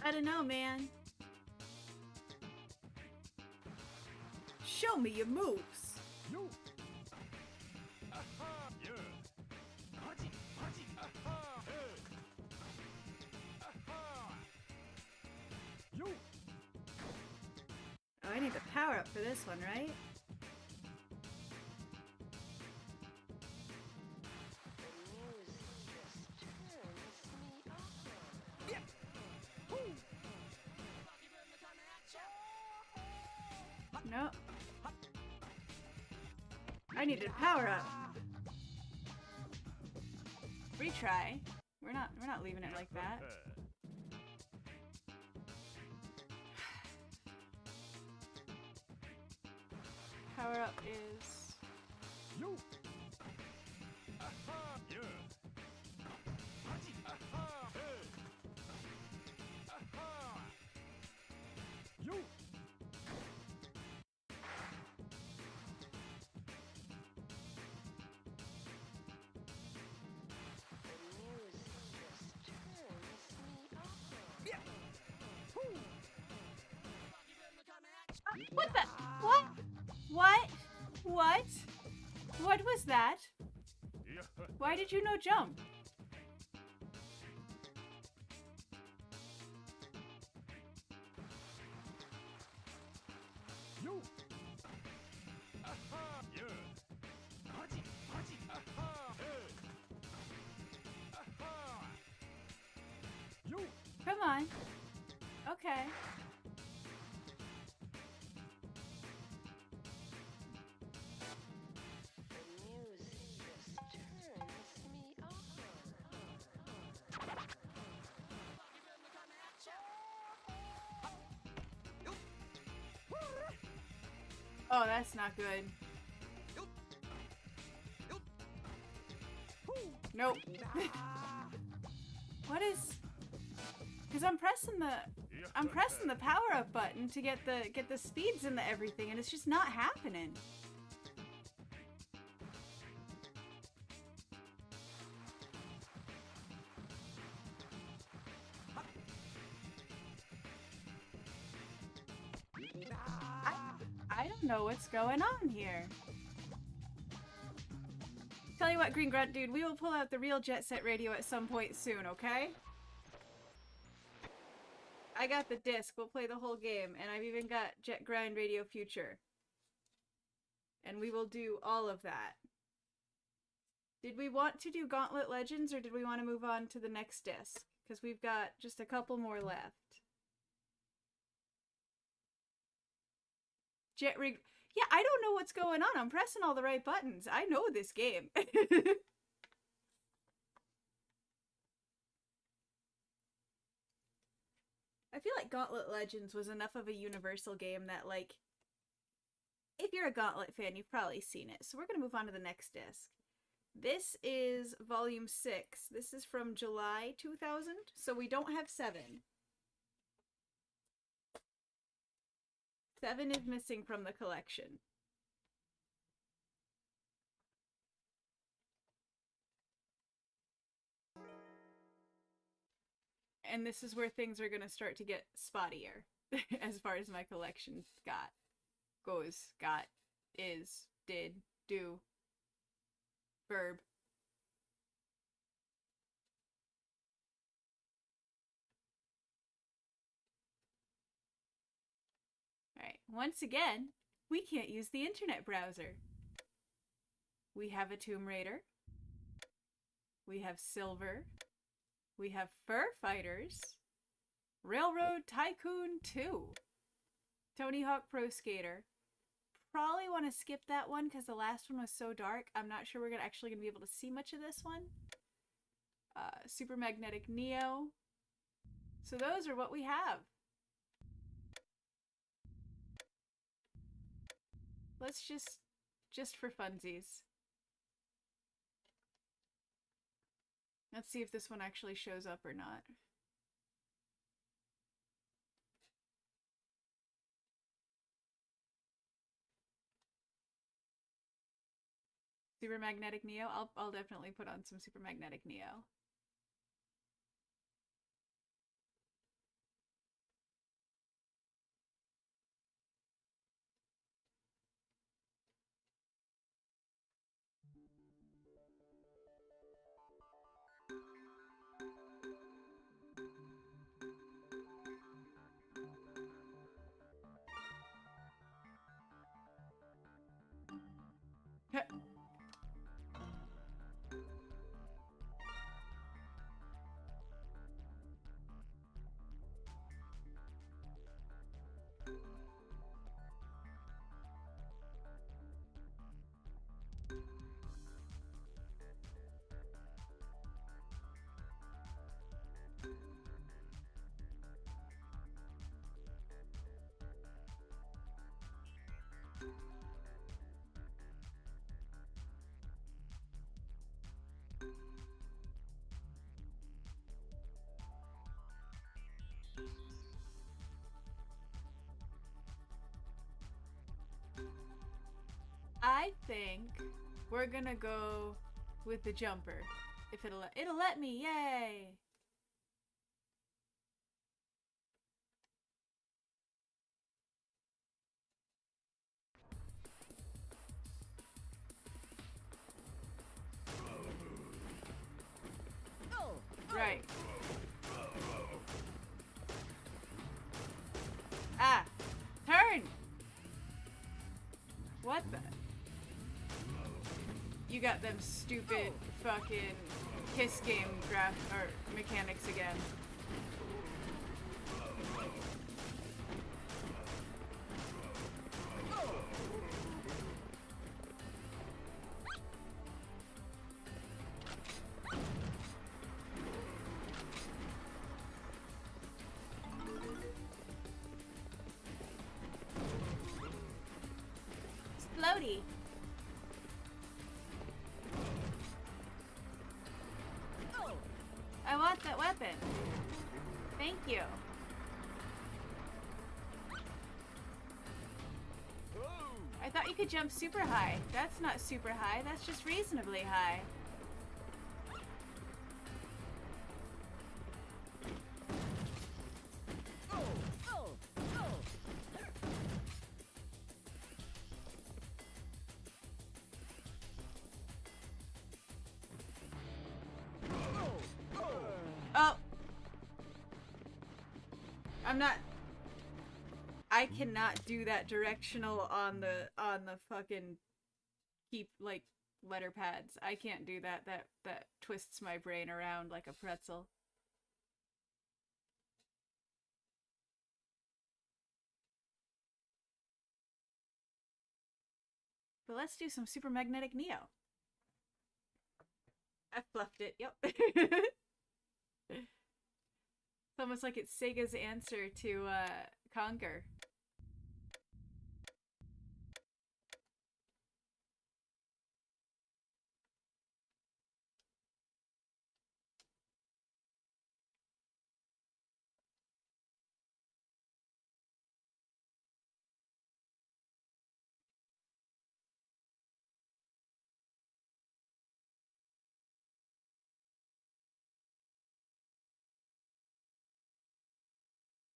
I don't know, man. Show me your moves. You. Oh, I need the power up for this one, right? No. I needed a power up. Retry. We're not leaving it like that. power up is... You. Aha. Yeah. Aha. Hey. Aha. You. What the? What? What? What? What was that? Why did you no jump? You. Aha. Yeah. Hachi. Hachi. Aha. Hey. Aha. You. Come on. Okay. Oh, that's not good. Nope. What is? Because I'm pressing the power up button to get the speeds into everything, and it's just not happening. I don't know what's going on here. Tell you what, Green Grunt Dude, we will pull out the real Jet Set Radio at some point soon, okay? I got the disc. We'll play the whole game, and I've even got Jet Grind Radio Future. And we will do all of that. Did we want to do Gauntlet Legends, or did we want to move on to the next disc? Because we've got just a couple more left. Yeah, I don't know what's going on. I'm pressing all the right buttons. I know this game. I feel like Gauntlet Legends was enough of a universal game that, like, if you're a Gauntlet fan, you've probably seen it. So we're going to move on to the next disc. This is Volume 6. This is from July 2000, so we don't have 7. 7 is missing from the collection. And this is where things are gonna start to get spottier as far as my collection goes. Got, is, did, do, verb. Alright, once again, we can't use the internet browser. We have a Tomb Raider. We have Silver. We have Fur Fighters. Railroad Tycoon 2. Tony Hawk Pro Skater. Probably want to skip that one because the last one was so dark. I'm not sure we're actually going to be able to see much of this one. Super Magnetic Neo. So those are what we have. Let's just for funsies. Let's see if this one actually shows up or not. Super Magnetic Neo? I'll definitely put on some Super Magnetic Neo. I think we're gonna go with the jumper. If it'll let me, yay! Right. Ah! Turn! What the? You got them stupid fucking kiss game or mechanics again. Floaty. I want that weapon. Thank you. I thought you could jump super high. That's not super high, that's just reasonably high. I cannot do that directional on the fucking like letter pads. I can't do that. That twists my brain around like a pretzel. But let's do some super magnetic Neo. I fluffed it. Yep. It's almost like it's Sega's answer to Conquer.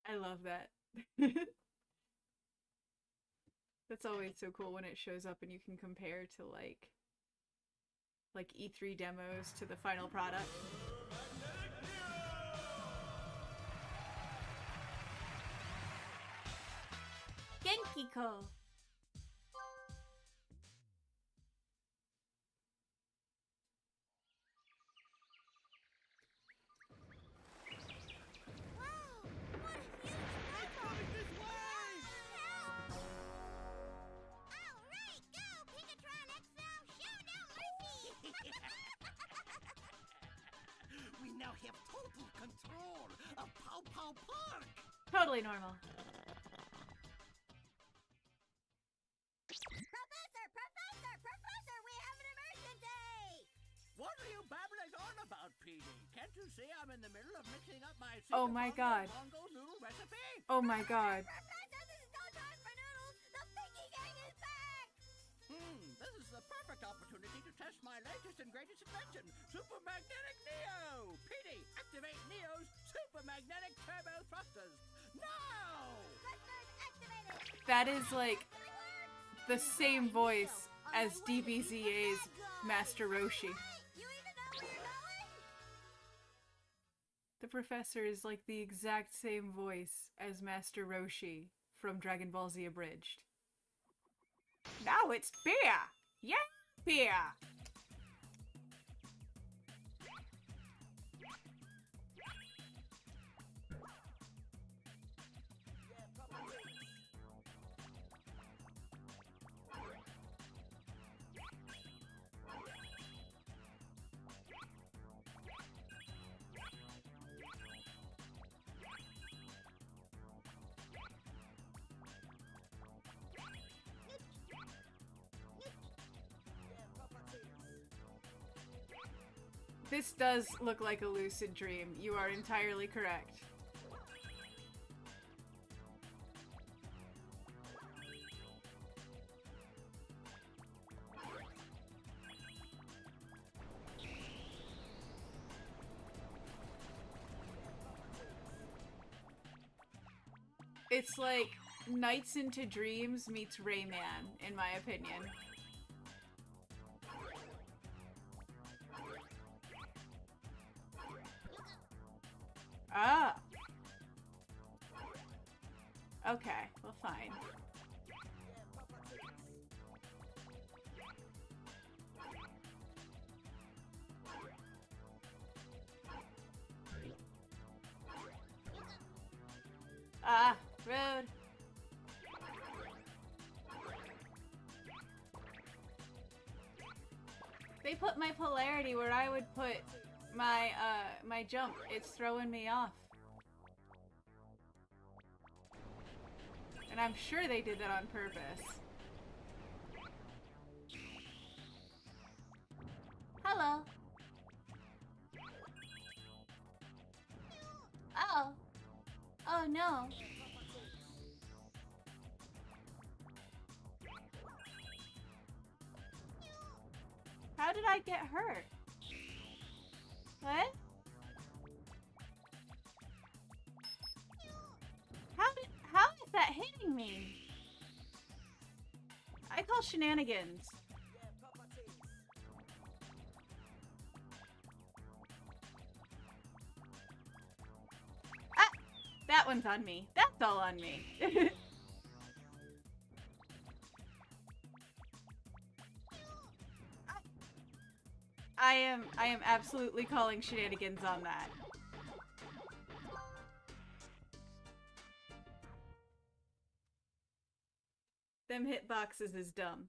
I love that. That's always so cool when it shows up and you can compare to like E3 demos to the final product. Genkiko! We now have total control of Pow Pow Park! Totally normal. Professor, we have an emergency! What are you babbling on about, Petey? Can't you see I'm in the middle of mixing up my Oh my god. bongo noodle recipe? Oh my god. Professor, this is no time for noodles! The Pinky Gang is back! This is the perfect opportunity to test my latest and greatest invention, Super Magnetic Neo! Petey, activate Neo's Super Magnetic Turbo Thrusters! Now! Thrusters activated! That is like the same voice as DBZA's Master Roshi. You even know where you're going? The professor is like the exact same voice as Master Roshi from Dragon Ball Z Abridged. Now it's beer! Yeah, beer! This does look like a lucid dream. You are entirely correct. It's like Nights into Dreams meets Rayman, in my opinion. Ah. Okay, well, fine. Ah, rude. They put my polarity where I would put my, my jump. It's throwing me off. And I'm sure they did that on purpose. Hello. Oh. Oh no. How did I get hurt? What? How is that hitting me? I call shenanigans. Ah! That one's on me. That's all on me. I am absolutely calling shenanigans on that. Them hitboxes is dumb.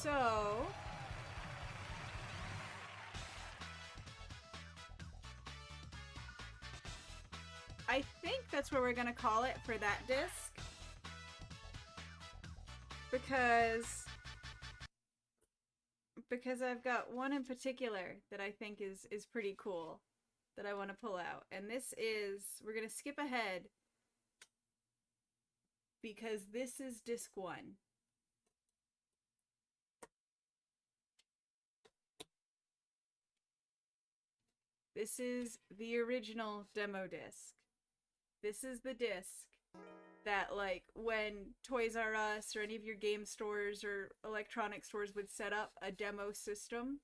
So I think that's what we're gonna call it for that disc. Because I've got one in particular that I think is pretty cool that I want to pull out. And this is, we're gonna skip ahead because this is disc 1. This is the original demo disc. This is the disc that, like, when Toys R Us or any of your game stores or electronic stores would set up a demo system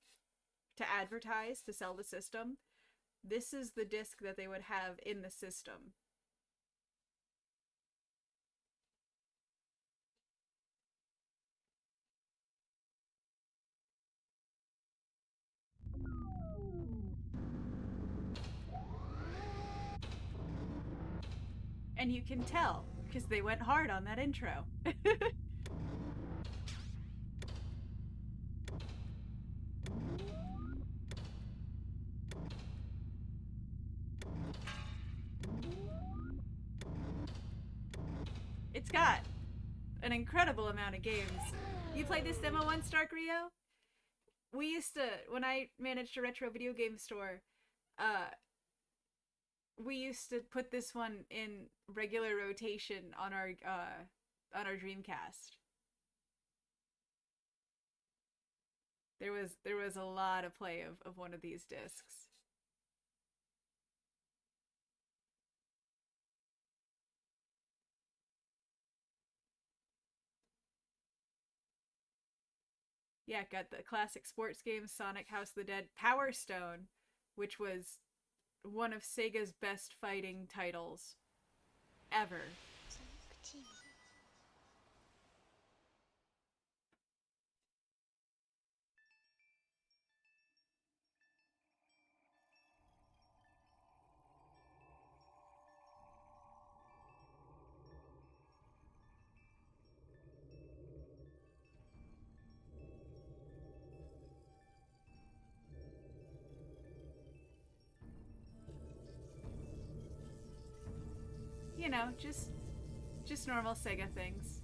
to advertise, to sell the system, this is the disc that they would have in the system. And you can tell, because they went hard on that intro. It's got an incredible amount of games. You played this demo once, Dark Rio? We used to, when I managed a retro video game store, we used to put this one in regular rotation on our DreamCast. There was a lot of play of one of these discs. Yeah, got the classic sports games, Sonic, House of the Dead, Power Stone, which was one of Sega's best fighting titles ever. You know, just normal Sega things.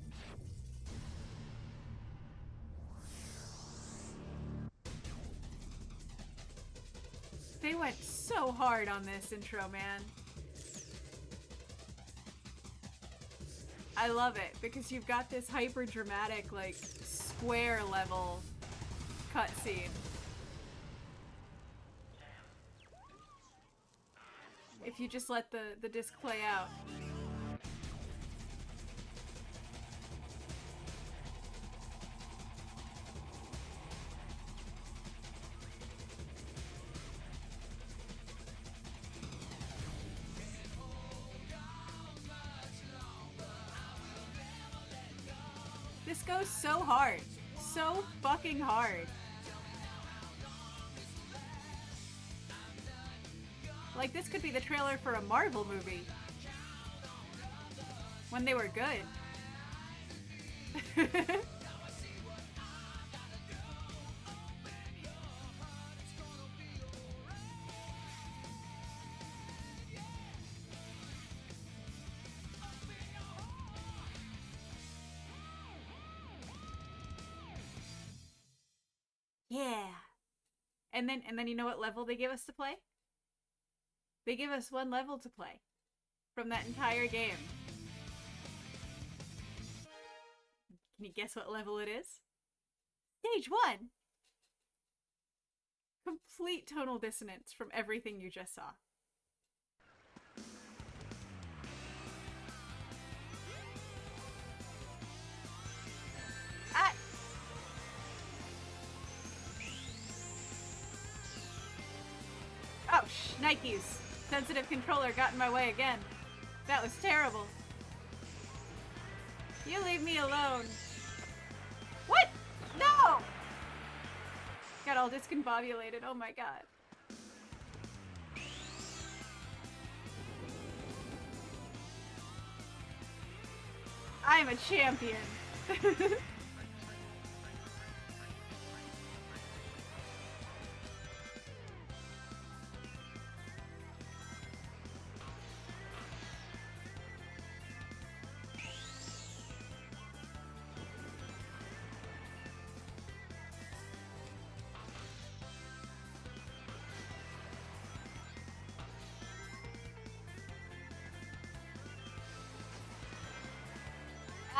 They went so hard on this intro, man. I love it because you've got this hyper dramatic, like, square level cutscene. If you just let the disc play out. This goes so hard. So fucking hard. Like, this could be the trailer for a Marvel movie. When they were good. Yeah. And then you know what level they give us to play? They give us one level to play from that entire game. Can you guess what level it is? Stage 1! Complete tonal dissonance from everything you just saw. Ah! Oh, Nikes. Sensitive controller got in my way again. That was terrible. You leave me alone. What? No! Got all discombobulated. Oh my god. I'm a champion.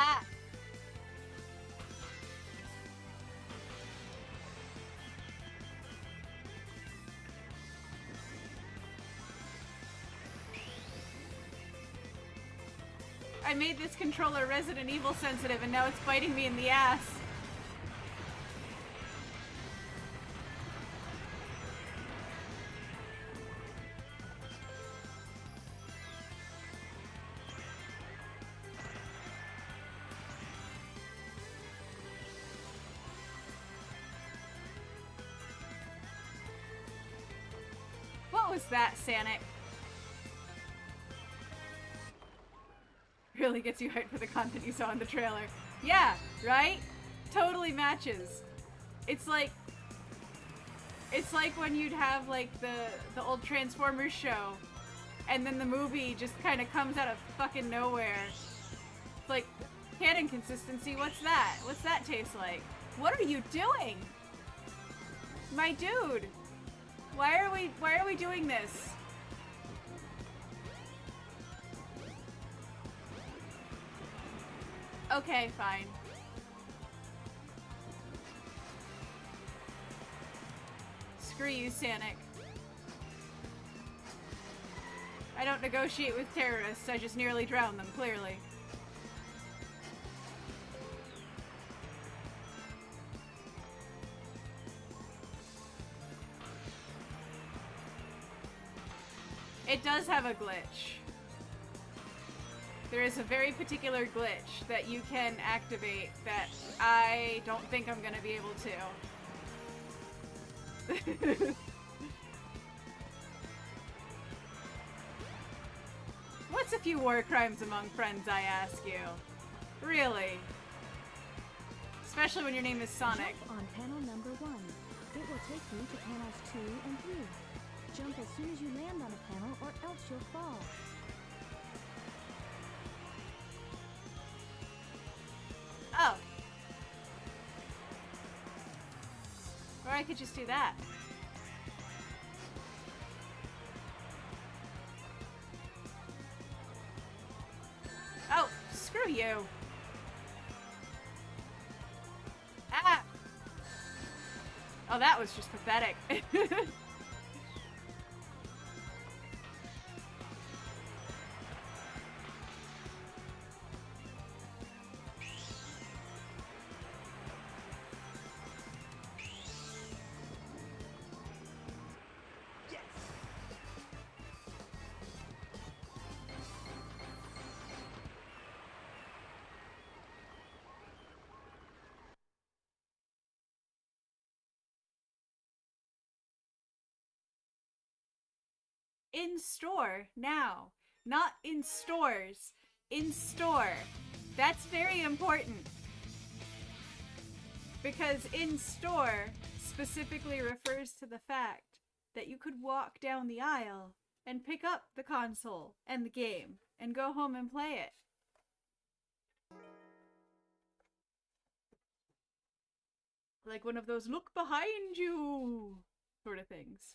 Ah! I made this controller Resident Evil sensitive and now it's biting me in the ass. What was that, Sanic? Really gets you hyped for the content you saw in the trailer. Yeah, right? Totally matches. It's like when you'd have like the old Transformers show and then the movie just kind of comes out of fucking nowhere. It's like, canon consistency, what's that? What's that taste like? What are you doing? My dude! Why are we doing this? Okay, fine. Screw you, Sanic. I don't negotiate with terrorists, I just nearly drown them, clearly. It does have a glitch. There is a very particular glitch that you can activate that I don't think I'm gonna be able to. What's a few war crimes among friends, I ask you? Really? Especially when your name is Sonic. Jump on panel number 1. It will take you to panels 2 and 3. Jump as soon as you land on a panel or else you'll fall. Oh. Or I could just do that. Oh, screw you. that was just pathetic. In store now, not in stores. In store. That's very important. Because in store specifically refers to the fact that you could walk down the aisle and pick up the console and the game and go home and play it. Like one of those look behind you sort of things.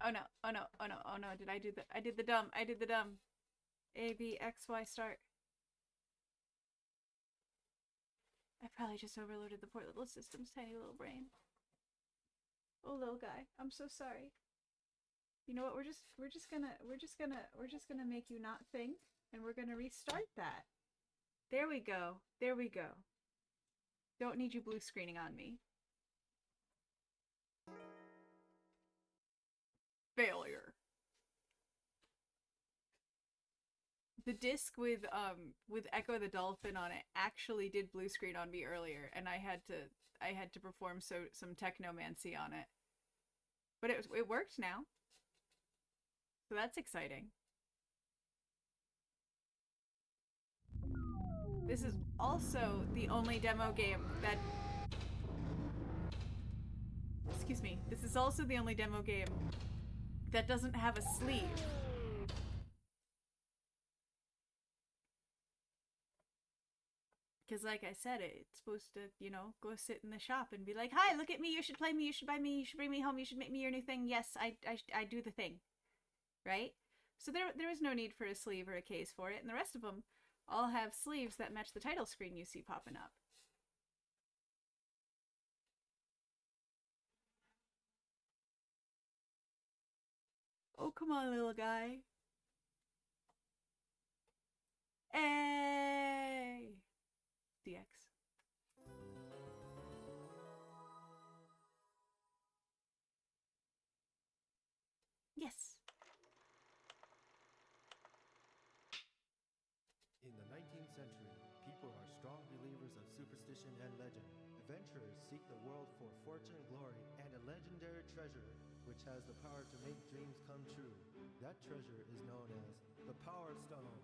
Oh no, oh no, oh no, oh no, I did the dumb. A, B, X, Y, start. I probably just overloaded the poor little system's tiny little brain. Oh, little guy, I'm so sorry. You know what, we're just gonna make you not think, and we're gonna restart that. There we go, there we go. Don't need you blue screening on me. Failure. The disc with Echo the Dolphin on it actually did blue screen on me earlier, and I had to perform some technomancy on it. But it worked now. So that's exciting. This is also the only demo game that... Excuse me. This is also the only demo game that doesn't have a sleeve. Because like I said, it's supposed to, you know, go sit in the shop and be like, hi, look at me, you should play me, you should buy me, you should bring me home, you should make me your new thing. Yes, I do the thing. Right? So there was no need for a sleeve or a case for it, and the rest of them all have sleeves that match the title screen you see popping up. Oh, come on, little guy. Hey! DX. Yes. In the 19th century, people are strong believers of superstition and legend. Adventurers seek the world for fortune and glory and a legendary treasure which has the power to make dreams come true. That treasure is known as the Power Stone.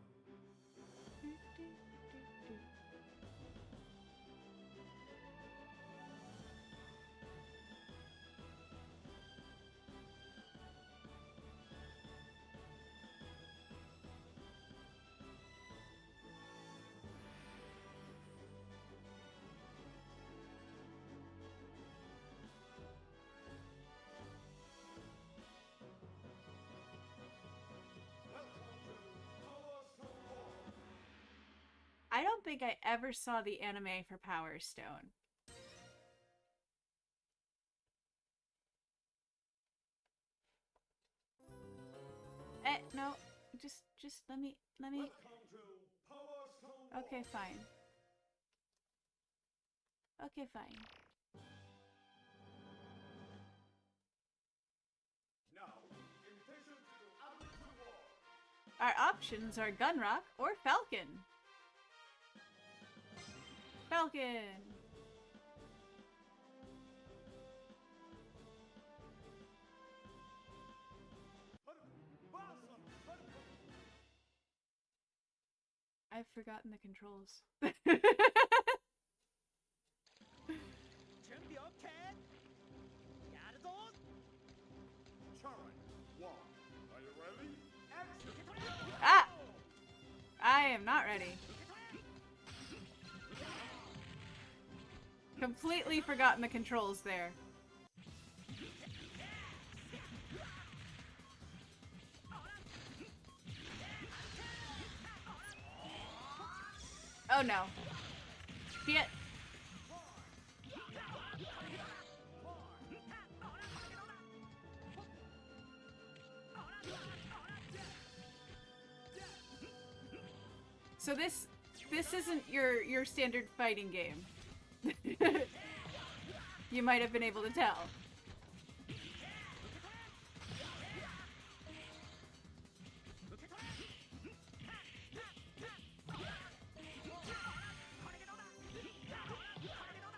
I don't think I ever saw the anime for Power Stone. No, just let me. Okay, fine. Okay, fine. Our options are Gunrock or Falcon. Falcon! I've forgotten the controls. Ah! I am not ready. Completely forgotten the controls there. Oh no. Shit. So this isn't your standard fighting game. You might have been able to tell.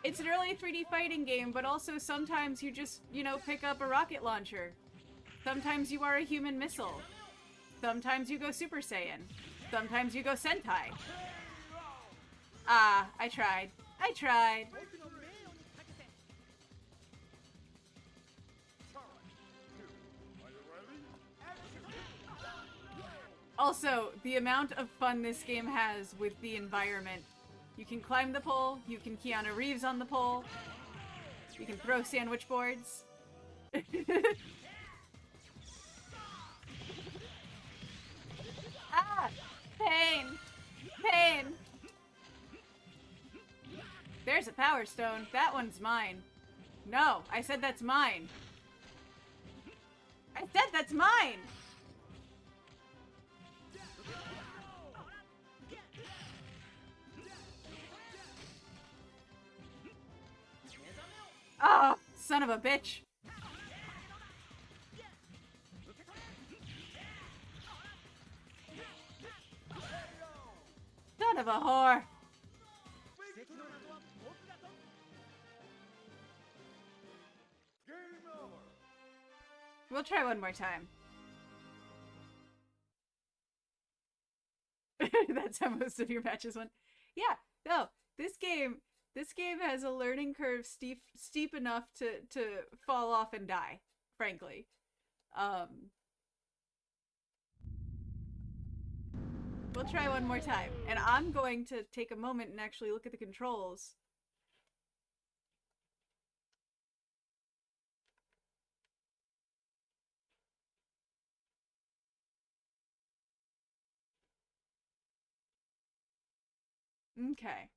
It's an early 3D fighting game, but also sometimes you just, you know, pick up a rocket launcher. Sometimes you are a human missile. Sometimes you go Super Saiyan. Sometimes you go Sentai. Ah, I tried. I tried. Also, the amount of fun this game has with the environment. You can climb the pole, you can Keanu Reeves on the pole, you can throw sandwich boards. Ah! Pain! Pain! There's a power stone. That one's mine. No, I said that's mine. I said that's mine! Oh, son of a bitch. Son of a whore. We'll try one more time. That's how most of your matches went. Yeah, no, this game has a learning curve steep enough to fall off and die, frankly. We'll try one more time, and I'm going to take a moment and actually look at the controls. Okay.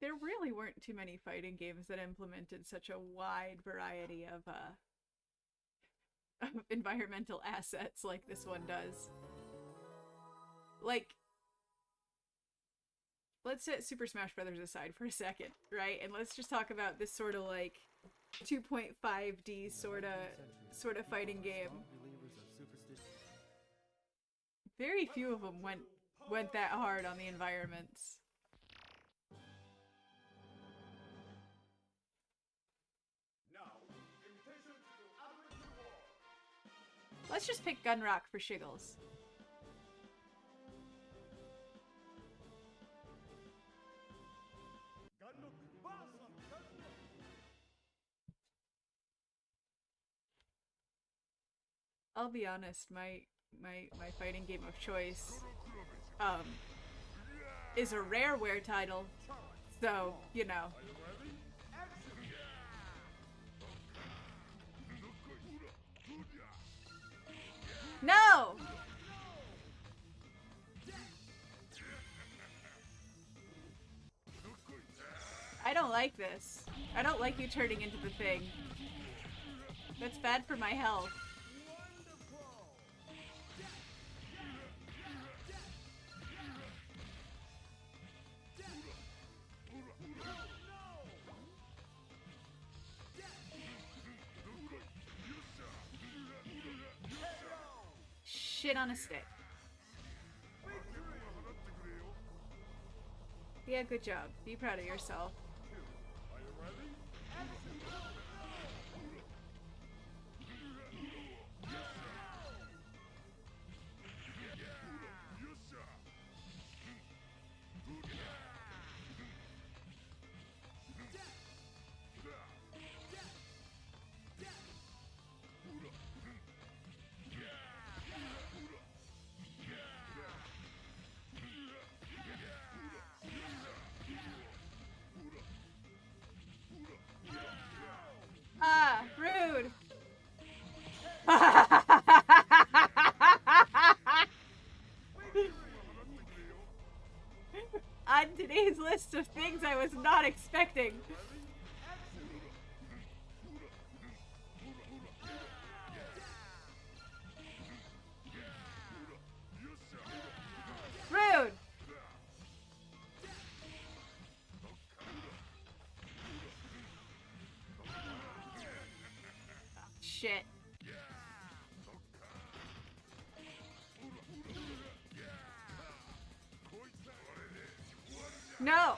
There really weren't too many fighting games that implemented such a wide variety of environmental assets like this one does. Like, let's set Super Smash Brothers aside for a second, right? And let's just talk about this sort of like 2.5D sort of fighting game. Very few of them went that hard on the environments. Let's just pick Gunrock for shiggles. I'll be honest, my fighting game of choice is a Rareware title, so, you know. No! I don't like this. I don't like you turning into the thing. That's bad for my health. Shit on a stick. Yeah, good job. Be proud of yourself. on today's list of things I was not expecting. Rude! Shit. No!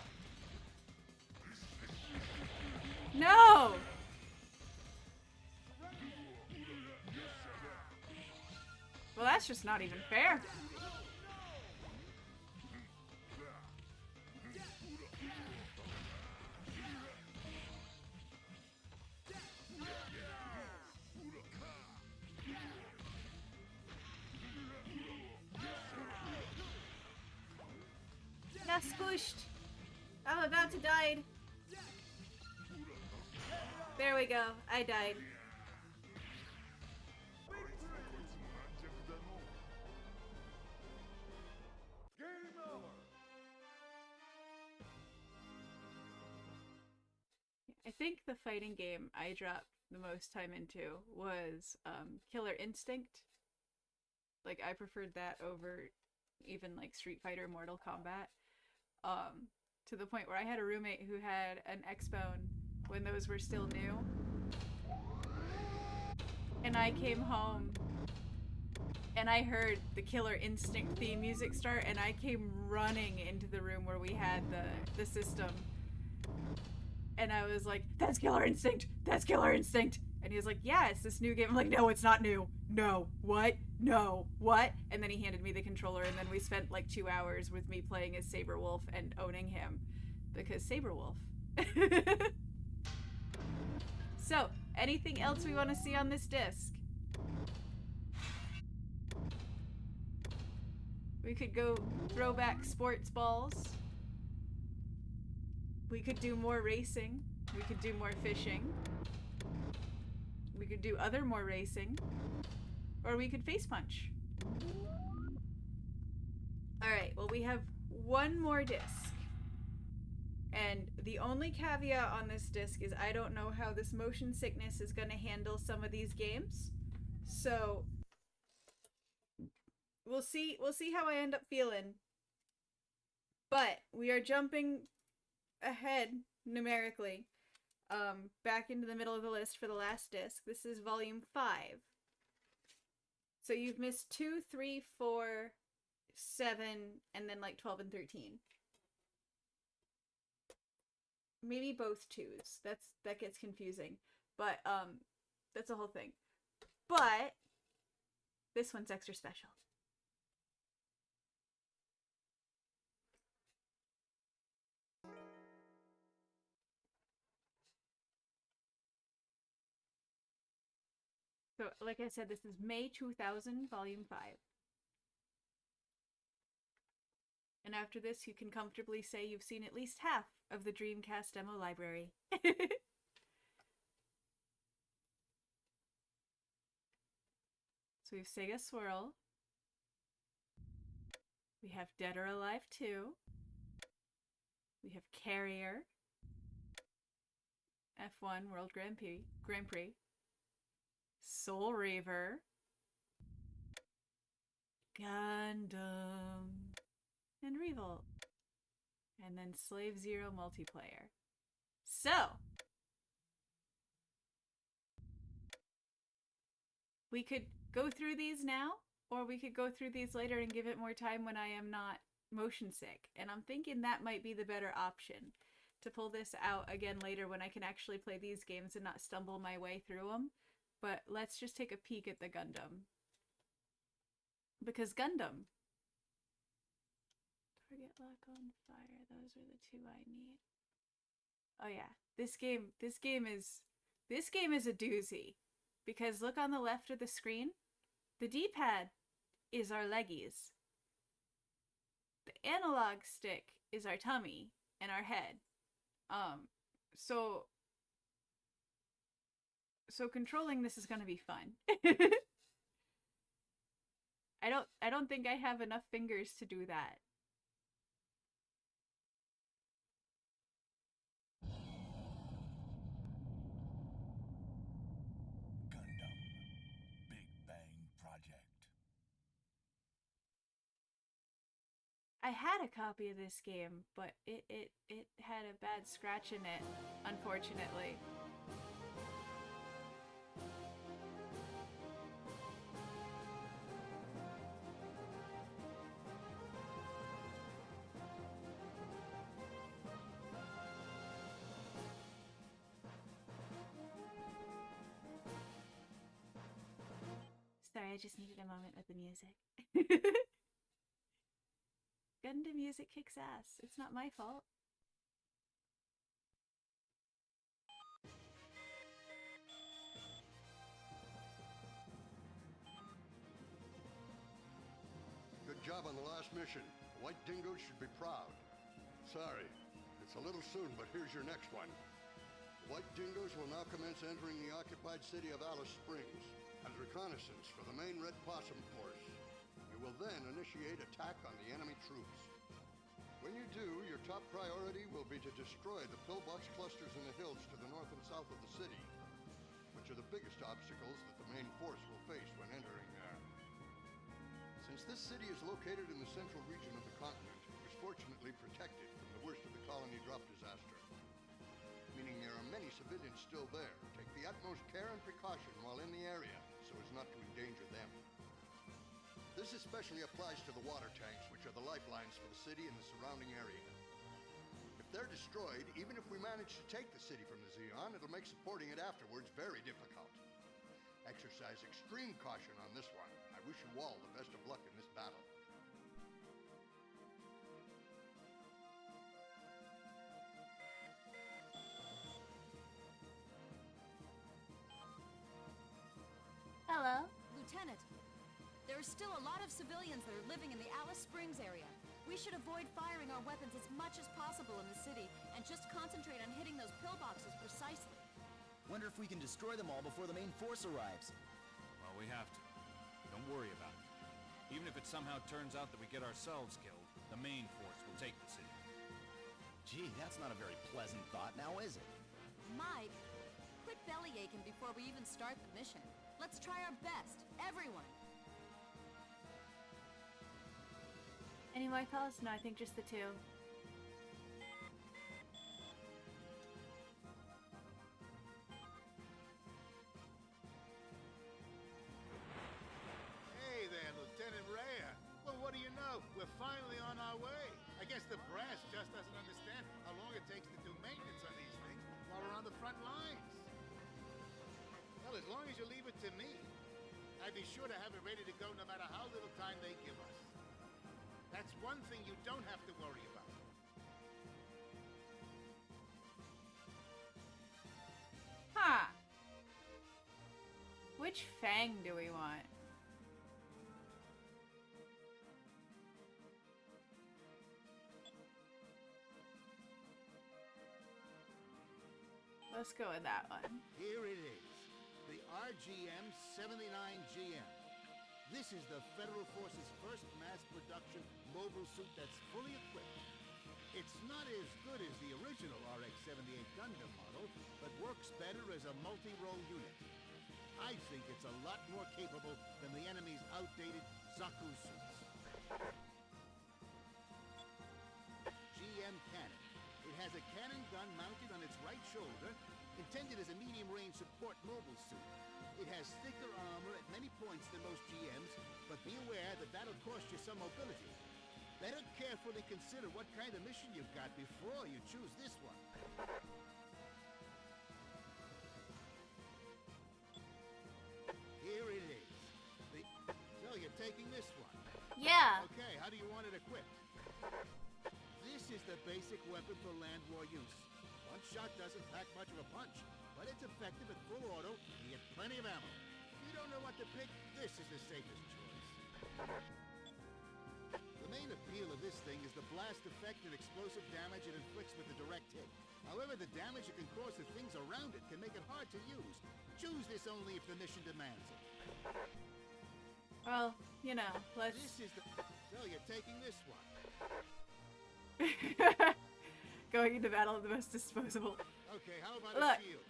No! Well, that's just not even fair. Got squished. I'm about to die. There we go. I died. I think the fighting game I dropped the most time into was Killer Instinct. Like, I preferred that over even like Street Fighter, Mortal Kombat. To the point where I had a roommate who had an Xbone when those were still new. And I came home and I heard the Killer Instinct theme music start, and I came running into the room where we had the system. And I was like, that's Killer Instinct! That's Killer Instinct! And he was like, yeah, it's this new game. I'm like, no, it's not new. No. What? No. What? And then he handed me the controller, and then we spent like 2 hours with me playing as Saberwolf and owning him. Because Saberwolf. So, anything else we want to see on this disc? We could go throw back sports balls. We could do more racing. We could do more fishing. We could do other more racing. Or we could face punch. Alright, well, we have one more disc. And the only caveat on this disc is I don't know how this motion sickness is going to handle some of these games. So we'll see how I end up feeling. But we are jumping ahead numerically back into the middle of the list for the last disc. This is volume 5. So you've missed 2, 3, 4, 7, and then like 12 and 13. Maybe both 2s. That gets confusing. But that's the whole thing. But this one's extra special. So, like I said, this is May 2000, Volume 5. And after this, you can comfortably say you've seen at least half of the DreamCast demo library. So we have Sega Swirl. We have Dead or Alive 2. We have Carrier. F1 World Grand Prix. Soul Reaver. Gundam. And Revolt. And then Slave Zero multiplayer. So, we could go through these now, or we could go through these later and give it more time when I am not motion sick. And I'm thinking that might be the better option, to pull this out again later when I can actually play these games and not stumble my way through them. But let's just take a peek at the Gundam. Because Gundam. Target lock on fire. Those are the 2 I need. Oh yeah, this game is a doozy. Because look on the left of the screen. The D-pad is our leggies. The analog stick is our tummy and our head. So controlling this is going to be fun. I don't think I have enough fingers to do that. I had a copy of this game, but it had a bad scratch in it, unfortunately. Sorry, I just needed a moment with the music. Gundam music kicks ass. It's not my fault. Good job on the last mission. The White Dingoes should be proud. Sorry, it's a little soon, but here's your next one. The White Dingoes will now commence entering the occupied city of Alice Springs as reconnaissance for the main Red Possum Force. You will then initiate attack on the enemy troops. When you do, your top priority will be to destroy the pillbox clusters in the hills to the north and south of the city, which are the biggest obstacles that the main force will face when entering there. Since this city is located in the central region of the continent, it was fortunately protected from the worst of the colony drop disaster, meaning there are many civilians still there. Take the utmost care and precaution while in the area so as not to endanger them. This especially applies to the water tanks, which are the lifelines for the city and the surrounding area. If they're destroyed, even if we manage to take the city from the Zeon, it'll make supporting it afterwards very difficult. Exercise extreme caution on this one. I wish you all the best of luck in this battle. Hello? Lieutenant, there are still a lot of civilians that are living in the Alice Springs area. We should avoid firing our weapons as much as possible in the city and just concentrate on hitting those pillboxes precisely. Wonder if we can destroy them all before the main force arrives. Well, we have to. Don't worry about it. Even if it somehow turns out that we get ourselves killed, the main force will take the city. Gee, that's not a very pleasant thought, now is it? Mike, quit belly aching before we even start the mission. Let's try our best, everyone. Any more calls? No, I think just the two. Hey there, Lieutenant Rhea. Well, what do you know? We're finally on our way. I guess the brass just doesn't understand how long it takes to do maintenance on these things while we're on the front lines. Well, as long as you leave it to me, I'd be sure to have it ready to go no matter how little time they give us. That's one thing you don't have to worry about. Huh. Which Fang do we want? Let's go with that one. Here it is. The RGM-79GM. This is the Federal Force's first mass production mobile suit that's fully equipped. It's not as good as the original RX-78 Gundam model, but works better as a multi-role unit. I think it's a lot more capable than the enemy's outdated Zaku suits. GM cannon. It has a cannon gun mounted on its right shoulder, intended as a medium-range support mobile suit. It has thicker armor at many points than most GMs, but be aware that that'll cost you some mobility. Better carefully consider what kind of mission you've got before you choose this one. Here it is. So you're taking this one? Yeah. Okay, how do you want it equipped? This is the basic weapon for land war use. One shot doesn't pack much of a punch, but it's effective at full auto and you get plenty of ammo. If you don't know what to pick, this is the safest choice. The main appeal of this thing is the blast effect and explosive damage it inflicts with a direct hit. However, the damage it can cause to things around it can make it hard to use. Choose this only if the mission demands it. Well, you know, let's... This is the... So you're taking this one. Going into battle of the most disposable. Okay, how about Look, a shield?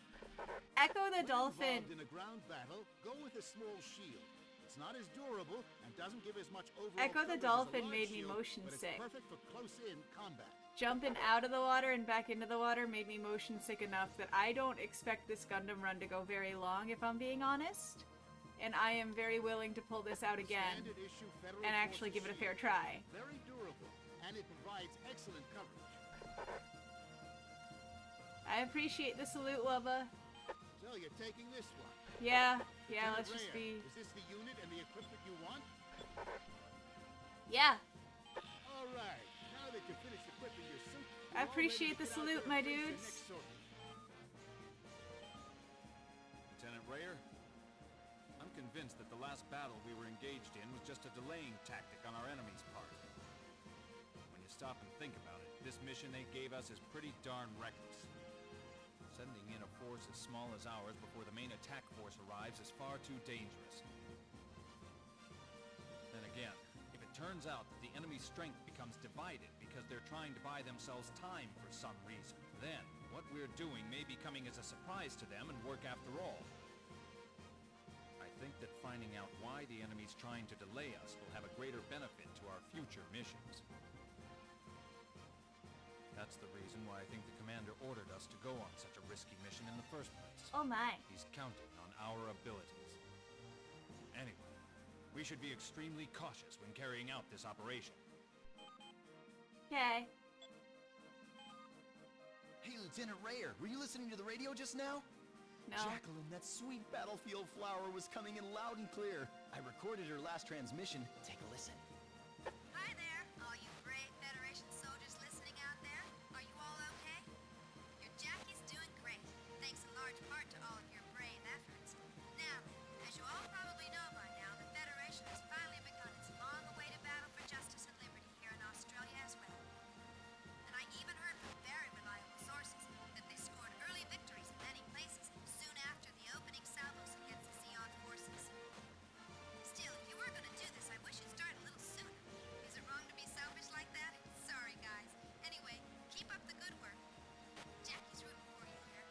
Echo the When Dolphin. involved in a ground battle, go with a small shield. It's It's not as durable and doesn't give as much overall Echo the coverage as a Dolphin large made me shield, motion but it's sick. perfect for close-in combat. Jumping out of the water and back into the water made me motion sick enough that I don't expect this Gundam run to go very long, if I'm being honest. And I am very willing to pull this out again Standard issue Federal and actually Forces give it a fair shield. try. Very durable, and it provides excellent coverage. I appreciate the salute, Wubba. So you're taking this one. Yeah, Lieutenant let's just Rhea, be... Is this the unit and the equipment you want? Yeah. All right. Now that you've finished equipping your suit, I appreciate the salute, my dudes. Lieutenant Rayer, I'm convinced that the last battle we were engaged in was just a delaying tactic on our enemy's part. When you stop and think about it, this mission they gave us is pretty darn reckless. Sending in a force as small as ours before the main attack force arrives is far too dangerous. Then again, if it turns out that the enemy's strength becomes divided because they're trying to buy themselves time for some reason, then what we're doing may be coming as a surprise to them and work after all. I think that finding out why the enemy's trying to delay us will have a greater benefit to our future missions. That's the reason why I think the commander ordered us to go on such a risky mission in the first place. Oh my. He's counting on our abilities. Anyway, we should be extremely cautious when carrying out this operation. Okay. Hey, Lieutenant Rayer, were you listening to the radio just now? No. Jacqueline, that sweet battlefield flower was coming in loud and clear. I recorded her last transmission. Take a listen. Hi there, all you brave Federation soldiers listening out there. Are you all okay? Your Jackie's doing great, thanks in large part to all of your brave efforts. Now, as you all probably know by now, the Federation has finally begun its long-awaited battle for justice and liberty here in Australia as well. And I even heard from very reliable sources that they scored early victories in many places soon after the opening salvos against the Zeon forces. Still, if you were going to do this, I wish you'd start a little sooner. Is it wrong to be selfish like that? Sorry, guys. Anyway, keep up the good work. Jackie's rooting for you here.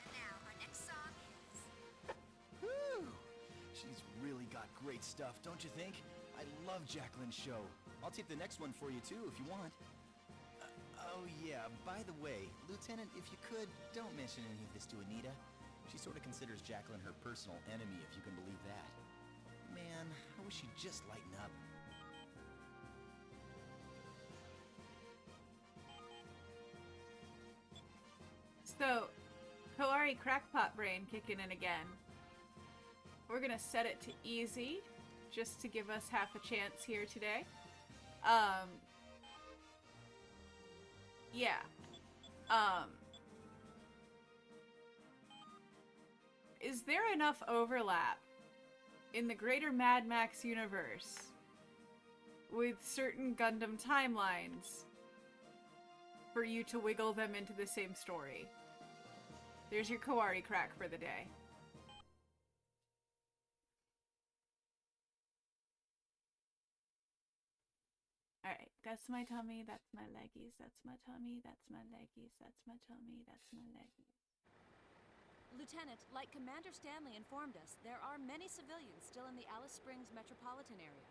And now, our next song is... Woo! She's really got great stuff, don't you think? I love Jacqueline's show. I'll tape the next one for you too, if you want. Oh yeah, by the way, Lieutenant, if you could, don't mention any of this to Anita. She sort of considers Jacqueline her personal enemy, if you can believe that. Man, I wish she'd just lighten up. So, Koari Crackpot Brain kicking in again. We're gonna set it to easy, just to give us half a chance here today. Yeah. Is there enough overlap in the greater Mad Max universe with certain Gundam timelines for you to wiggle them into the same story? There's your Koari crack for the day. Alright, that's my tummy, that's my leggies, that's my tummy, that's my leggies, that's my tummy, that's my leggies. Lieutenant, like Commander Stanley informed us, there are many civilians still in the Alice Springs metropolitan area.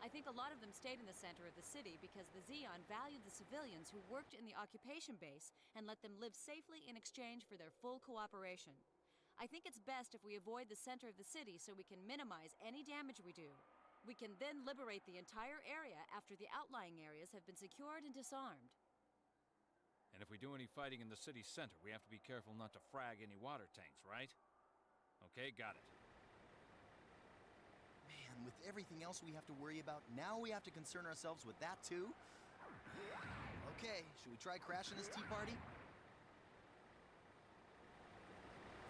I think a lot of them stayed in the center of the city because the Zeon valued the civilians who worked in the occupation base and let them live safely in exchange for their full cooperation. I think it's best if we avoid the center of the city so we can minimize any damage we do. We can then liberate the entire area after the outlying areas have been secured and disarmed. And if we do any fighting in the city center, we have to be careful not to frag any water tanks, right? Okay, got it. Man, with everything else we have to worry about, now we have to concern ourselves with that too? Okay, should we try crashing this tea party?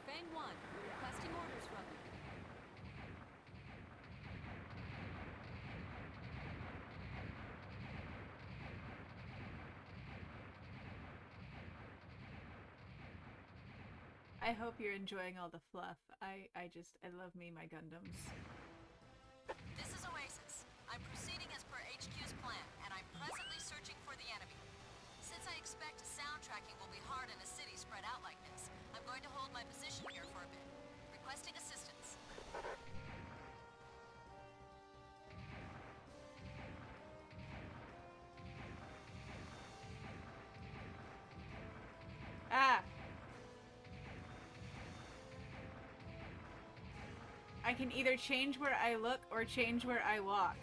Fang 1, requesting orders from you. I hope you're enjoying all the fluff. I love me my Gundams. This is Oasis. I'm proceeding as per HQ's plan, and I'm presently searching for the enemy. Since I expect sound tracking will be hard in a city spread out like this, I'm going to hold my position here for a bit. Requesting assistance. I can either change where I look or change where I walk.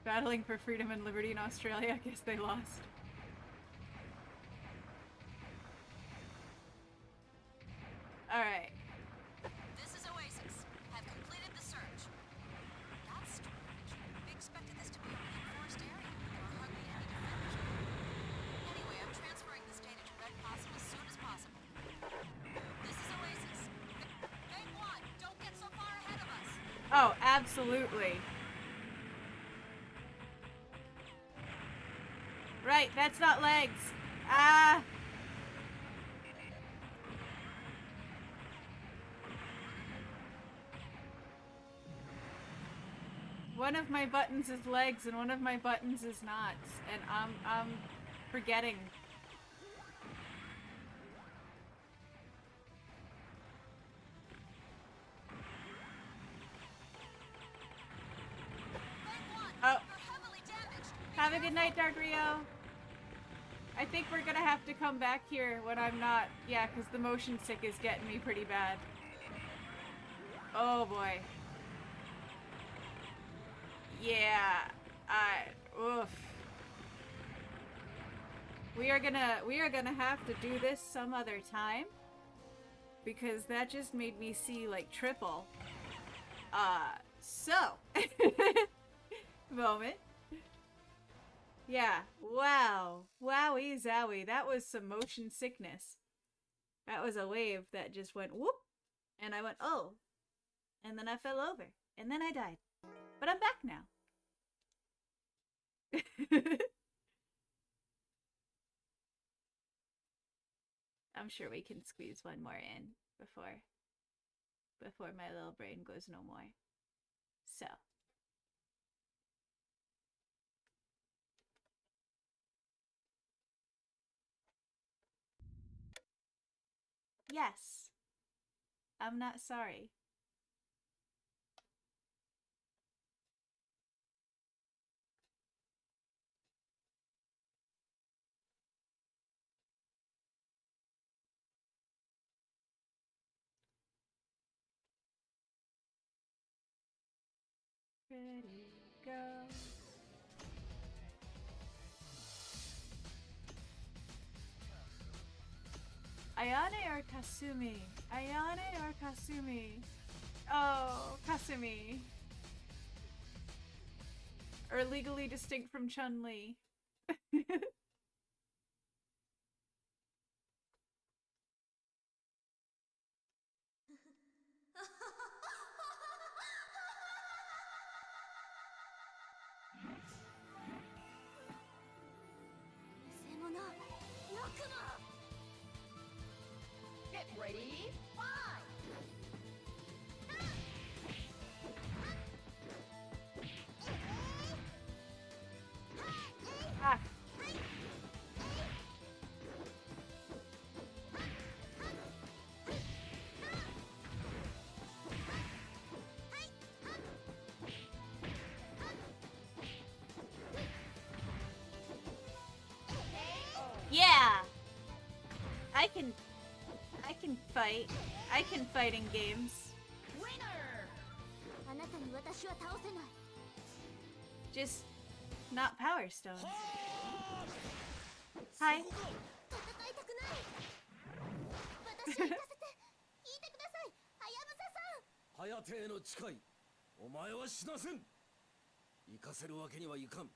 Battling for freedom and liberty in Australia, I guess they lost. Alright. This is Oasis. Have completed the search. That's strange. We expected this to be a reinforced area. There are hardly any defenders. Anyway, I'm transferring this data to Red Possum as soon as possible. This is Oasis. Big One, don't get so far ahead of us. Oh, absolutely. Right, that's not legs. Ah. One of my buttons is legs and one of my buttons is not, and I'm forgetting. Oh. Have a good night, Dark Rio. I think we're gonna have to come back here when I'm not. Yeah, because the motion sick is getting me pretty bad. Oh boy. Yeah. Oof. We are gonna have to do this some other time. Because that just made me see like triple. So. Moment. Yeah. Wow. Wowie zowie. That was some motion sickness. That was a wave that just went whoop. And I went, oh. And then I fell over. And then I died. But I'm back now. I'm sure we can squeeze one more in before my little brain goes no more. So. Yes. I'm not sorry. Ready, go. Ayane or Kasumi? Ayane or Kasumi? Oh, Kasumi. Or legally distinct from Chun-Li. Get ready, fight! Ah. Yeah! I can fight. I can fight in games. Just not Power Stone. Hi. ハヤテへの誓い、お前は死なせん。行かせるわけにはいかん。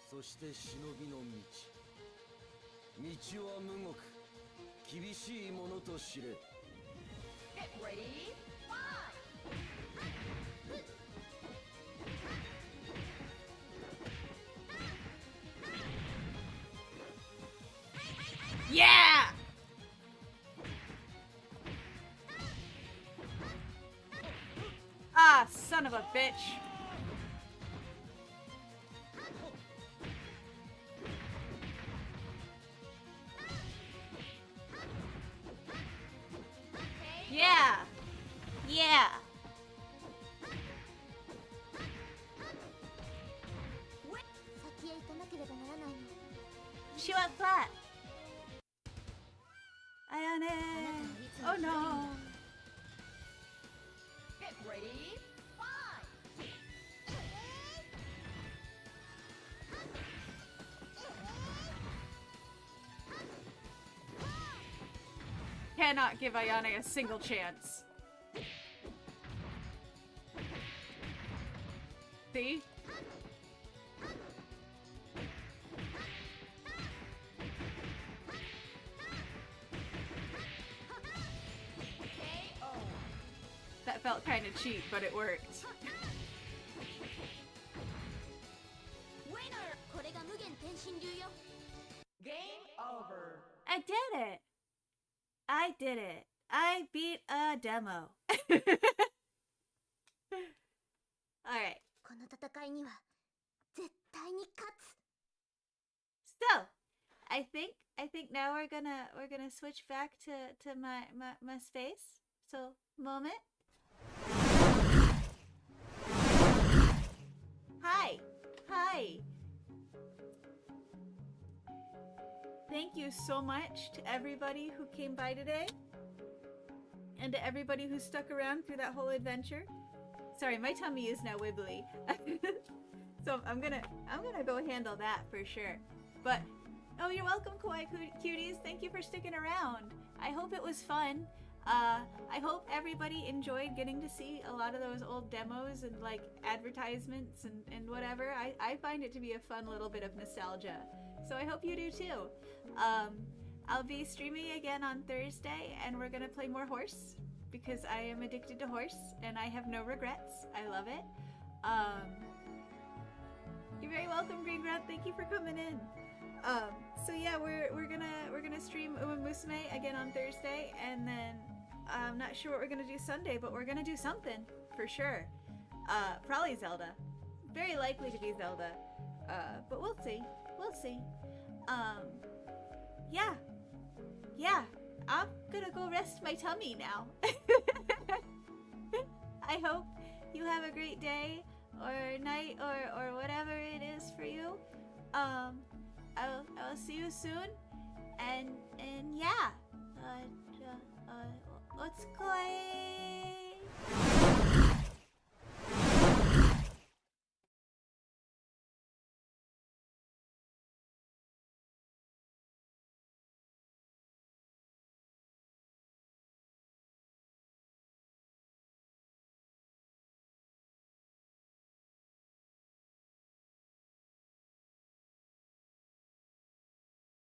そして忍びの道。道は無極。厳しいものと知れ。Get ready, fight! Yeah! Ah, son of a bitch. cannot give Ayane a single chance. See? That felt kind of cheap, but it worked. Winner! これが無限転身流よ。Game over. I did it! I did it. I beat a demo. Alright. この戦いには絶対に勝つ。 So, I think now we're gonna switch back to my space. So, moment. Hi. Hi. Thank you so much to everybody who came by today. And to everybody who stuck around through that whole adventure. Sorry, my tummy is now wibbly. So I'm gonna go handle that for sure. But oh, you're welcome, Kawaii Cuties. Thank you for sticking around. I hope it was fun. I hope everybody enjoyed getting to see a lot of those old demos and like advertisements and whatever. I find it to be a fun little bit of nostalgia. So I hope you do too. I'll be streaming again on Thursday and we're gonna play more horse because I am addicted to horse and I have no regrets. I love it. You're very welcome, Green Grunt. Thank you for coming in. So yeah, we're gonna stream Uma Musume again on Thursday, and then I'm not sure what we're gonna do Sunday, but we're gonna do something for sure. Probably Zelda. Very likely to be Zelda. But we'll see. We'll see. Yeah. I'm gonna go rest my tummy now. I hope you have a great day or night or whatever it is for you. I'll see you soon, and yeah, let's play.